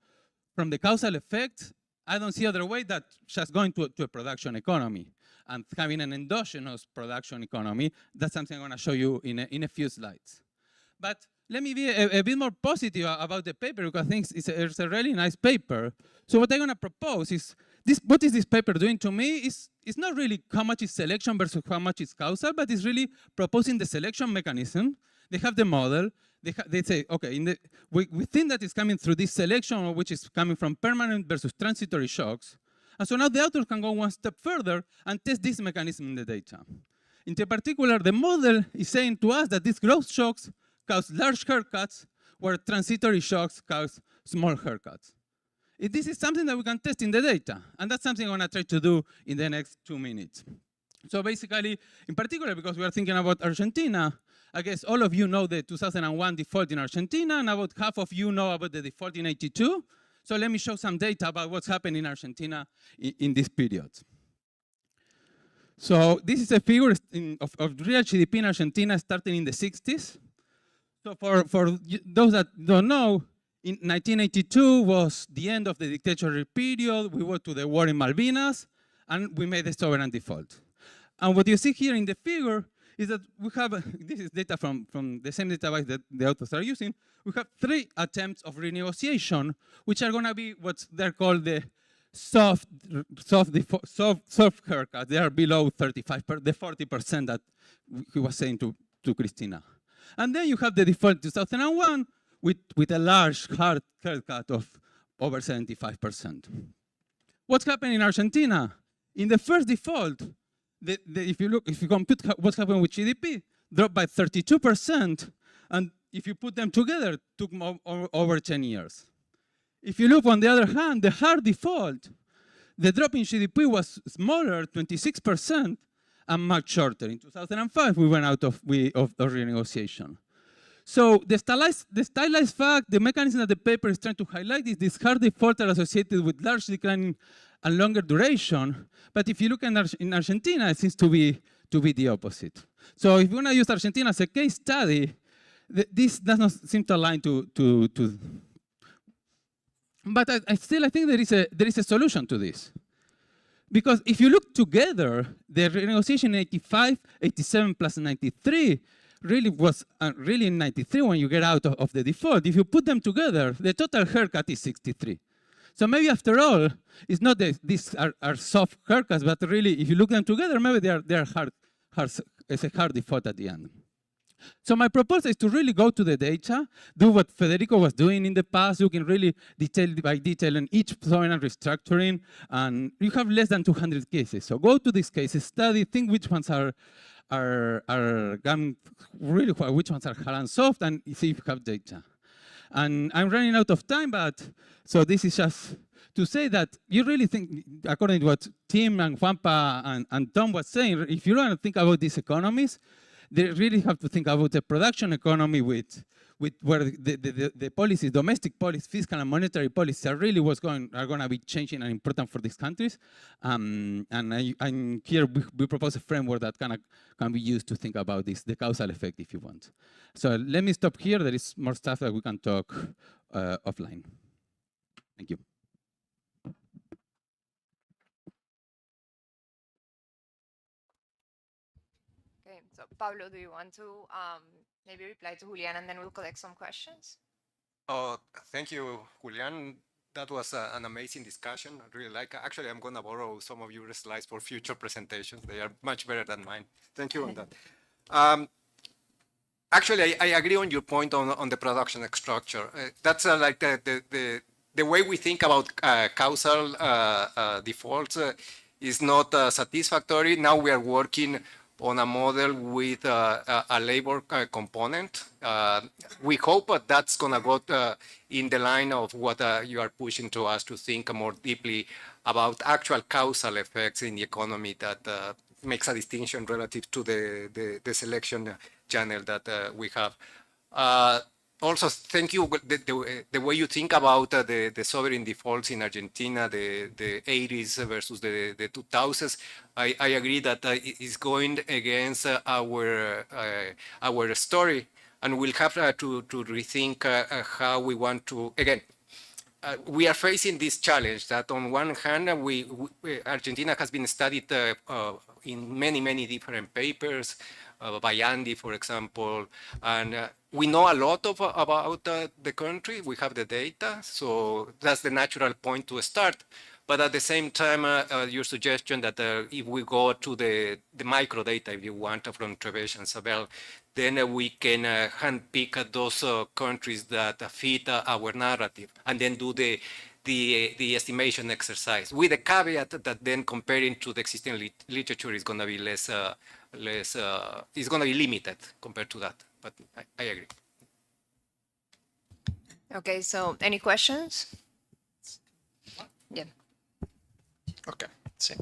Speaker 14: the causal effect, I don't see other way that just going to a production economy and having an endogenous production economy. That's something I'm going to show you in a few slides. But let me be a bit more positive about the paper because I think it's a really nice paper. So what I'm going to propose is, what is this paper doing to me is it's not really how much is selection versus how much is causal, but it's really proposing the selection mechanism. They have the model. They say, okay, we think that it's coming through this selection, which is coming from permanent versus transitory shocks. And so now the author can go one step further and test this mechanism in the data. In particular, the model is saying to us that these growth shocks cause large haircuts, where transitory shocks cause small haircuts. This is something that we can test in the data, and that's something I'm going to try to do in the next 2 minutes. So basically, in particular, because we are thinking about Argentina, I guess all of you know the 2001 default in Argentina, and about half of you know about the default in '82. So let me show some data about what's happened in Argentina in this period. So this is a figure of real GDP in Argentina starting in the 60s. So for those that don't know, in 1982 was the end of the dictatorship period. We went to the war in Malvinas, and we made a sovereign default. And what you see here in the figure is that we have, this is data from the same database that the authors are using. We have 3 attempts of renegotiation, which are going to be what they're called the soft haircuts. They are below 35%, the 40% that he was saying to Cristina. And then you have the default 2001 with a large hard haircut of over 75%. What's happening in Argentina? In the first default, if you compute what's happening with GDP, dropped by 32%, and if you put them together, it took over 10 years. If you look on the other hand, the hard default, the drop in GDP was smaller, 26%, and much shorter. In 2005, we went out of renegotiation. So the stylized fact, the mechanism that the paper is trying to highlight is this hard default are associated with large decline and longer duration. But if you look in Argentina, it seems to be the opposite. So if you want to use Argentina as a case study, this does not seem to align to but I still think there is a solution to this. Because if you look together, the renegotiation in 85, 87 plus 93 really was really in 93 when you get out of the default. If you put them together, the total haircut is 63. So maybe after all, it's not that these are soft haircuts, but really, if you look them together, maybe they're hard. It's a hard default at the end. So my proposal is to really go to the data, do what Federico was doing in the past, looking really detail by detail in each sovereign restructuring, and you have less than 200 cases. So go to these cases, study, think which ones are really which ones are hard and soft, and see if you have data. And I'm running out of time, but so this is just to say that you really think, according to what Tim and Juanpa and Tom was saying, if you want to think about these economies, they really have to think about the production economy with where the policies, domestic policies, fiscal and monetary policies are really are going to be changing and important for these countries. And here we propose a framework that can be used to think about this, the causal effect, if you want. So let me stop here. There is more stuff that we can talk offline. Thank you.
Speaker 4: So Pablo, do you want to maybe reply to Julian and then we'll collect some questions?
Speaker 15: Oh, thank you, Julian. That was an amazing discussion. I really like it. Actually, I'm going to borrow some of your slides for future presentations. They are much better than mine. Thank you on that. Actually, I agree on your point on the production structure. That's like the way we think about causal defaults is not satisfactory. Now we are working on a model with a labor component. We hope that's going to go in the line of what you are pushing to us to think more deeply about actual causal effects in the economy that makes a distinction relative to the selection channel that we have. Also, thank you, the way you think about the sovereign defaults in Argentina, the 80s versus the 2000s. I agree that it's going against our story, and we'll have to rethink how we want to, again, we are facing this challenge that on one hand, Argentina has been studied in many different papers, by Andy, for example, and we know a lot about the country. We have the data, so that's the natural point to start. But at the same time, your suggestion that if we go to the micro data, if you want, from Trebesh and Sabel, then we can handpick those countries that fit our narrative, and then do the estimation exercise, with the caveat that then comparing to the existing literature is going to be is going to be limited compared to that. But I agree.
Speaker 4: Okay, so any questions? Yeah.
Speaker 16: Okay. Sì.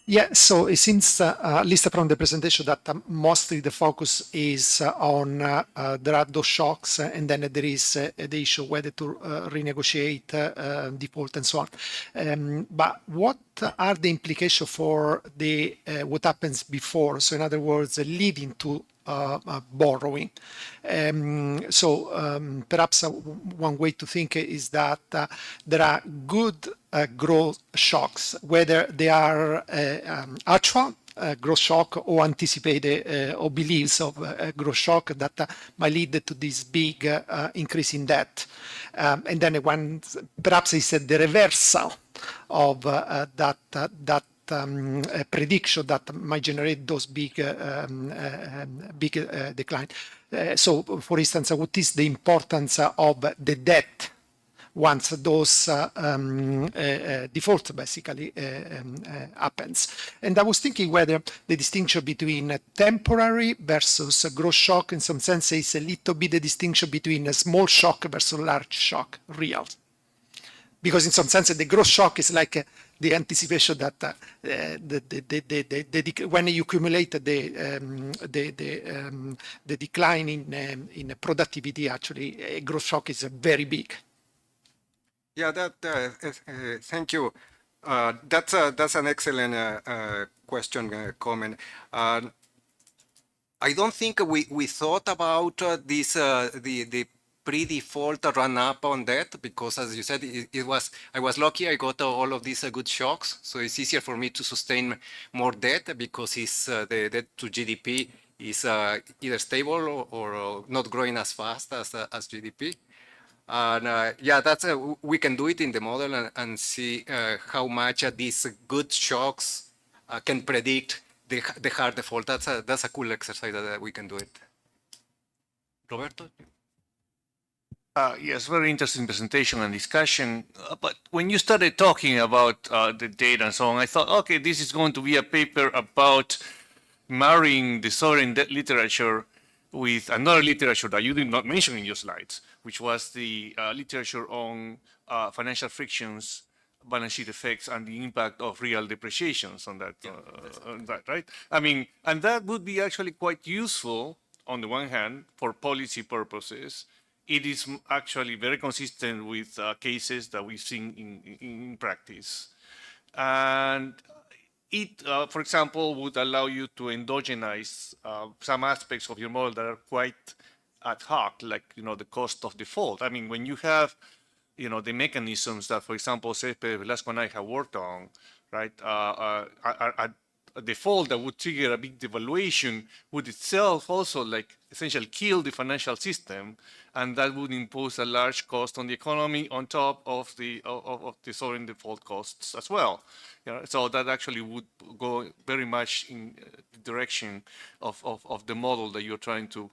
Speaker 16: Yeah, so it seems, at least from the presentation, that mostly the focus is on there are those shocks, and then there is the issue whether to renegotiate default and so on. But what are the implications for the what happens before? So in other words, leading to borrowing. Perhaps one way to think is that there are good growth shocks, whether they are actual growth shock or anticipated or beliefs of growth shock that might lead to this big increase in debt. And then when perhaps it's the reversal of that prediction that might generate those big decline. So, for instance, what is the importance of the debt once those defaults basically happens? And I was thinking whether the distinction between temporary versus growth shock, in some sense, is a little bit the distinction between a small shock versus large shock, real. Because in some sense, the growth shock is like the anticipation that when you accumulate the decline in productivity, actually, a growth shock is very big.
Speaker 15: Yeah, thank you. That's an excellent question, comment. I don't think we thought about this the pre-default run up on that, because as you said, I was lucky I got all of these good shocks, so it's easier for me to sustain more debt because it's the debt to GDP is either stable or not growing as fast as GDP. And yeah, that's we can do it in the model and see how much these good shocks can predict the hard default. That's a cool exercise that we can do it. Roberto?
Speaker 17: Yes, very interesting presentation and discussion. But when you started talking about the data and so on, I thought, okay, this is going to be a paper about marrying the sovereign debt literature with another literature that you did not mention in your slides, which was the literature on financial frictions, balance sheet effects, and the impact of real depreciations on that, right? I mean, and that would be actually quite useful on the one hand for policy purposes. It is actually very consistent with cases that we've seen in practice. And it, for example, would allow you to endogenize some aspects of your model that are quite ad hoc, like, the cost of default. I mean, when you have, the mechanisms that, for example, Céspedes, Velasco, and I have worked on, right, a default that would trigger a big devaluation would itself also, like, essentially kill the financial system, and that would impose a large cost on the economy on top of the sovereign default costs as well. So that actually would go very much in the direction of the model that you're trying to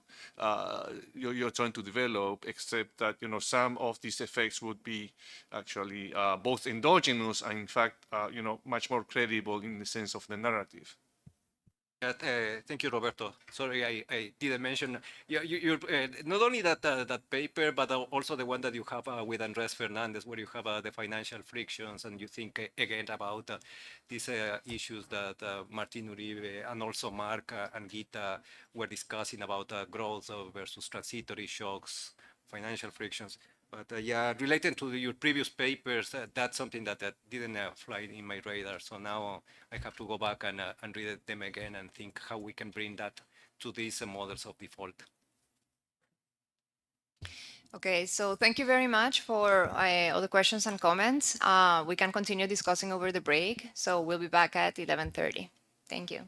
Speaker 17: develop, except that some of these effects would be actually both endogenous and in fact much more credible in the sense of the narrative.
Speaker 15: Thank you, Roberto. Sorry, I didn't mention. You're not only that paper, but also the one that you have with Andres Fernandez, where you have the financial frictions, and you think again about these issues that Martin Uribe and also Mark and Gita were discussing about growth versus transitory shocks, financial frictions. But yeah, related to your previous papers, that's something that didn't fly in my radar. So now I have to go back and read them again and think how we can bring that to these models of default.
Speaker 11: Okay, so thank you very much for all the questions and comments. We can continue discussing over the break. So we'll be back at 11:30. Thank you.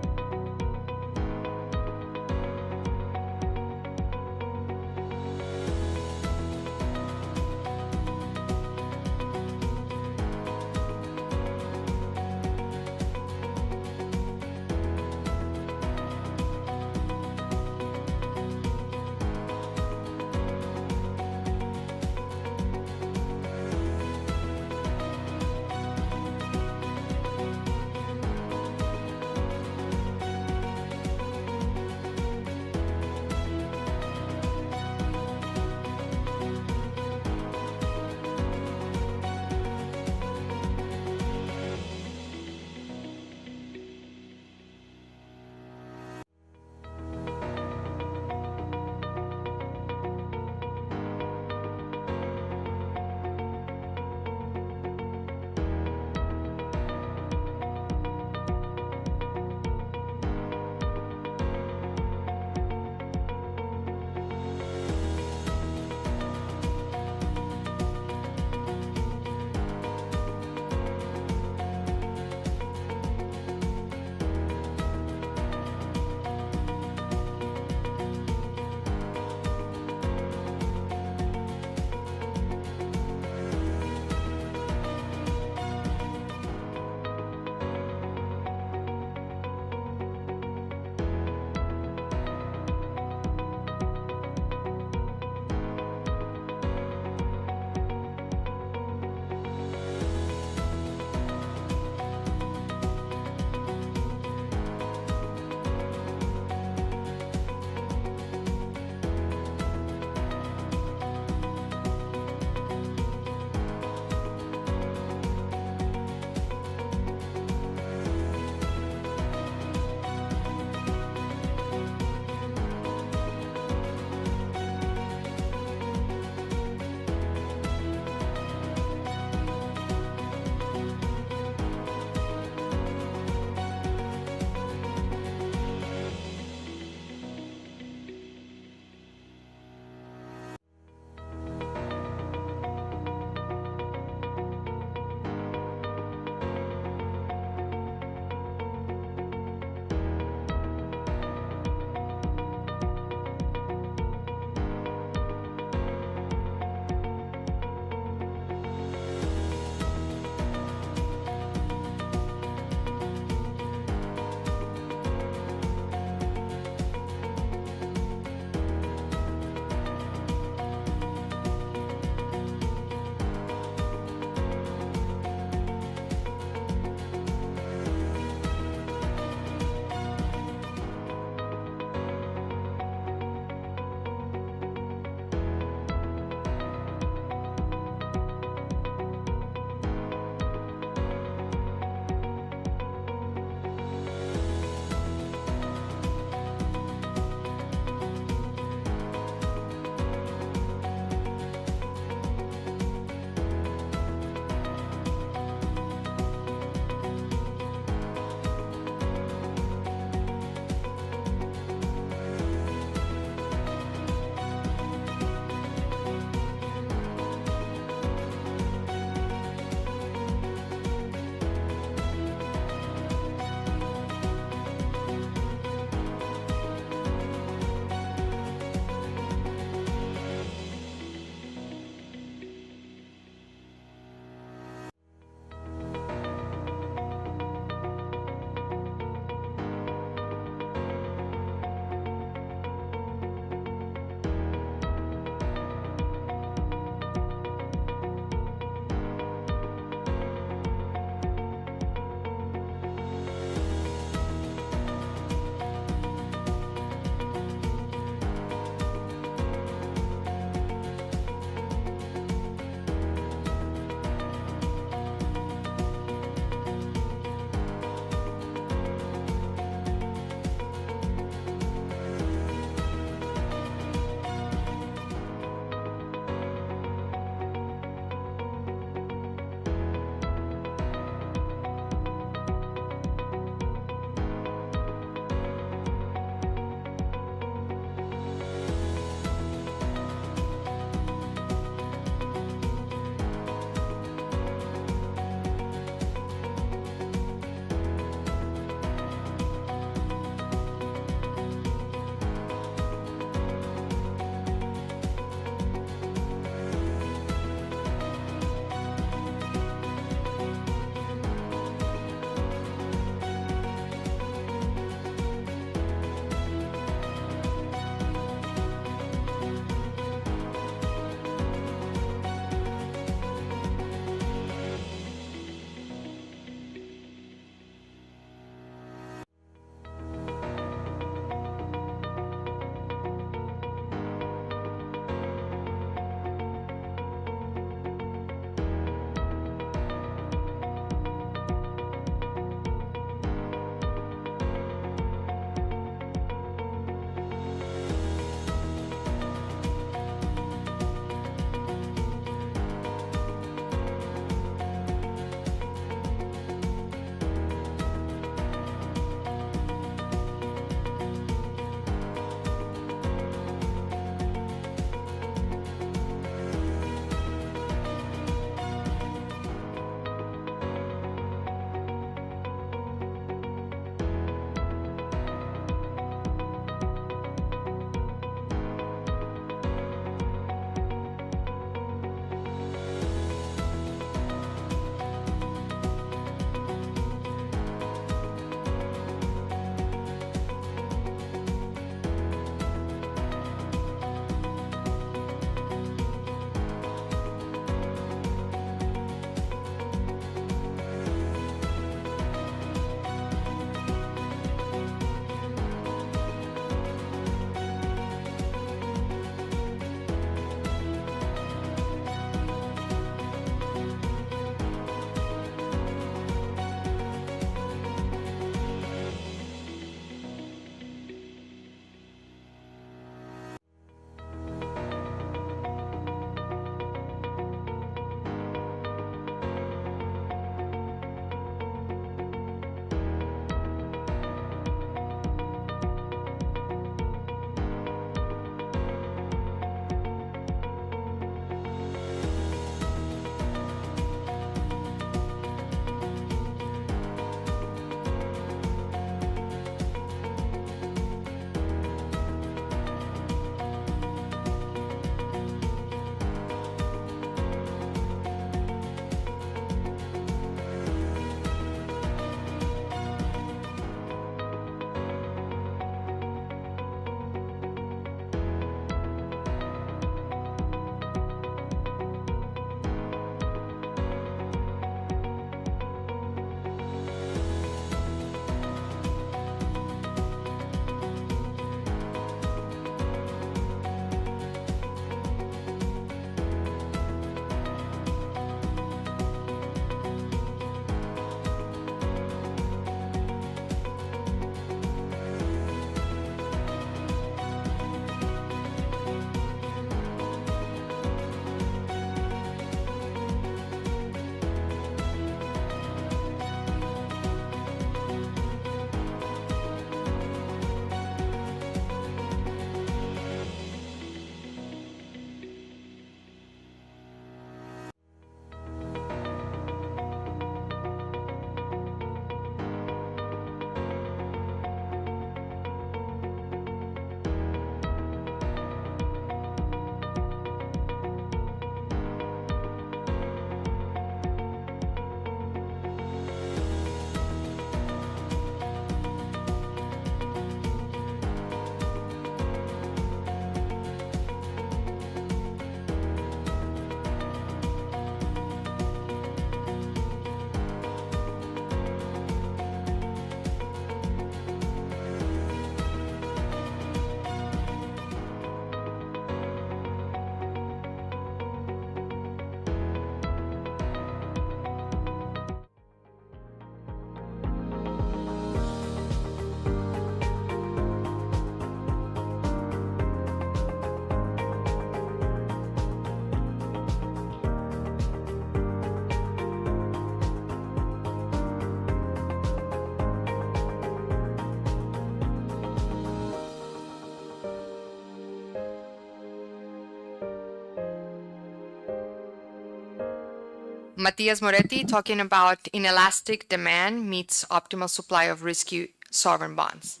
Speaker 4: Matias Moretti talking about inelastic demand meets optimal supply of risky sovereign bonds.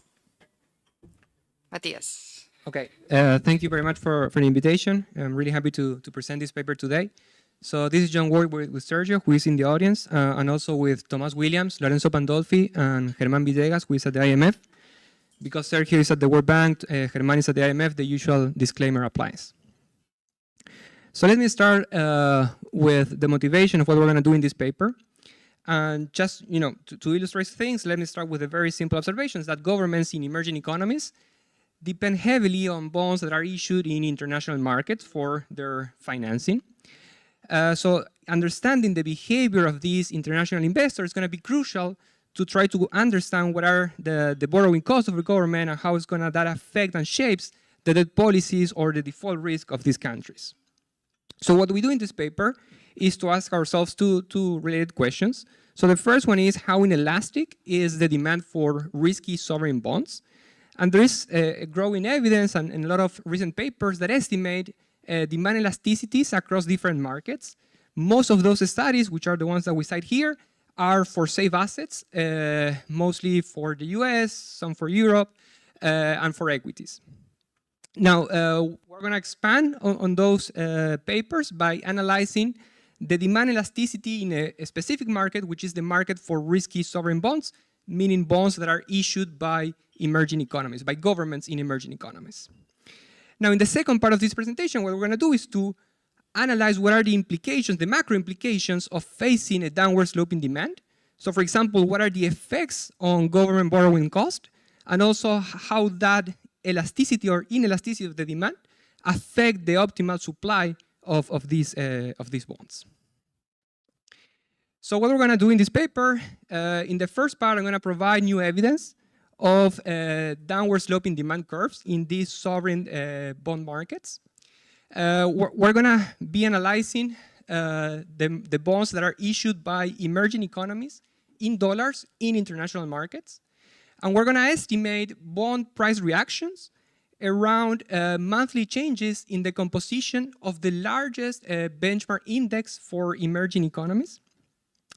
Speaker 4: Matias.
Speaker 18: Okay, thank you very much for the invitation. I'm really happy to present this paper today. So this is John Ward with Sergio, who is in the audience, and also with Tomas Williams, Lorenzo Pandolfi, and Germán Villegas, who is at the IMF. Because Sergio is at the World Bank, Germán is at the IMF, the usual disclaimer applies. So let me start with the motivation of what we're going to do in this paper. And just, to illustrate things, let me start with a very simple observations that governments in emerging economies depend heavily on bonds that are issued in international markets for their financing. So understanding the behavior of these international investors is going to be crucial to try to understand what are the borrowing costs of the government and how it's going to that affect and shapes the debt policies or the default risk of these countries. So what we do in this paper is to ask ourselves two related questions. So the first one is how inelastic is the demand for risky sovereign bonds? And there is a growing evidence and a lot of recent papers that estimate demand elasticities across different markets. Most of those studies, which are the ones that we cite here, are for safe assets, mostly for the US, some for Europe, and for equities. Now, we're going to expand on those papers by analyzing the demand elasticity in a specific market, which is the market for risky sovereign bonds, meaning bonds that are issued by emerging economies, by governments in emerging economies. Now, in the second part of this presentation, what we're going to do is to analyze what are the implications, the macro implications of facing a downward sloping demand. So, for example, what are the effects on government borrowing cost, and also how that elasticity or inelasticity of the demand affect the optimal supply of these bonds. So what we're going to do in this paper, in the first part, I'm going to provide new evidence of downward sloping demand curves in these sovereign bond markets. We're going to be analyzing the bonds that are issued by emerging economies in dollars in international markets. And we're going to estimate bond price reactions around monthly changes in the composition of the largest benchmark index for emerging economies.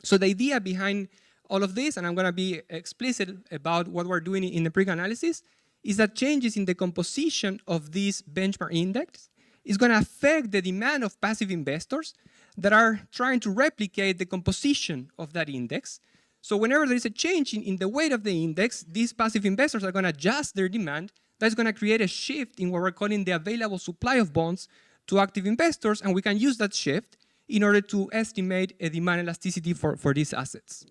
Speaker 18: So the idea behind all of this, and I'm going to be explicit about what we're doing in the empirical analysis, is that changes in the composition of this benchmark index is going to affect the demand of passive investors that are trying to replicate the composition of that index. So whenever there is a change in the weight of the index, these passive investors are going to adjust their demand. That's going to create a shift in what we're calling the available supply of bonds to active investors, and we can use that shift in order to estimate a demand elasticity for these assets.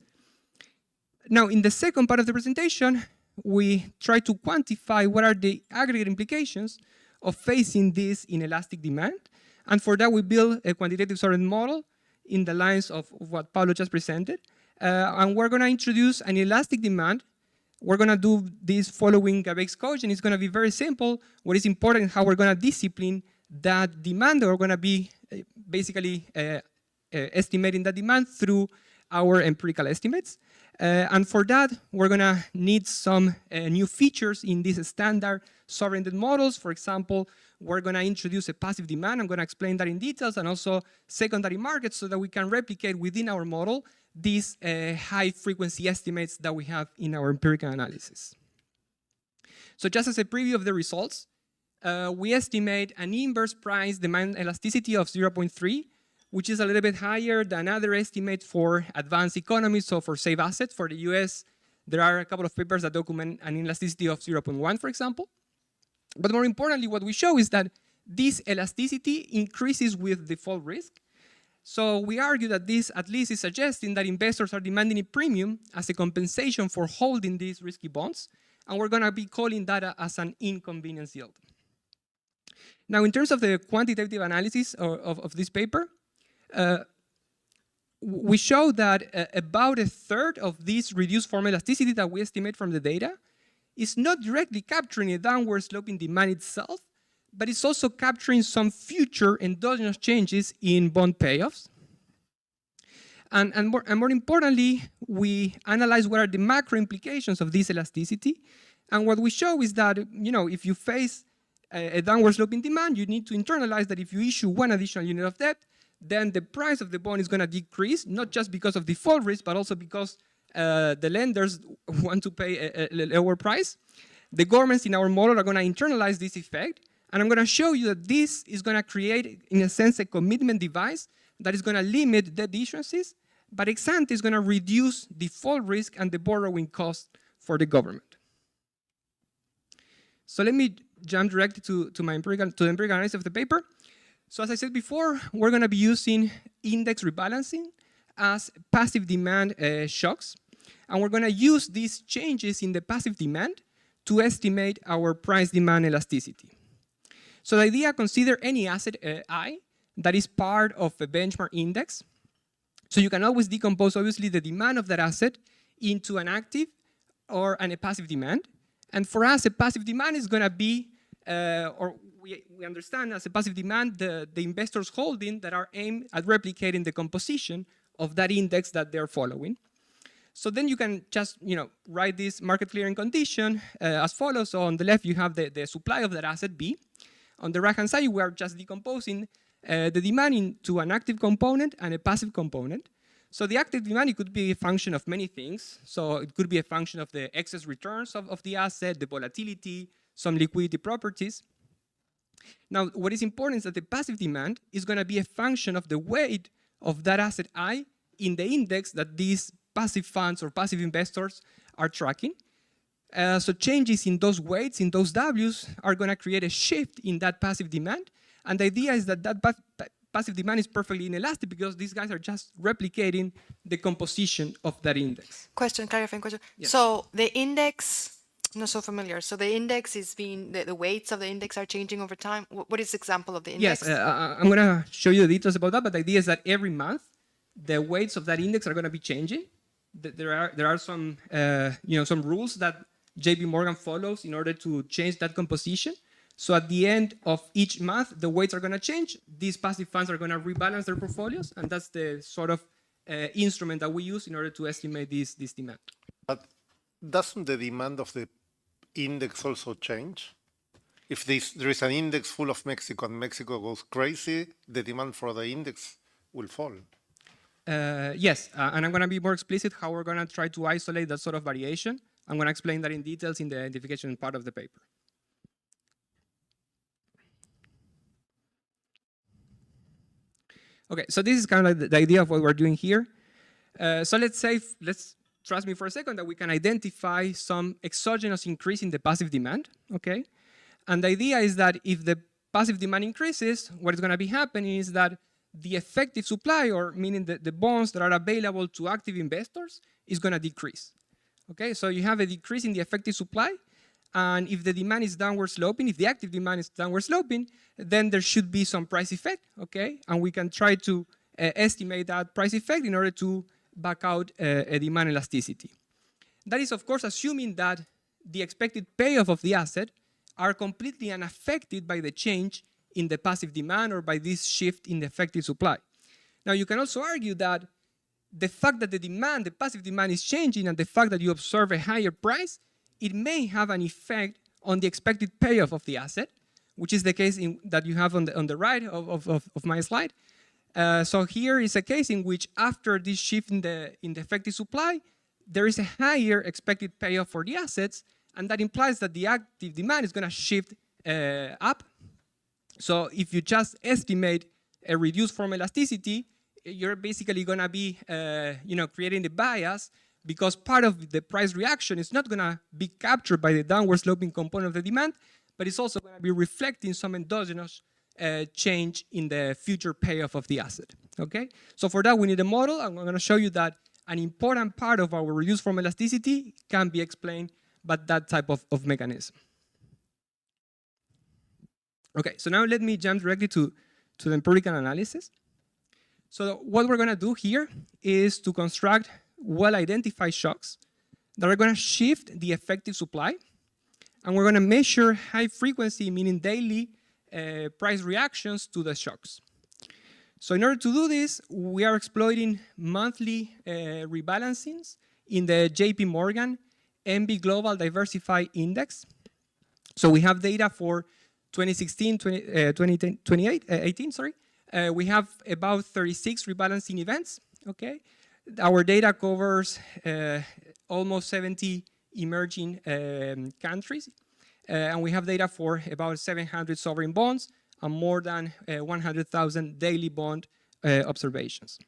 Speaker 18: Now, in the second part of the presentation, we try to quantify what are the aggregate implications of facing this inelastic demand. And for that, we build a quantitative sorting model in the lines of what Pablo just presented. And we're going to introduce an elastic demand. We're going to do this following Gabeck's code, and it's going to be very simple. What is important is how we're going to discipline that demand. We're going to be basically estimating that demand through our empirical estimates. And for that, we're going to need some new features in these standard sovereign debt models. For example, we're going to introduce a passive demand. I'm going to explain that in details, and also secondary markets so that we can replicate within our model these high frequency estimates that we have in our empirical analysis. So just as a preview of the results, we estimate an inverse price demand elasticity of 0.3, which is a little bit higher than other estimates for advanced economies. So for safe assets, for the US, there are a couple of papers that document an elasticity of 0.1, for example. But more importantly, what we show is that this elasticity increases with default risk. So we argue that this at least is suggesting that investors are demanding a premium as a compensation for holding these risky bonds. And we're going to be calling that as an inconvenience yield. Now, in terms of the quantitative analysis of this paper, we show that about a third of this reduced form elasticity that we estimate from the data is not directly capturing a downward sloping demand itself, but it's also capturing some future endogenous changes in bond payoffs. And more importantly, we analyze what are the macro implications of this elasticity. And what we show is that, if you face a downward sloping demand, you need to internalize that if you issue one additional unit of debt, then the price of the bond is going to decrease, not just because of default risk, but also because the lenders want to pay a lower price. The governments in our model are going to internalize this effect, and I'm going to show you that this is going to create, in a sense, a commitment device that is going to limit debt issuances, but ex ante is going to reduce default risk and the borrowing cost for the government. So let me jump directly to the empirical analysis of the paper. So as I said before, we're going to be using index rebalancing as passive demand shocks, and we're going to use these changes in the passive demand to estimate our price demand elasticity. So the idea, consider any asset I that is part of a benchmark index. So you can always decompose, obviously, the demand of that asset into an active and a passive demand. And for us, a passive demand is going to be, we understand as a passive demand, the investors holding that are aimed at replicating the composition of that index that they're following. So then you can just write this market clearing condition as follows. So on the left, you have the supply of that asset B. On the right-hand side, we are just decomposing the demand into an active component and a passive component. So the active demand, it could be a function of many things. So it could be a function of the excess returns of the asset, the volatility, some liquidity properties. Now, what is important is that the passive demand is going to be a function of the weight of that asset I in the index that these passive funds or passive investors are tracking. So changes in those weights, in those Ws, are going to create a shift in that passive demand. And the idea is that passive demand is perfectly inelastic because these guys are just replicating the composition of that index.
Speaker 4: Clarifying question.
Speaker 18: Yes.
Speaker 4: So the index, I'm not so familiar. So the index is being, the weights of the index are changing over time. What is the example of the index?
Speaker 18: Yes, I'm going to show you the details about that, but the idea is that every month, the weights of that index are going to be changing. There are some, some rules that JP Morgan follows in order to change that composition. So at the end of each month, the weights are going to change. These passive funds are going to rebalance their portfolios, and that's the sort of instrument that we use in order to estimate this demand.
Speaker 7: But doesn't the demand of the index also change? If there is an index full of Mexico and Mexico goes crazy, the demand for the index will fall.
Speaker 18: Yes, and I'm going to be more explicit how we're going to try to isolate that sort of variation. I'm going to explain that in details in the identification part of the paper. Okay, so this is kind of like the idea of what we're doing here. So let's trust me for a second that we can identify some exogenous increase in the passive demand, okay? And the idea is that if the passive demand increases, what is going to be happening is that the effective supply, or meaning the bonds that are available to active investors, is going to decrease. Okay, so you have a decrease in the effective supply, and if the demand is downward sloping, if the active demand is downward sloping, then there should be some price effect, okay? And we can try to estimate that price effect in order to back out a demand elasticity. That is, of course, assuming that the expected payoff of the asset are completely unaffected by the change in the passive demand or by this shift in the effective supply. Now, you can also argue that the fact that the passive demand is changing, and the fact that you observe a higher price, it may have an effect on the expected payoff of the asset, which is the case that you have on the right of my slide. So here is a case in which after this shift in the effective supply, there is a higher expected payoff for the assets, and that implies that the active demand is going to shift up. So if you just estimate a reduced form elasticity, you're basically going to be creating the bias, because part of the price reaction is not going to be captured by the downward sloping component of the demand, but it's also going to be reflecting some endogenous change in the future payoff of the asset. Okay, so for that we need a model. I'm going to show you that an important part of our reduced form elasticity can be explained by that type of mechanism. Okay, so now let me jump directly to the empirical analysis. So what we're going to do here is to construct well-identified shocks that are going to shift the effective supply, and we're going to measure high frequency, meaning daily, price reactions to the shocks. So in order to do this, we are exploiting monthly rebalancings in the JP Morgan MB Global Diversified Index. So we have data for 2016, 2018, We have about 36 rebalancing events, okay? Our data covers almost 70 emerging countries, and we have data for about 700 sovereign bonds and more than 100,000 daily bond observations.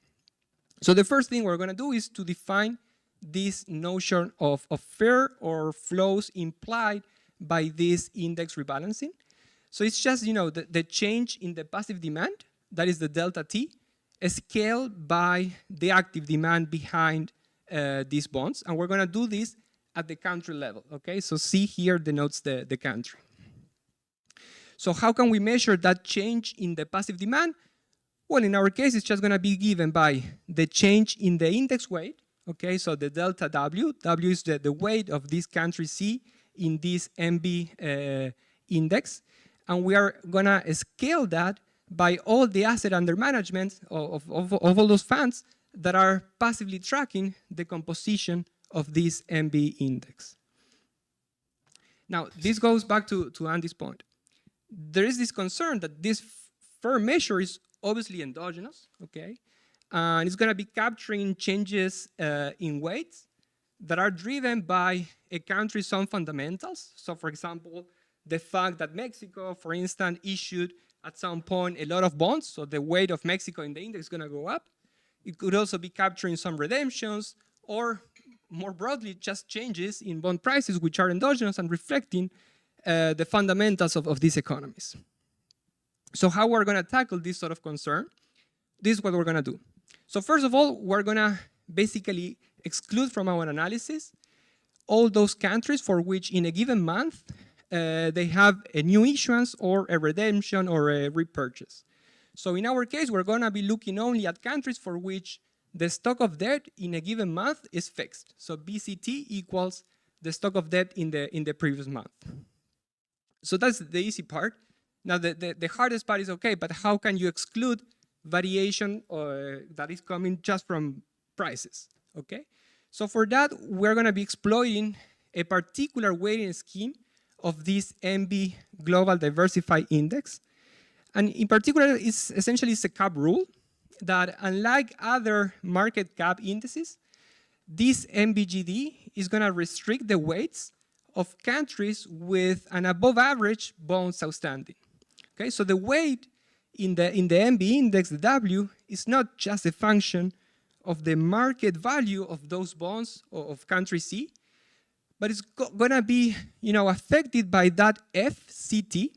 Speaker 18: So the first thing we're going to do is to define this notion of fair or flows implied by this index rebalancing. So it's just, the change in the passive demand, that is the delta T, scaled by the active demand behind these bonds. And we're going to do this at the country level, okay? So C here denotes the country. So how can we measure that change in the passive demand? Well, in our case, it's just going to be given by the change in the index weight, okay? So the delta W, W is the weight of this country C in this MB index. And we are going to scale that by all the asset under management of all those funds that are passively tracking the composition of this MB index. Now, this goes back to Andy's point. There is this concern that this fair measure is obviously endogenous, okay? And it's going to be capturing changes in weights that are driven by a country's own fundamentals. So, for example, the fact that Mexico, for instance, issued at some point a lot of bonds, so the weight of Mexico in the index is going to go up. It could also be capturing some redemptions, or more broadly, just changes in bond prices, which are endogenous and reflecting the fundamentals of these economies. So how we're going to tackle this sort of concern? This is what we're going to do. So first of all, we're going to basically exclude from our analysis all those countries for which in a given month they have a new issuance or a redemption or a repurchase. So in our case, we're going to be looking only at countries for which the stock of debt in a given month is fixed. So BCT equals the stock of debt in the previous month. So that's the easy part. Now the hardest part is, okay, but how can you exclude variation that is coming just from prices, okay? So for that, we're going to be exploiting a particular weighting scheme of this MB Global Diversified Index. And in particular, it's essentially a cap rule that, unlike other market cap indices, this MBGD is going to restrict the weights of countries with an above average bonds outstanding. Okay, so the weight in the MB index, the W, is not just a function of the market value of those bonds of country C, but it's going to be, affected by that FCT,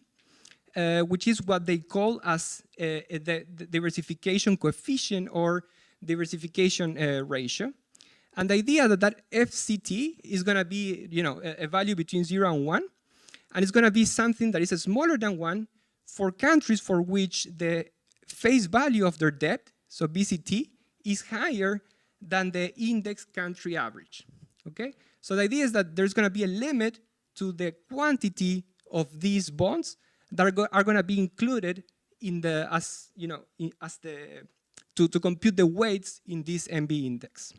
Speaker 18: which is what they call as the diversification coefficient or diversification ratio. And the idea that FCT is going to be, a value between 0 and 1, and it's going to be something that is smaller than 1 for countries for which the face value of their debt, so BCT, is higher than the index country average, okay? So the idea is that there's going to be a limit to the quantity of these bonds that are going to be included in the, to compute the weights in this MB index.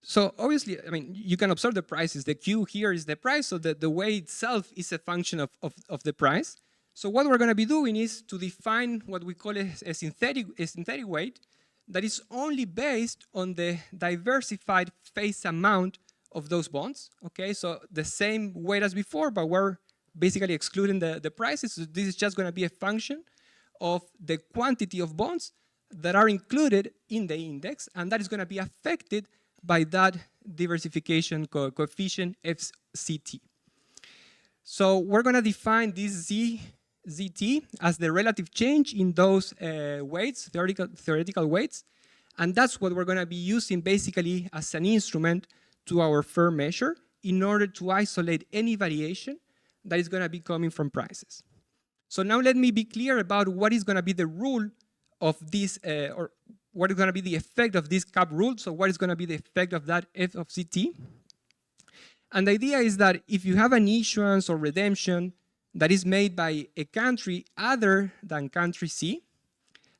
Speaker 18: So obviously, you can observe the prices. The Q here is the price, so the weight itself is a function of the price. So what we're going to be doing is to define what we call a synthetic weight that is only based on the diversified face amount of those bonds. Okay, so the same weight as before, but we're basically excluding the prices. So this is just going to be a function of the quantity of bonds that are included in the index, and that is going to be affected by that diversification coefficient FCT. So we're going to define this ZT as the relative change in those weights, theoretical weights, and that's what we're going to be using basically as an instrument to our fair measure in order to isolate any variation that is going to be coming from prices. So now let me be clear about what is going to be the rule of this, or what is going to be the effect of this cap rule. So what is going to be the effect of that F of CT? And the idea is that if you have an issuance or redemption that is made by a country other than country C,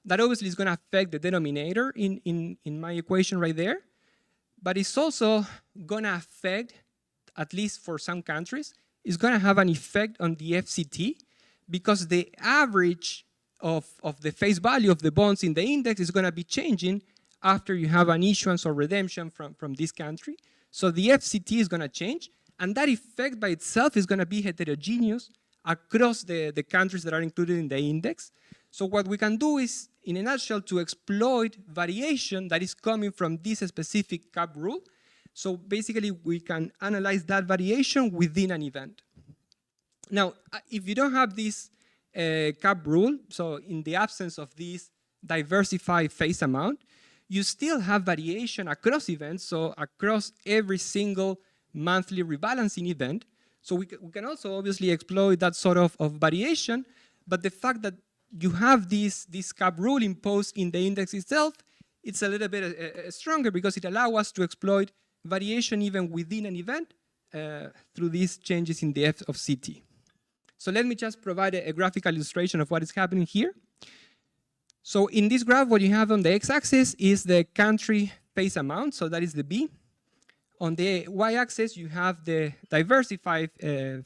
Speaker 18: that obviously is going to affect the denominator in my equation right there. But it's also going to affect, at least for some countries, it's going to have an effect on the FCT because the average of the face value of the bonds in the index is going to be changing after you have an issuance or redemption from this country. So the FCT is going to change, and that effect by itself is going to be heterogeneous across the countries that are included in the index. So what we can do is, in a nutshell, to exploit variation that is coming from this specific cap rule. So basically, we can analyze that variation within an event. Now, if you don't have this cap rule, so in the absence of this diversified phase amount, you still have variation across events, so across every single monthly rebalancing event. So we can also obviously exploit that sort of variation, but the fact that you have this cap rule imposed in the index itself, it's a little bit stronger because it allows us to exploit variation even within an event through these changes in the F of CT. So let me just provide a graphical illustration of what is happening here. So in this graph, what you have on the x-axis is the country phase amount, so that is the B. On the y-axis, you have the diversified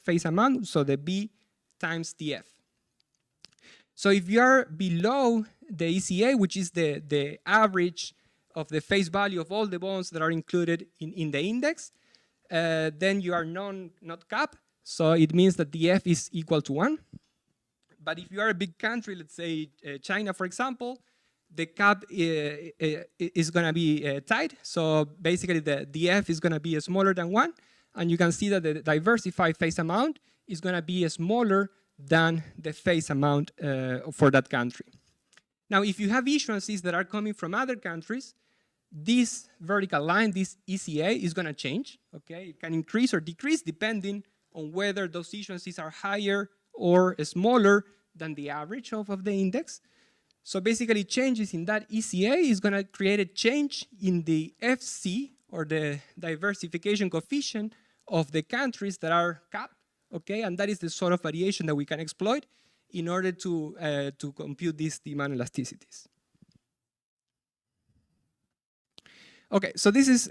Speaker 18: phase amount, so the B times the F. So if you are below the ECA, which is the average of the face value of all the bonds that are included in the index, then you are not capped, so it means that the F is equal to 1. But if you are a big country, let's say China, for example, the cap is going to be tight. So basically, the F is going to be smaller than 1. And you can see that the diversified phase amount is going to be smaller than the phase amount for that country. Now, if you have issuances that are coming from other countries, this vertical line, this ECA, is going to change. Okay, it can increase or decrease depending on whether those issuances are higher or smaller than the average of the index. So basically, changes in that ECA is going to create a change in the FC, or the diversification coefficient of the countries that are capped. Okay, and that is the sort of variation that we can exploit in order to compute these demand elasticities. Okay, so this is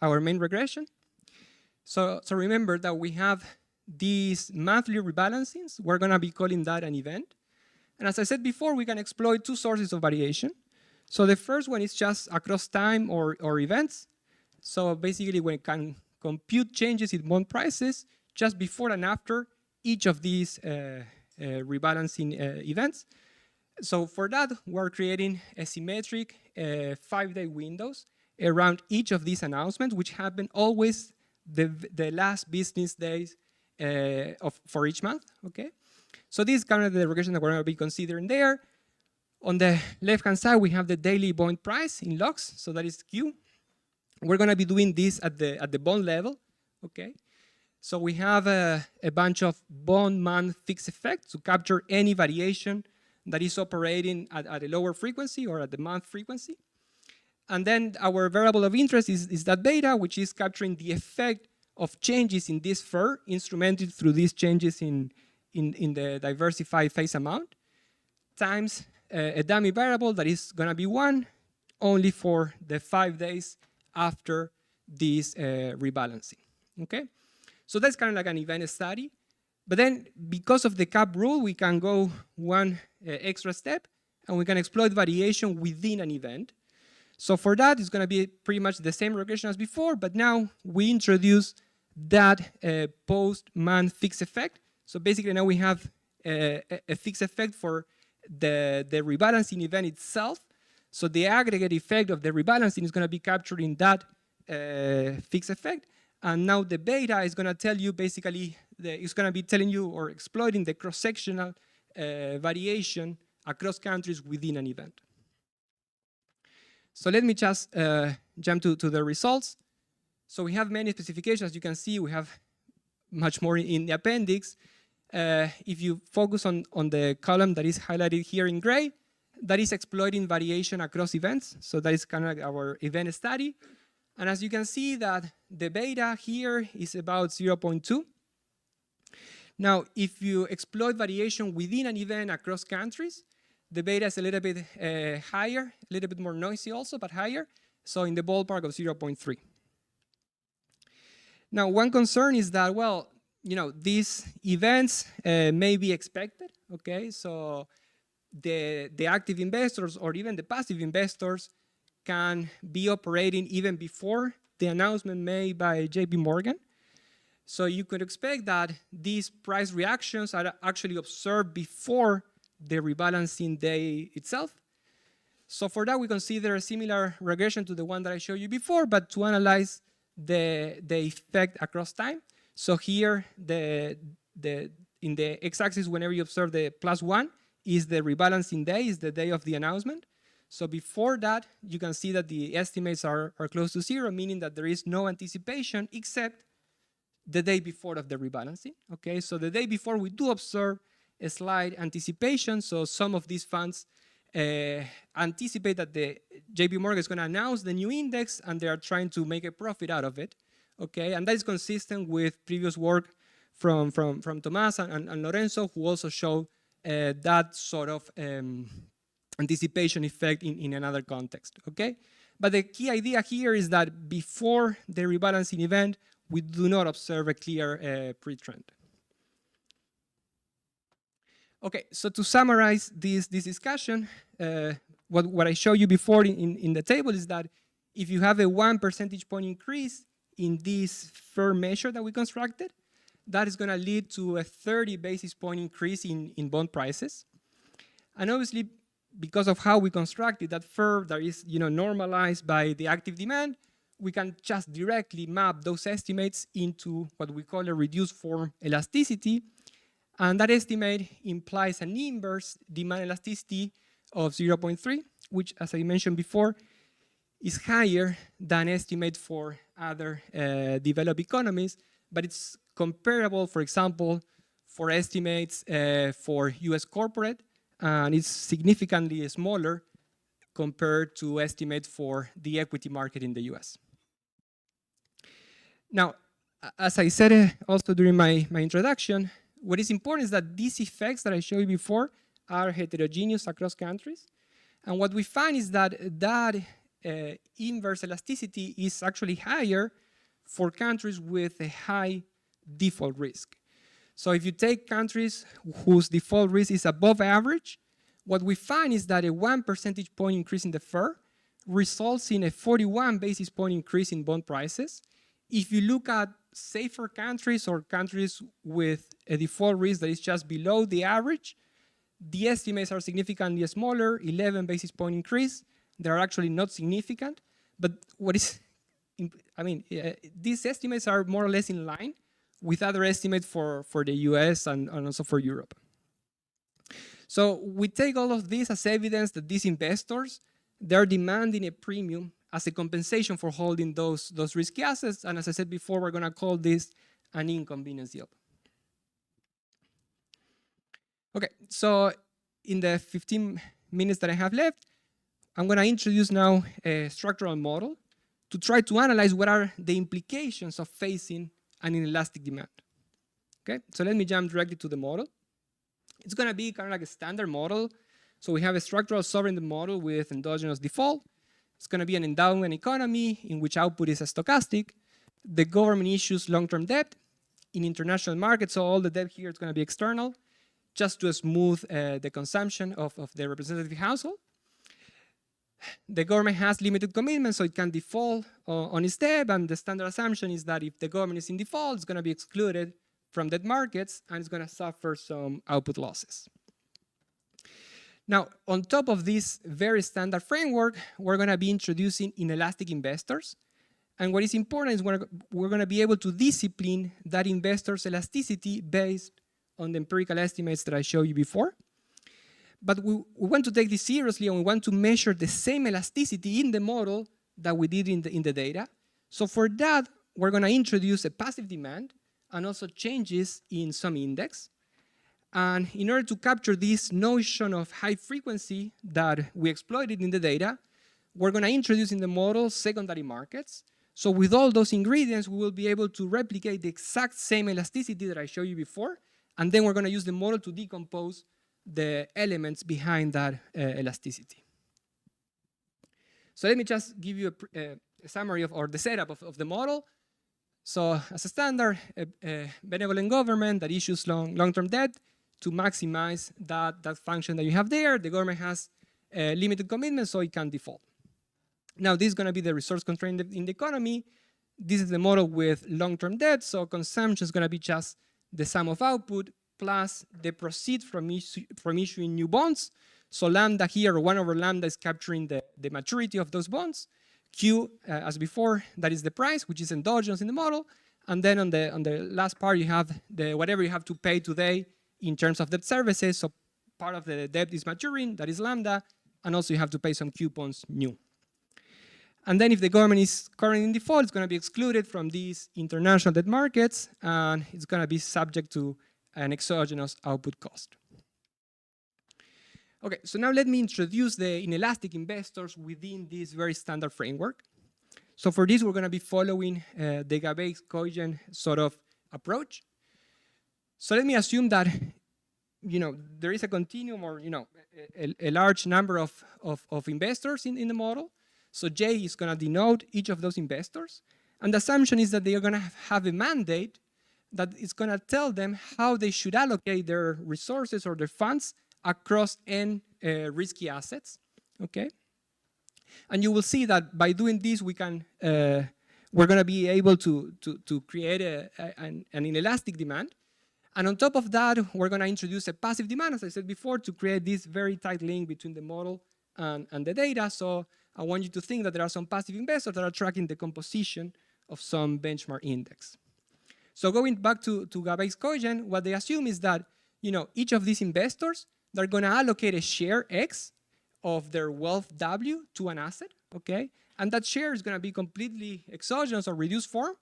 Speaker 18: our main regression. So remember that we have these monthly rebalancings. We're going to be calling that an event. And as I said before, we can exploit two sources of variation. So the first one is just across time or events. So basically, we can compute changes in bond prices just before and after each of these rebalancing events. So for that, we're creating asymmetric 5-day windows around each of these announcements, which happen always the last business days for each month. Okay, so this is kind of the regression that we're going to be considering there. On the left-hand side, we have the daily bond price in logs, so that is Q. We're going to be doing this at the bond level. Okay, so we have a bunch of bond month fixed effects to capture any variation that is operating at a lower frequency or at the month frequency. And then our variable of interest is that beta, which is capturing the effect of changes in this FLAR instrumented through these changes in the diversified phase amount, times a dummy variable that is going to be 1 only for the 5 days after this rebalancing. Okay, so that's kind of like an event study. But then, because of the cap rule, we can go one extra step, and we can exploit variation within an event. So for that, it's going to be pretty much the same regression as before, but now we introduce that post-month fixed effect. So basically, now we have a fixed effect for the rebalancing event itself. So the aggregate effect of the rebalancing is going to be captured in that fixed effect. And now the beta is going to tell you basically, it's going to be telling you or exploiting the cross-sectional variation across countries within an event. So let me just jump to the results. So we have many specifications. As you can see, we have much more in the appendix. If you focus on the column that is highlighted here in gray, that is exploiting variation across events. So that is kind of like our event study. And as you can see that the beta here is about 0.2. Now, if you exploit variation within an event across countries, the beta is a little bit higher, a little bit more noisy also, but higher. So in the ballpark of 0.3. Now, one concern is that, well, you know, these events may be expected, okay? So the active investors or even the passive investors can be operating even before the announcement made by JP Morgan. So you could expect that these price reactions are actually observed before the rebalancing day itself. So for that, we consider a similar regression to the one that I showed you before, but to analyze the effect across time. So here, in the x-axis, whenever you observe the +1, is the rebalancing day, is the day of the announcement. So before that, you can see that the estimates are close to 0, meaning that there is no anticipation except the day before of the rebalancing. Okay, so the day before, we do observe a slight anticipation. So some of these funds anticipate that the JP Morgan is going to announce the new index, and they are trying to make a profit out of it. Okay, and that is consistent with previous work from Tomas and Lorenzo, who also showed that sort of anticipation effect in another context. Okay, but the key idea here is that before the rebalancing event, we do not observe a clear pre-trend. Okay, so to summarize this discussion, what I showed you before in the table is that if you have a 1 percentage point increase in this FLAR measure that we constructed, that is going to lead to a 30 basis point increase in bond prices. And obviously, because of how we constructed that FLAR that is normalized by the active demand, we can just directly map those estimates into what we call a reduced form elasticity. And that estimate implies an inverse demand elasticity of 0.3, which, as I mentioned before, is higher than estimate for other developed economies, but it's comparable, for example, for estimates for US corporate, and it's significantly smaller compared to estimates for the equity market in the US. Now, as I said also during my introduction, what is important is that these effects that I showed you before are heterogeneous across countries. And what we find is that inverse elasticity is actually higher for countries with a high default risk. So if you take countries whose default risk is above average, what we find is that a 1 percentage point increase in the FLAR results in a 41 basis point increase in bond prices. If you look at safer countries or countries with a default risk that is just below the average, the estimates are significantly smaller, 11 basis point increase. They are actually not significant, but these estimates are more or less in line with other estimates for the US and also for Europe. So we take all of this as evidence that these investors, they're demanding a premium as a compensation for holding those risky assets. And as I said before, we're going to call this an inconvenience yield. Okay, so in the 15 minutes that I have left, I'm going to introduce now a structural model to try to analyze what are the implications of facing an inelastic demand. Okay, so let me jump directly to the model. It's going to be kind of like a standard model. So we have a structural sovereign model with endogenous default. It's going to be an endowment economy in which output is stochastic. The government issues long-term debt in international markets, so all the debt here is going to be external, just to smooth the consumption of the representative household. The government has limited commitments, so it can default on its debt, and the standard assumption is that if the government is in default, it's going to be excluded from debt markets, and it's going to suffer some output losses. Now, on top of this very standard framework, we're going to be introducing inelastic investors. And what is important is we're going to be able to discipline that investor's elasticity based on the empirical estimates that I showed you before. But we want to take this seriously, and we want to measure the same elasticity in the model that we did in the data. So for that, we're going to introduce a passive demand and also changes in some index. And in order to capture this notion of high frequency that we exploited in the data, we're going to introduce in the model secondary markets. So with all those ingredients, we will be able to replicate the exact same elasticity that I showed you before. And then we're going to use the model to decompose the elements behind that elasticity. So let me just give you a summary or the setup of the model. So as a standard, a benevolent government that issues long-term debt to maximize that function that you have there. The government has limited commitment, so it can default. Now, this is going to be the resource constraint in the economy. This is the model with long-term debt, so consumption is going to be just the sum of output plus the proceeds from issuing new bonds. So lambda here, or 1 over lambda, is capturing the maturity of those bonds. Q, as before, that is the price, which is endogenous in the model. And then on the last part, you have whatever you have to pay today in terms of debt services. So part of the debt is maturing, that is lambda, and also you have to pay some coupons new. And then if the government is currently in default, it's going to be excluded from these international debt markets, and it's going to be subject to an exogenous output cost. Okay, so now let me introduce the inelastic investors within this very standard framework. So for this, we're going to be following the Gabay-Koyen sort of approach. So let me assume that there is a continuum, or a large number of investors in the model. So J is going to denote each of those investors. And the assumption is that they are going to have a mandate that is going to tell them how they should allocate their resources or their funds across n risky assets. Okay? And you will see that by doing this, we're going to be able to create an inelastic demand. And on top of that, we're going to introduce a passive demand, as I said before, to create this very tight link between the model and the data. So I want you to think that there are some passive investors that are tracking the composition of some benchmark index. So going back to Gabay-Koyen, what they assume is that each of these investors, they're going to allocate a share X of their wealth W to an asset, okay? And that share is going to be completely exogenous or reduced form,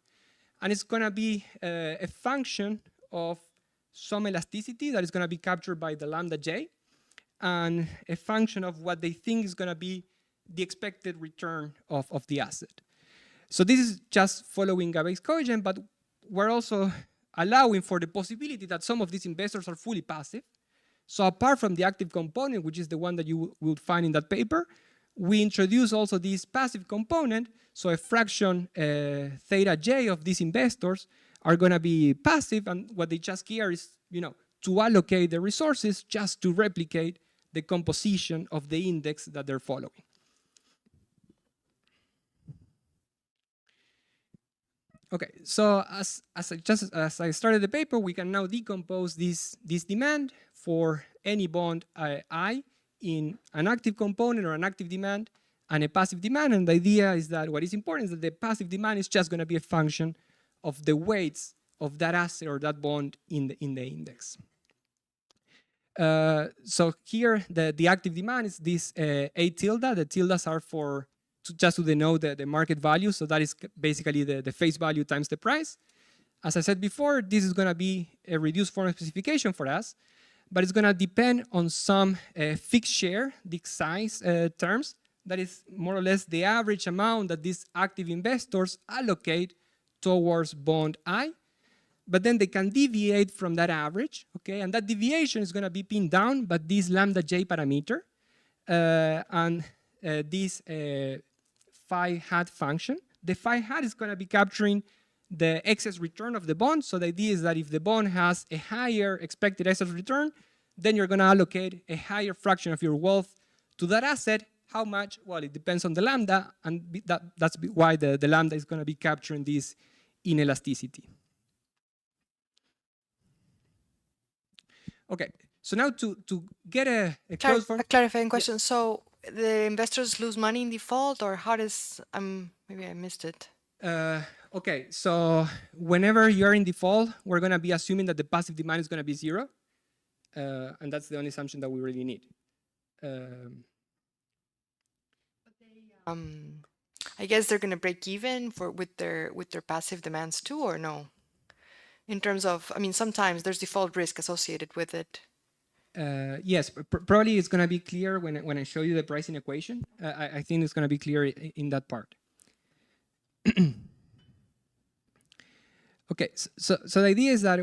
Speaker 18: and it's going to be a function of some elasticity that is going to be captured by the lambda J, and a function of what they think is going to be the expected return of the asset. So this is just following Gabay-Koyen, but we're also allowing for the possibility that some of these investors are fully passive. So apart from the active component, which is the one that you will find in that paper, we introduce also this passive component. So a fraction theta J of these investors are going to be passive, and what they just care is to allocate the resources just to replicate the composition of the index that they're following. Okay, so as I started the paper, we can now decompose this demand for any bond I in an active component or an active demand and a passive demand. And the idea is that what is important is that the passive demand is just going to be a function of the weights of that asset or that bond in the index. So here, the active demand is this A tilde. The tildes are for just to denote the market value. So that is basically the face value times the price. As I said before, this is going to be a reduced form specification for us, but it's going to depend on some fixed share, the size terms. That is more or less the average amount that these active investors allocate towards bond I. But then they can deviate from that average, okay? And that deviation is going to be pinned down by this lambda J parameter and this phi hat function. The phi hat is going to be capturing the excess return of the bond. So the idea is that if the bond has a higher expected excess return, then you're going to allocate a higher fraction of your wealth to that asset. How much? Well, it depends on the lambda, and that's why the lambda is going to be capturing this inelasticity. Okay, so now to get a close form.
Speaker 4: A clarifying question. So the investors lose money in default, or how does, maybe I missed it.
Speaker 18: Okay, so whenever you're in default, we're going to be assuming that the passive demand is going to be 0. And that's the only assumption that we really need.
Speaker 4: I guess they're going to break even with their passive demands too, or no? In terms of, sometimes there's default risk associated with it.
Speaker 18: Yes, probably it's going to be clear when I show you the pricing equation. I think it's going to be clear in that part. Okay, so the idea is that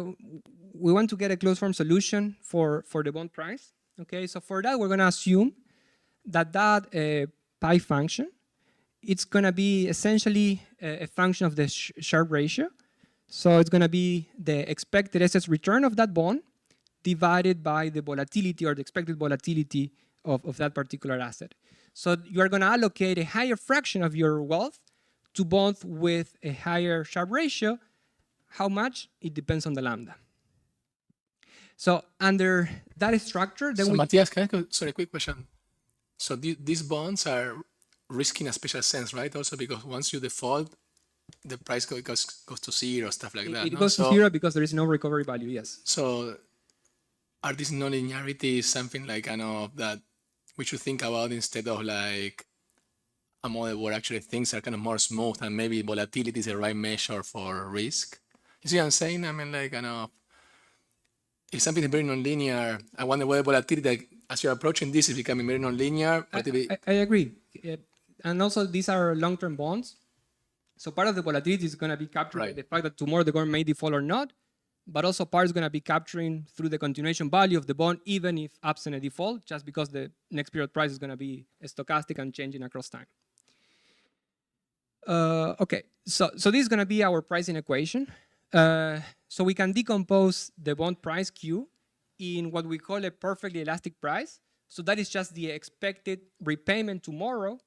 Speaker 18: we want to get a closed form solution for the bond price. Okay, so for that, we're going to assume that pi function, it's going to be essentially a function of the Sharpe ratio. So it's going to be the expected excess return of that bond divided by the volatility or the expected volatility of that particular asset. So you are going to allocate a higher fraction of your wealth to bonds with a higher Sharpe ratio. How much? It depends on the lambda. So under that structure, then
Speaker 6: so Matias, can I go, sorry, quick question. So these bonds are risky in a special sense, right? Also because once you default, the price goes to zero, stuff like that.
Speaker 18: It goes to zero because there is no recovery value, yes.
Speaker 6: So are these nonlinearities something like that we should think about instead of like a model where actually things are kind of more smooth and maybe volatility is the right measure for risk? You see what I'm saying? I mean, like, if something is very nonlinear, I wonder whether volatility, like, as you're approaching this, is becoming very nonlinear.
Speaker 18: I agree. And also, these are long-term bonds. So part of the volatility is going to be captured by the fact that tomorrow the government may default or not, but also part is going to be capturing through the continuation value of the bond, even if absent a default, just because the next period price is going to be stochastic and changing across time. Okay, so this is going to be our pricing equation. So we can decompose the bond price Q in what we call a perfectly elastic price. So that is just the expected repayment tomorrow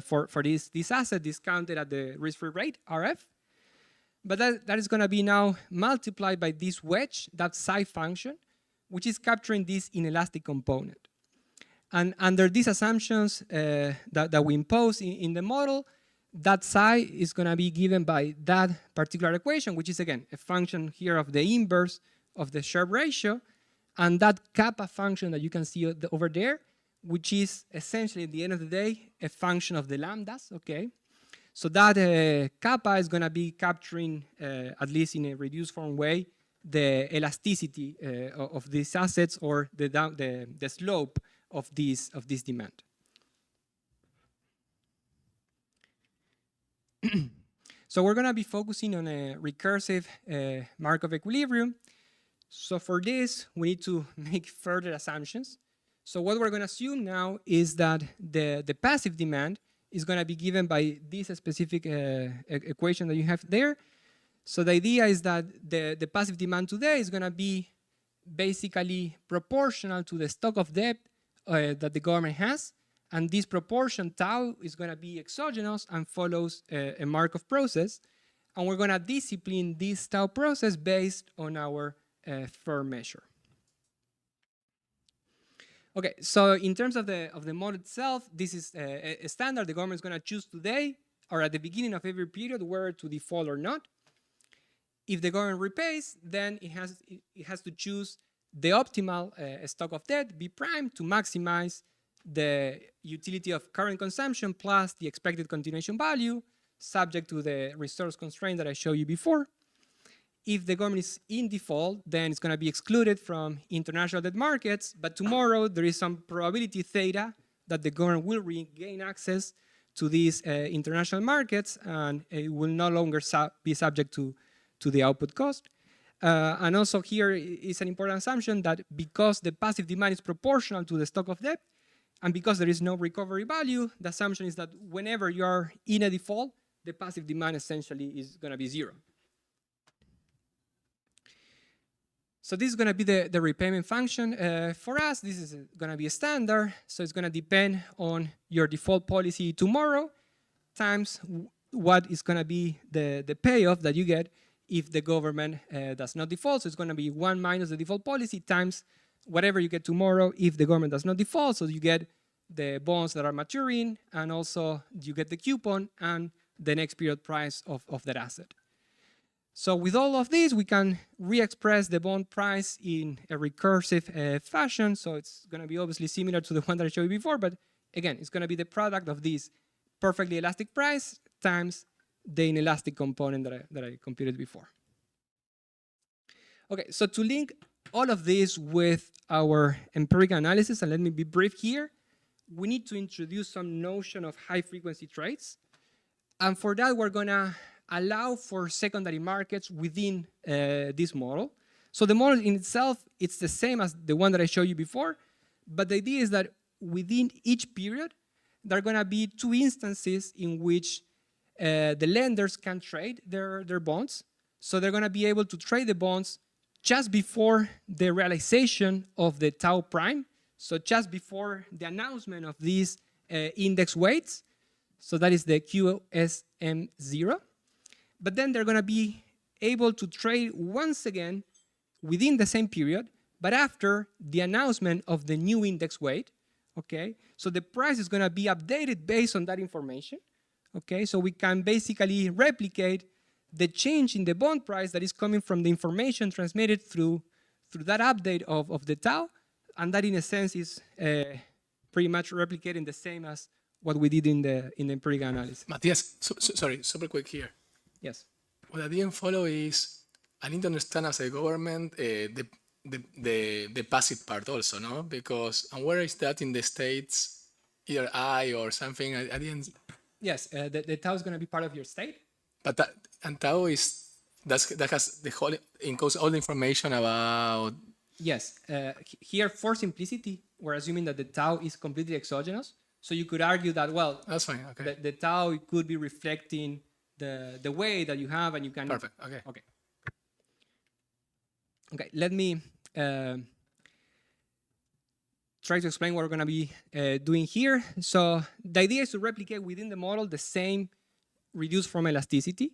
Speaker 18: for this asset discounted at the risk-free rate, RF. But that is going to be now multiplied by this wedge, that psi function, which is capturing this inelastic component. And under these assumptions that we impose in the model, that psi is going to be given by that particular equation, which is, again, a function here of the inverse of the Sharpe ratio, and that kappa function that you can see over there, which is essentially, at the end of the day, a function of the lambdas, okay? So that kappa is going to be capturing, at least in a reduced form way, the elasticity of these assets or the slope of this demand. So we're going to be focusing on a recursive Markov equilibrium. So for this, we need to make further assumptions. So what we're going to assume now is that the passive demand is going to be given by this specific equation that you have there. So the idea is that the passive demand today is going to be basically proportional to the stock of debt that the government has. And this proportion, tau, is going to be exogenous and follows a Markov process. And we're going to discipline this tau process based on our firm measure. Okay, so in terms of the model itself, this is a standard the government is going to choose today or at the beginning of every period whether to default or not. If the government repays, then it has to choose the optimal stock of debt, B prime, to maximize the utility of current consumption plus the expected continuation value, subject to the resource constraint that I showed you before. If the government is in default, then it's going to be excluded from international debt markets, but tomorrow there is some probability theta that the government will regain access to these international markets and it will no longer be subject to the output cost. And also here is an important assumption that because the passive demand is proportional to the stock of debt, and because there is no recovery value, the assumption is that whenever you are in a default, the passive demand essentially is going to be zero. So this is going to be the repayment function. For us, this is going to be a standard. So it's going to depend on your default policy tomorrow times what is going to be the payoff that you get if the government does not default. So it's going to be 1 minus the default policy times whatever you get tomorrow if the government does not default. So you get the bonds that are maturing, and also you get the coupon and the next period price of that asset. So with all of this, we can re-express the bond price in a recursive fashion. So it's going to be obviously similar to the one that I showed you before, but again, it's going to be the product of this perfectly elastic price times the inelastic component that I computed before. Okay, so to link all of this with our empirical analysis, and let me be brief here, we need to introduce some notion of high-frequency trades. And for that, we're going to allow for secondary markets within this model. So the model in itself, it's the same as the one that I showed you before, but the idea is that within each period, there are going to be 2 instances in which the lenders can trade their bonds. So they're going to be able to trade the bonds just before the realization of the tau prime, so just before the announcement of these index weights, so that is the QSM0. But then they're going to be able to trade once again within the same period, but after the announcement of the new index weight, okay? So the price is going to be updated based on that information, okay? So we can basically replicate the change in the bond price that is coming from the information transmitted through that update of the tau, and that in a sense is pretty much replicating the same as what we did in the empirical analysis.
Speaker 6: Matias, sorry, super quick here.
Speaker 18: Yes.
Speaker 6: What I didn't follow is, I need to understand as a government the passive part also, no? Because, and where is that in the States? Either I or something, I didn't.
Speaker 18: Yes, the tau is going to be part of your state.
Speaker 6: But and tau is, that has the whole, encodes all the information about.
Speaker 18: Yes, here for simplicity, we're assuming that the tau is completely exogenous. So you could argue that, well,
Speaker 6: that's fine, okay.
Speaker 18: The tau could be reflecting the way that you have, and you can.
Speaker 6: Perfect, okay.
Speaker 18: Okay. Okay, let me try to explain what we're going to be doing here. So the idea is to replicate within the model the same reduced form elasticity.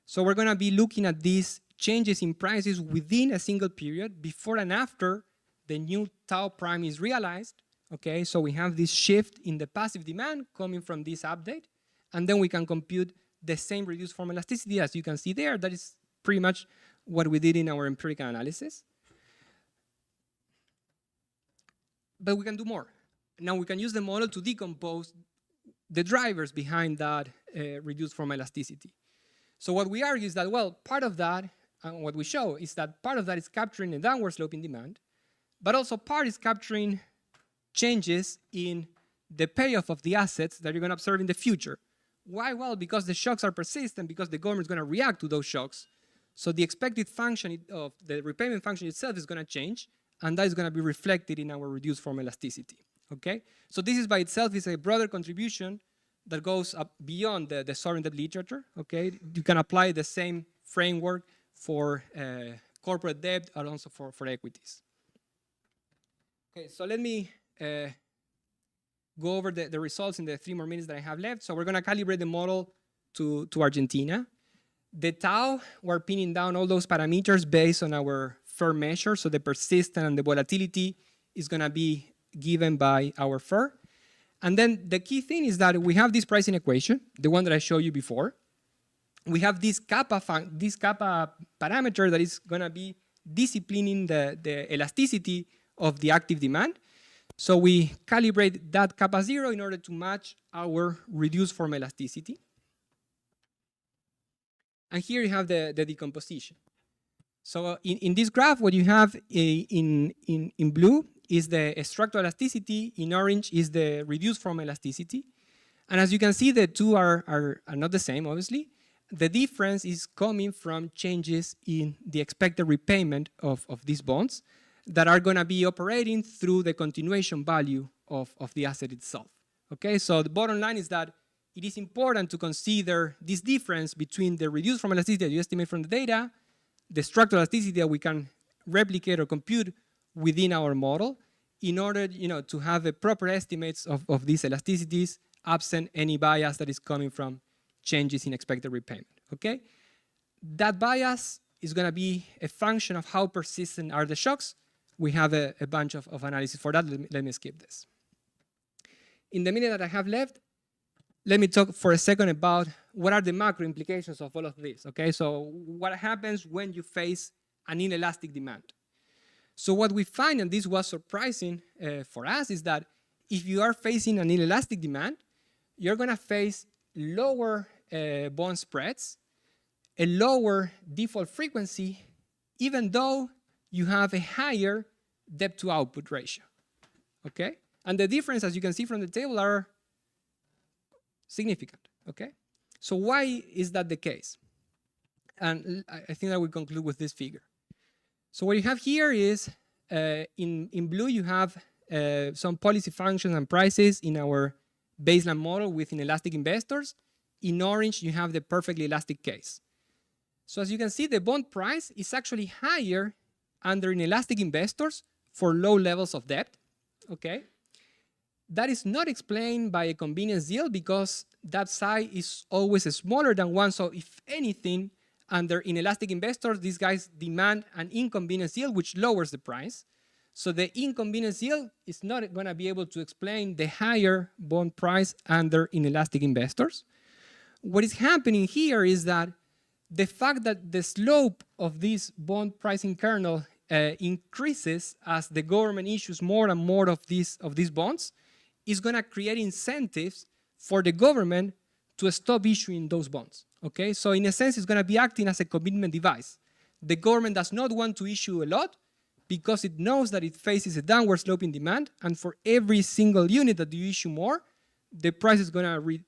Speaker 18: So we're going to be looking at these changes in prices within a single period before and after the new tau prime is realized. Okay, so we have this shift in the passive demand coming from this update, and then we can compute the same reduced form elasticity as you can see there. That is pretty much what we did in our empirical analysis. But we can do more. Now we can use the model to decompose the drivers behind that reduced form elasticity. So what we argue is that, well, part of that, and what we show is that part of that is capturing a downward slope in demand, but also part is capturing changes in the payoff of the assets that you're going to observe in the future. Why? Well, because the shocks are persistent, because the government is going to react to those shocks. So the expected function of the repayment function itself is going to change, and that is going to be reflected in our reduced form elasticity. Okay? So this is by itself is a broader contribution that goes up beyond the sovereign debt literature. Okay? You can apply the same framework for corporate debt and also for equities. Okay, so let me go over the results in the 3 more minutes that I have left. So we're going to calibrate the model to Argentina. The tau, we're pinning down all those parameters based on our FLAR measure. So the persistence and the volatility is going to be given by our FLAR. And then the key thing is that we have this pricing equation, the one that I showed you before. We have this kappa parameter that is going to be disciplining the elasticity of the active demand. So we calibrate that kappa 0 in order to match our reduced form elasticity. And here you have the decomposition. So in this graph, what you have in blue is the structural elasticity, in orange is the reduced form elasticity. And as you can see, the two are not the same, obviously. The difference is coming from changes in the expected repayment of these bonds that are going to be operating through the continuation value of the asset itself. Okay, so the bottom line is that it is important to consider this difference between the reduced form elasticity that you estimate from the data, the structural elasticity that we can replicate or compute within our model in order to have a proper estimates of these elasticities absent any bias that is coming from changes in expected repayment. Okay, that bias is going to be a function of how persistent are the shocks. We have a bunch of analysis for that. Let me skip this. In the minute that I have left, let me talk for a second about what are the macro implications of all of this. Okay, so what happens when you face an inelastic demand? So what we find, and this was surprising for us, is that if you are facing an inelastic demand, you're going to face lower bond spreads, a lower default frequency, even though you have a higher debt to output ratio. Okay, and the difference, as you can see from the table, are significant. Okay, so why is that the case? And I think I will conclude with this figure. So what you have here is in blue you have some policy functions and prices in our baseline model with inelastic investors. In orange you have the perfectly elastic case. So as you can see, the bond price is actually higher under inelastic investors for low levels of debt, okay? That is not explained by a convenience yield because that size is always smaller than 1. So if anything, under inelastic investors, these guys demand an inconvenience yield which lowers the price. So the inconvenience yield is not going to be able to explain the higher bond price under inelastic investors. What is happening here is that the fact that the slope of this bond pricing kernel increases as the government issues more and more of these bonds is going to create incentives for the government to stop issuing those bonds. Okay, so in a sense, it's going to be acting as a commitment device. The government does not want to issue a lot because it knows that it faces a downward slope in demand, and for every single unit that you issue more, the price is going to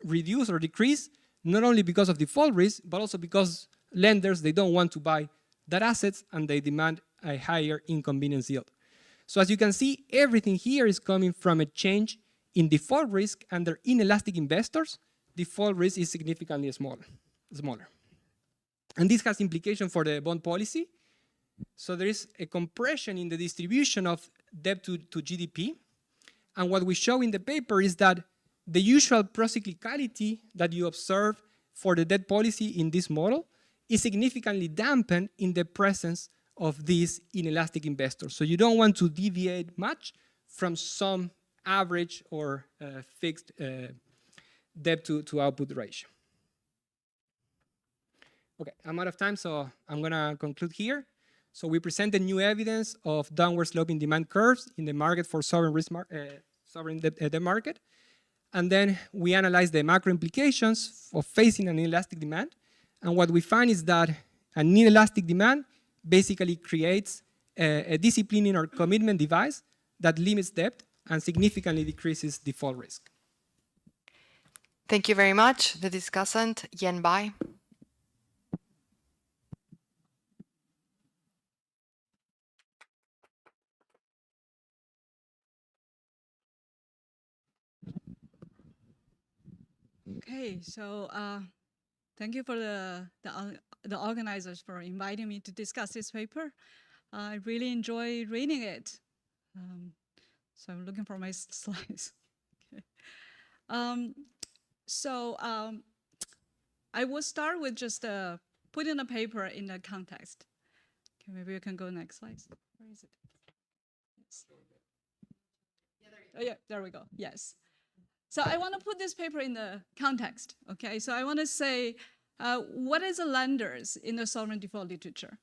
Speaker 18: reduce or decrease, not only because of default risk, but also because lenders, they don't want to buy that assets and they demand a higher inconvenience yield. So as you can see, everything here is coming from a change in default risk under inelastic investors. Default risk is significantly smaller. And this has implications for the bond policy. So there is a compression in the distribution of debt to GDP. And what we show in the paper is that the usual procyclicality that you observe for the debt policy in this model is significantly dampened in the presence of these inelastic investors. So you don't want to deviate much from some average or fixed debt to output ratio. Okay, I'm out of time, so I'm going to conclude here. So we presented new evidence of downward sloping demand curves in the market for sovereign debt market. And then we analyzed the macro implications of facing an inelastic demand. And what we find is that an inelastic demand basically creates a disciplining or commitment device that limits debt and significantly decreases default risk.
Speaker 4: Thank you very much. The discussant, Yen Bai.
Speaker 19: Okay, so thank you for the organizers for inviting me to discuss this paper. I really enjoy reading it. So I'm looking for my slides. Okay. I will start with just putting the paper in the context. Okay, maybe you can go next slide. Where is it? Yes. Oh yeah, there we go. Yes. So I want to put this paper in the context, okay? So I want to say, what is the lenders in the sovereign default literature?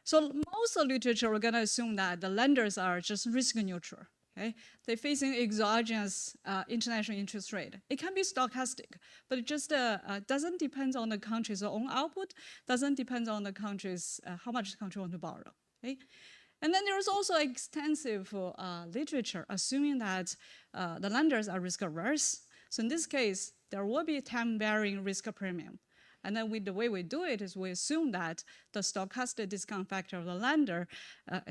Speaker 19: So most of the literature, we're going to assume that the lenders are just risk neutral, okay? They're facing exogenous international interest rate. It can be stochastic, but it just doesn't depend on the country's own output, doesn't depend on the country's, how much the country wants to borrow, okay? And then there's also extensive literature assuming that the lenders are risk averse. So in this case, there will be a time-varying risk premium. And then the way we do it is we assume that the stochastic discount factor of the lender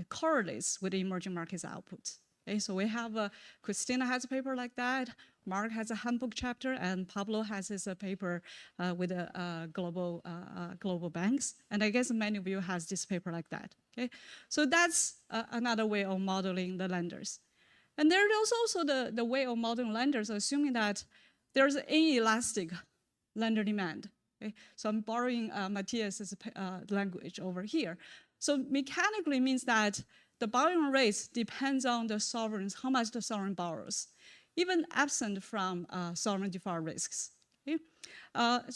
Speaker 19: correlates with the emerging markets output. Okay, so we have, Christina has a paper like that, Mark has a handbook chapter, and Pablo has his paper with the global banks. And I guess many of you has this paper like that. Okay, so that's another way of modeling the lenders. And there's also the way of modeling lenders, assuming that there's an inelastic lender demand. Okay? So I'm borrowing Matias's language over here. So mechanically means that the borrowing rates depends on the sovereigns, how much the sovereign borrows, even absent from sovereign default risks. Okay?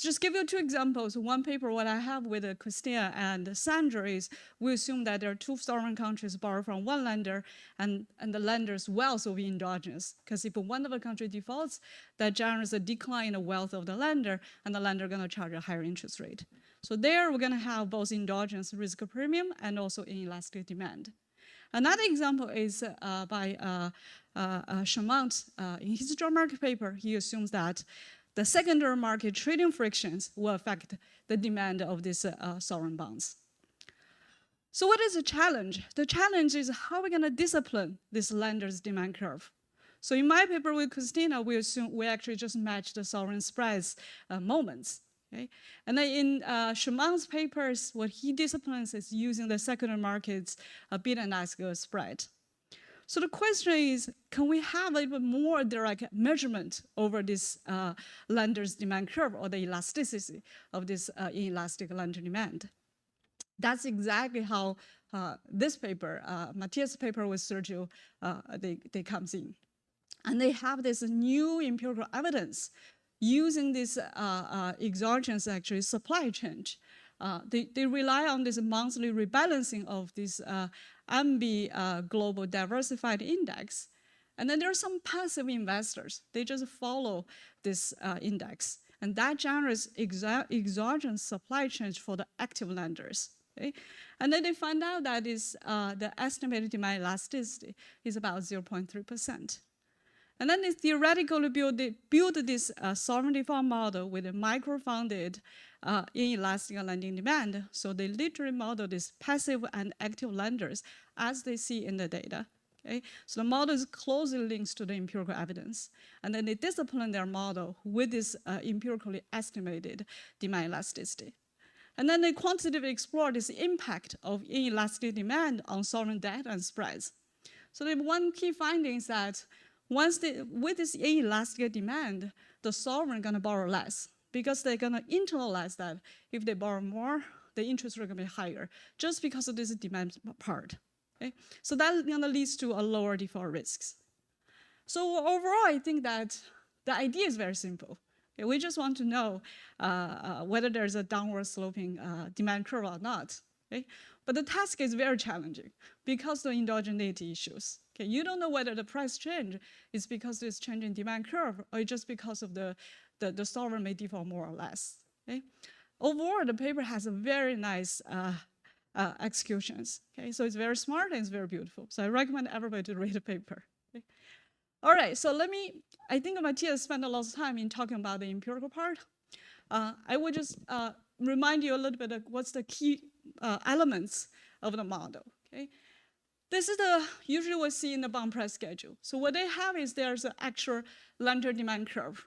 Speaker 19: Just give you two examples. One paper, what I have with Christina and Sandra is, we assume that there are two sovereign countries borrow from one lender, and the lender's wealth will be endogenous. Because if one of the country defaults, that generates a decline in the wealth of the lender, and the lender going to charge a higher interest rate. So there we're going to have both endogenous risk premium and also inelastic demand. Another example is by Chamont. In his joint market paper, he assumes that the secondary market trading frictions will affect the demand of these sovereign bonds. So what is the challenge? The challenge is how we're going to discipline this lender's demand curve. So in my paper with Christina, we assume we actually just match the sovereign spreads moments. Okay? And then in Schumann's papers, what he disciplines is using the secondary market's bid and ask spread. So the question is, can we have a little bit more direct measurement over this lender's demand curve or the elasticity of this inelastic lender demand? That's exactly how this paper, Matias' paper with Sergio, they comes in. And they have this new empirical evidence using this exogenous actually supply change. They rely on this monthly rebalancing of this NB Global Diversified Index. And then there are some passive investors. They just follow this index. And that generates exogenous supply change for the active lenders. Okay? And then they find out that the estimated demand elasticity is about 0.3%. And then they theoretically build this sovereign default model with a micro-funded inelastic lending demand. So they literally model these passive and active lenders as they see in the data. Okay? So the model is closely linked to the empirical evidence. And then they discipline their model with this empirically estimated demand elasticity. And then they quantitatively explore this impact of inelastic demand on sovereign debt and spreads. So the one key finding is that with this inelastic demand, the sovereign gonna borrow less because they're gonna internalize that if they borrow more, the interest rate gonna be higher just because of this demand part. Okay? So that gonna leads to a lower default risks. So overall, I think that the idea is very simple. Okay? We just want to know whether there's a downward sloping demand curve or not. Okay? But the task is very challenging because of the endogeneity issues. Okay, you don't know whether the price change is because there's change in demand curve or just because of the sovereign may default more or less. Okay? Overall, the paper has a very nice executions. Okay? So it's very smart and it's very beautiful. So I recommend everybody to read the paper. Okay? All right, so I think Matias spent a lot of time in talking about the empirical part. I would just remind you a little bit of what's the key elements of the model. Okay? This is usually we see in the bond price schedule. So what they have is there's an actual lender demand curve.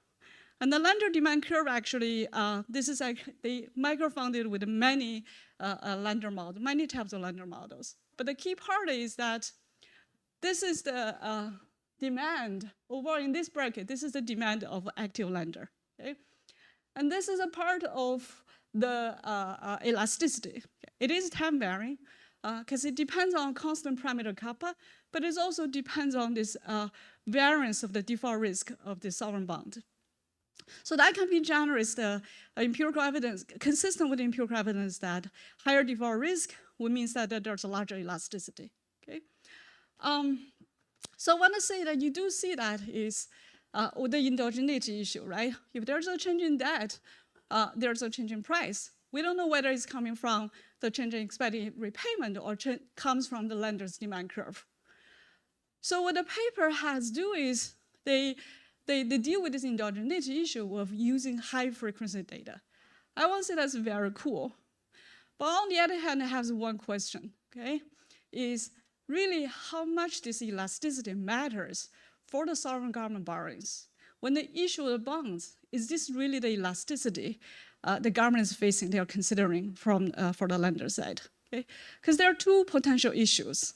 Speaker 19: And the lender demand curve actually, this is they micro-funded with many lender models, many types of lender models. But the key part is that this is the demand, overall in this bracket, this is the demand of active lender. Okay? And this is a part of the elasticity. It is time varying. Because it depends on constant parameter kappa, but it also depends on this variance of the default risk of the sovereign bond. So that can be generates the empirical evidence, consistent with the empirical evidence that higher default risk would mean that there's a larger elasticity. Okay? So I want to say that you do see that is with the endogeneity issue, right? If there's a change in debt, there's a change in price. We don't know whether it's coming from the change in expected repayment or comes from the lender's demand curve. So what the paper has do is they deal with this endogeneity issue of using high frequency data. I won't say that's very cool. But on the other hand, it has one question, okay? Is really how much this elasticity matters for the sovereign government borrowings. When they issue the bonds, is this really the elasticity the government is facing, they are considering for the lender side? Okay? Because there are two potential issues.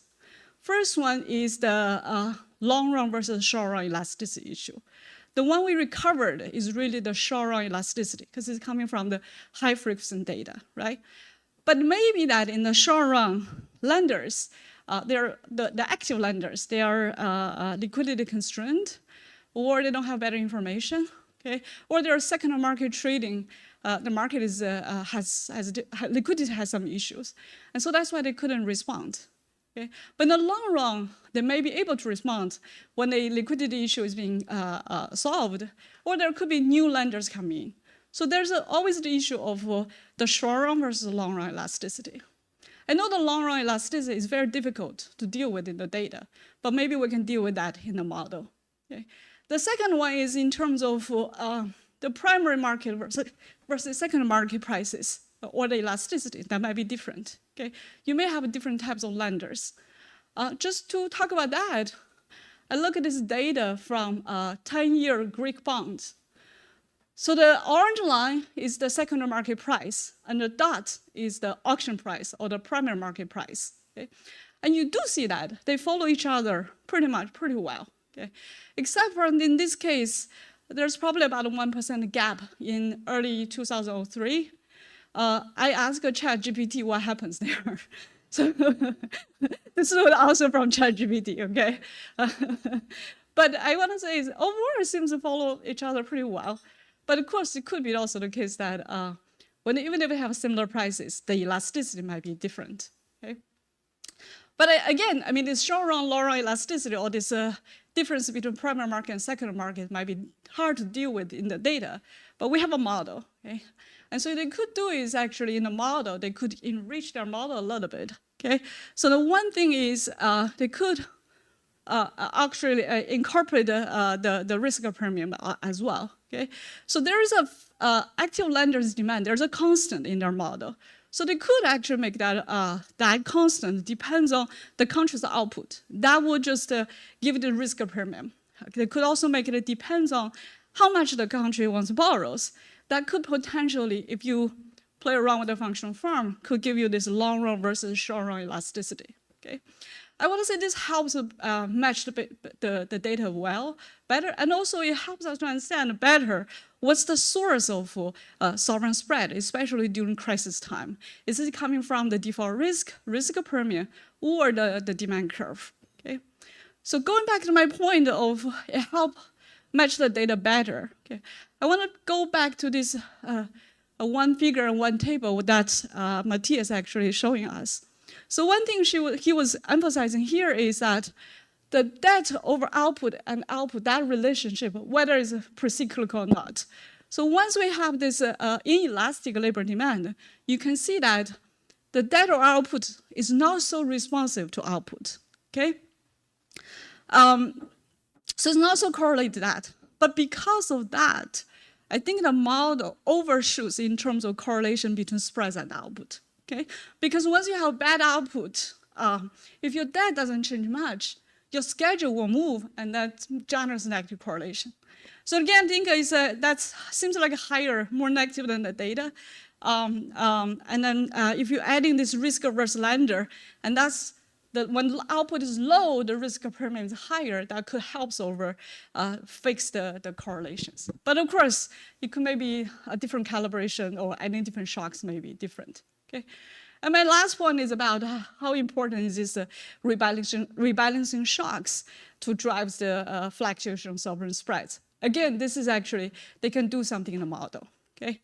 Speaker 19: First one is the long run versus short run elasticity issue. The one we recovered is really the short run elasticity because it's coming from the high frequency data, right? But maybe that in the short run, lenders, the active lenders, they are liquidity constrained, or they don't have better information, okay? Or they're secondary market trading. The market liquidity has some issues. And so that's why they couldn't respond. Okay? But in the long run, they may be able to respond when the liquidity issue is being solved, or there could be new lenders coming in. So there's always the issue of the short run versus long run elasticity. I know the long run elasticity is very difficult to deal with in the data, but maybe we can deal with that in the model. Okay? The second one is in terms of the primary market versus secondary market prices or the elasticity. That might be different. Okay? You may have different types of lenders. Just to talk about that, I look at this data from 10-year Greek bonds. So the orange line is the secondary market price, and the dot is the auction price or the primary market price. Okay? And you do see that they follow each other pretty well. Okay? Except for in this case, there's probably about a 1% gap in early 2003. I asked ChatGPT what happens there. So this is also from ChatGPT, okay? But I want to say is overall it seems to follow each other pretty well. But of course, it could be also the case that even if we have similar prices, the elasticity might be different, okay? But again, I mean, this short-run, long-run elasticity or this difference between primary market and secondary market might be hard to deal with in the data, but we have a model, okay? And so what they could do is actually in the model, they could enrich their model a little bit, okay? So the one thing is they could actually incorporate the risk premium as well, okay? So there is a active lenders demand, there's a constant in their model. So they could actually make that, that constant depends on the country's output. That would just give it a risk premium. They could also make it depends on how much the country wants to borrow. That could potentially, if you play around with the functional form, could give you this long run versus short run elasticity, okay? I want to say this helps match the data better, and also it helps us to understand better what's the source of sovereign spread, especially during crisis time. Is it coming from the default risk premium, or the demand curve? Okay. So going back to my point of it help match the data better. Okay. I want to go back to this one figure and one table that Matias actually is showing us. So one thing he was emphasizing here is that the debt over output and output, that relationship, whether it's procyclical or not. So once we have this inelastic labor demand, you can see that the debt over output is not so responsive to output, okay? So it's not so correlated to that. But because of that, I think the model overshoots in terms of correlation between spreads and output, okay? Because once you have bad output, if your debt doesn't change much, your schedule will move, and that generates negative correlation. So again, I think that seems like higher, more negative than the data. And then if you're adding this risk-averse lender, and that's when the output is low, the risk premium is higher, that could help fix the correlations. But of course, it could maybe a different calibration or any different shocks may be different, okay? And my last point is about how important is this rebalancing shocks to drive the fluctuation of sovereign spreads. Again, this is actually, they can do something in the model, okay?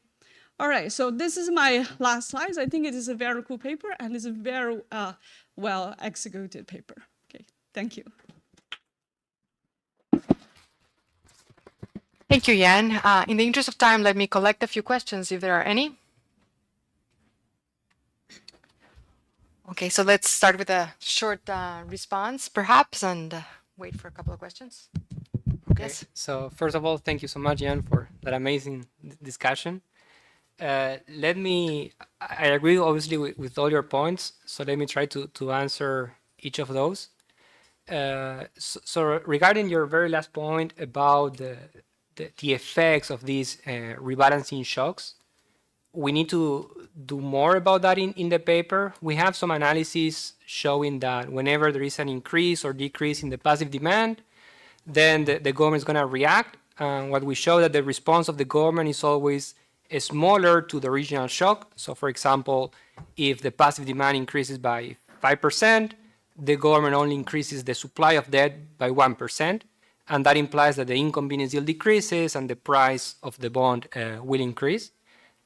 Speaker 19: All right, so this is my last slide. I think it is a very cool paper, and it's a very well-executed paper. Okay, thank you.
Speaker 4: Thank you, Yan. In the interest of time, let me collect a few questions if there are any. Okay, so let's start with a short response, perhaps, and wait for a couple of questions.
Speaker 20: Okay,
Speaker 4: Yes.
Speaker 20: so first of all, thank you so much, Jan, for that amazing discussion. I agree obviously with all your points, so let me try to answer each of those. So regarding your very last point about the effects of these rebalancing shocks, we need to do more about that in the paper. We have some analysis showing that whenever there is an increase or decrease in the passive demand, then the government is going to react. What we show that the response of the government is always smaller to the regional shock. So for example, if the passive demand increases by 5%, the government only increases the supply of debt by 1%. And that implies that the inconvenience yield decreases and the price of the bond will increase.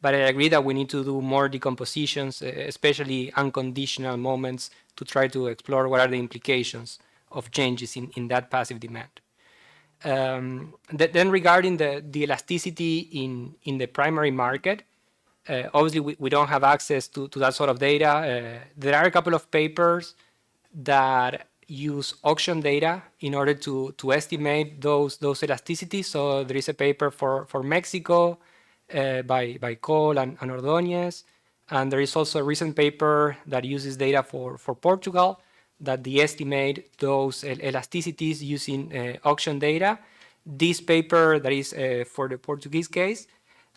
Speaker 20: But I agree that we need to do more decompositions, especially unconditional moments, to try to explore what are the implications of changes in that passive demand. Then regarding the elasticity in the primary market, obviously we don't have access to that sort of data. There are a couple of papers that use auction data in order to estimate those elasticities. So there is a paper for Mexico by Cole and Ordóñez, and there is also a recent paper that uses data for Portugal that they estimate those elasticities using auction data. this paper that is for the Portuguese case,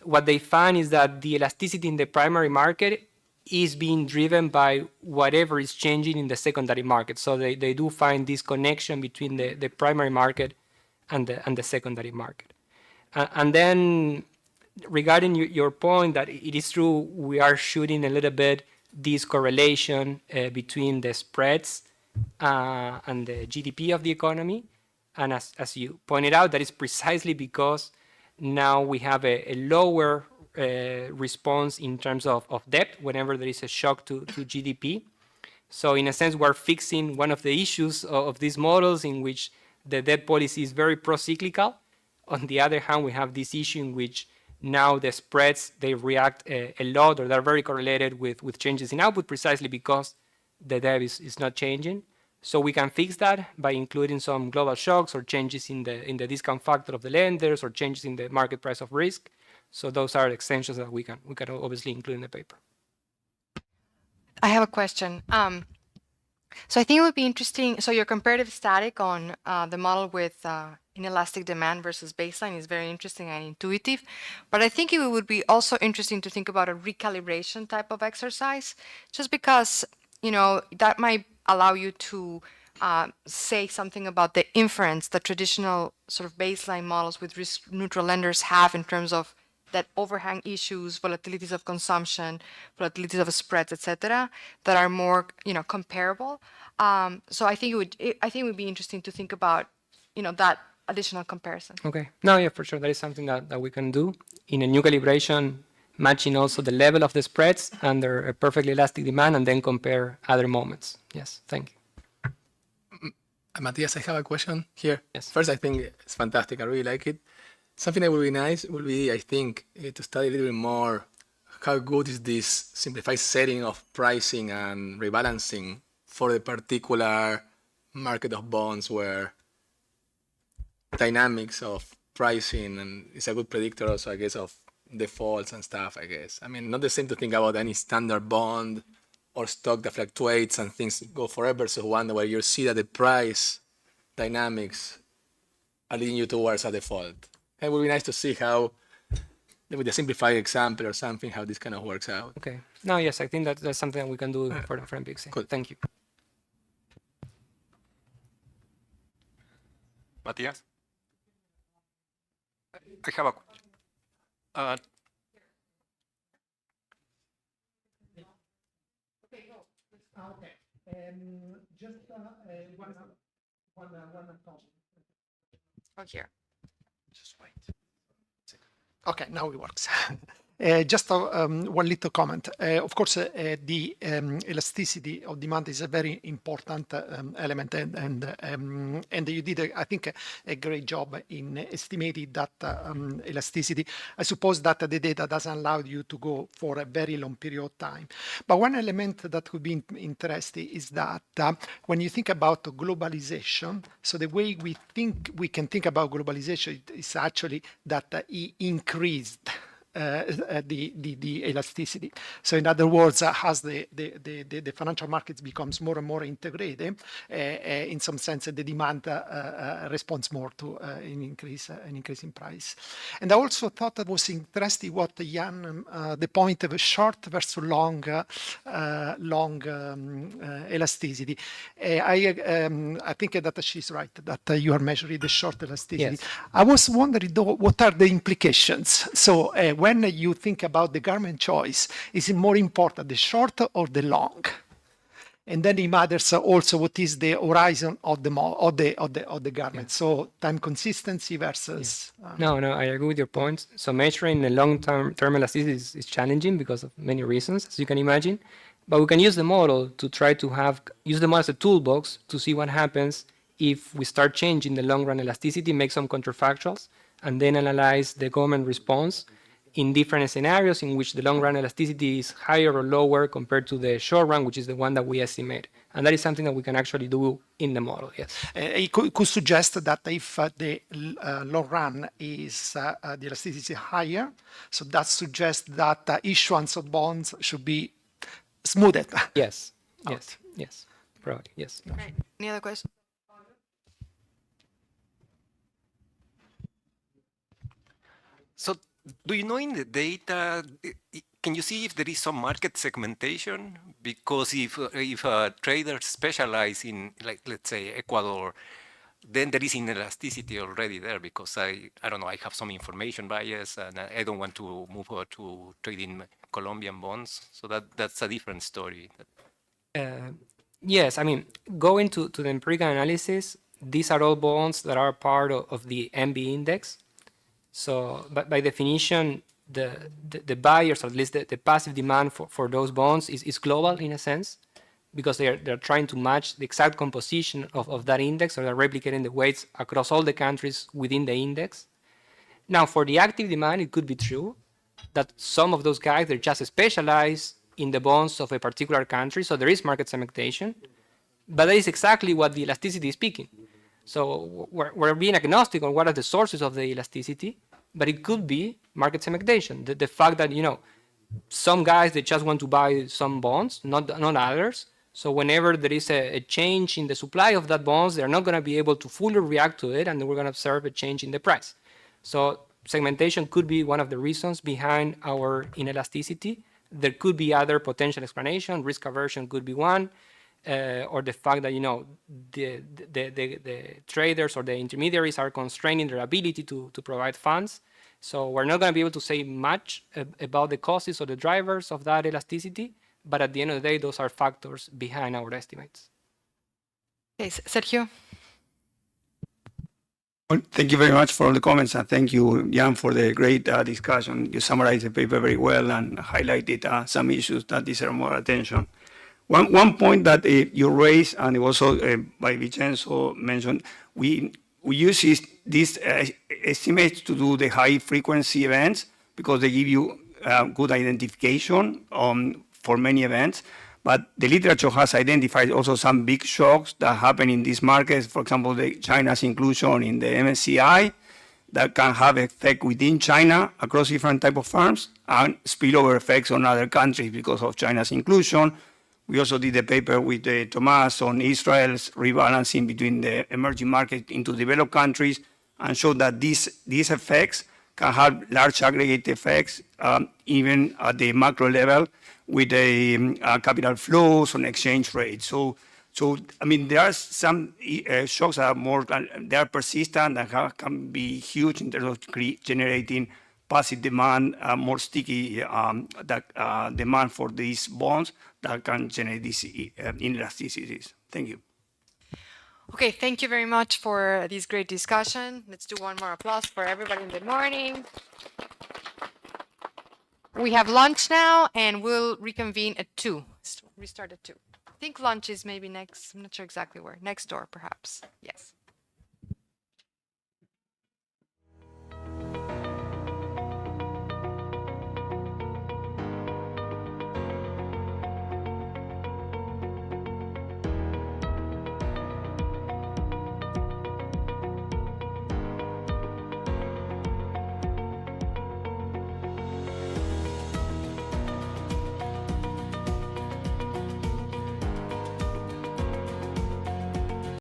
Speaker 20: what they find is that the elasticity in the primary market is being driven by whatever is changing in the secondary market. So they do find this connection between the primary market and the secondary market. And then regarding your point that it is true, we are shooting a little bit this correlation between the spreads and the GDP of the economy. And as you pointed out, that is precisely because now we have a lower response in terms of debt whenever there is a shock to GDP. So in a sense, we're fixing one of the issues of these models in which the debt policy is very pro-cyclical. On the other hand, we have this issue in which now the spreads, they react a lot, or they're very correlated with changes in output precisely because the debt is not changing. So we can fix that by including some global shocks or changes in the discount factor of the lenders or changes in the market price of risk. So those are extensions that we can obviously include in the paper.
Speaker 4: I have a question. So I think it would be interesting. So your comparative static on the model with inelastic demand versus baseline is very interesting and intuitive. But I think it would be also interesting to think about a recalibration type of exercise, just because, you know, that might allow you to say something about the inference that traditional sort of baseline models with risk neutral lenders have in terms of that overhang issues, volatilities of consumption, volatilities of spreads, etc., that are more, you know, comparable. So I think it would be interesting to think about, you know, that additional comparison.
Speaker 20: Okay. No, yeah, for sure. That is something that we can do in a new calibration, matching also the level of the spreads under a perfectly elastic demand, and then compare other moments. Yes. Thank you.
Speaker 6: Matias, I have a question here.
Speaker 20: Yes.
Speaker 6: First, I think it's fantastic. I really like it. Something that would be nice would be, I think, to study a little bit more how good is this simplified setting of pricing and rebalancing for the particular market of bonds where dynamics of pricing and is a good predictor also, I guess, of defaults and stuff, I guess. I mean, not the same to think about any standard bond or stock that fluctuates and things go forever. So one where you see that the price dynamics are leading you towards a default. It would be nice to see how, with a simplified example or something, how this kind of works out.
Speaker 20: Okay. No, yes, I think that's something that we can do for MPXC.
Speaker 6: Cool.
Speaker 20: Thank you.
Speaker 15: Matias? I have a question.
Speaker 16: Just one comment.
Speaker 4: Oh, here.
Speaker 16: Just wait. Okay, now it works. Just one little comment. Of course, the elasticity of demand is a very important element, and you did, I think, a great job in estimating that elasticity. I suppose that the data doesn't allow you to go for a very long period of time. But one element that would be interesting is that when you think about globalization, so the way we can think about globalization is actually that it increased the elasticity. So in other words, as the financial markets becomes more and more integrated, in some sense, the demand responds more to an increase in price. And I also thought that was interesting what Jan, the point of a short versus long elasticity. I think that she's right, that you are measuring the short elasticity.
Speaker 20: Yes.
Speaker 16: I was wondering, though, what are the implications? So when you think about the garment choice, is it more important the short or the long? And then it matters also what is the horizon of the garment. Yeah. So time consistency versus.
Speaker 20: No, I agree with your points. So measuring the long-term elasticity is challenging because of many reasons, as you can imagine. But we can use the model to try to use the model as a toolbox to see what happens if we start changing the long-run elasticity, make some counterfactuals, and then analyze the government response in different scenarios in which the long-run elasticity is higher or lower compared to the short-run, which is the one that we estimate. And that is something that we can actually do in the model, yes.
Speaker 16: It could suggest that if the long-run is, the elasticity is higher, so that suggests that issuance of bonds should be smoothed.
Speaker 20: Yes, yes, probably, yes.
Speaker 4: Right. Any other questions?
Speaker 15: So do you know in the data, can you see if there is some market segmentation? Because if traders specialize in, like, let's say, Ecuador, then there is inelasticity already there, because I don't know, I have some information bias and I don't want to move to trading Colombian bonds. So that's a different story.
Speaker 20: Yes, I mean, going to the empirical analysis, these are all bonds that are part of the MB index. So by definition, the buyers, or at least the passive demand for those bonds is global in a sense, because they're trying to match the exact composition of that index, or they're replicating the weights across all the countries within the index. Now, for the active demand, it could be true that some of those guys, they're just specialized in the bonds of a particular country, so there is market segmentation, but that is exactly what the elasticity is speaking. So we're being agnostic on what are the sources of the elasticity, but it could be market segmentation. The fact that, you know, some guys, they just want to buy some bonds, not others. So whenever there is a change in the supply of that bonds, they're not going to be able to fully react to it, and we're going to observe a change in the price. So segmentation could be one of the reasons behind our inelasticity. There could be other potential explanation. Risk aversion could be one, or the fact that, you know, the traders or the intermediaries are constraining their ability to provide funds. So we're not going to be able to say much about the causes or the drivers of that elasticity, but at the end of the day, those are factors behind our estimates.
Speaker 4: Okay, Sergio.
Speaker 21: Well, thank you very much for all the comments, and thank you, Jan, for the great discussion. You summarized the paper very well and highlighted some issues that deserve more attention. One point that you raised, and also by Vincenzo mentioned, we use these estimates to do the high-frequency events because they give you good identification for many events. But the literature has identified also some big shocks that happen in these markets. For example, China's inclusion in the MSCI that can have effect within China across different type of firms, and spillover effects on other countries because of China's inclusion. We also did a paper with Thomas on Israel's rebalancing between the emerging market into developed countries, and showed that these effects can have large aggregate effects even at the macro level with the capital flows on exchange rates. So I mean, there are some shocks that are more, they are persistent and can be huge in terms of generating passive demand, more sticky demand for these bonds that can generate these inelasticities. Thank you.
Speaker 4: Okay, thank you very much for this great discussion. Let's do one more applause for everybody in the morning. We have lunch now, and we'll reconvene at 2. Restart at 2. I think lunch is maybe next, I'm not sure exactly where. Next door, perhaps. Yes.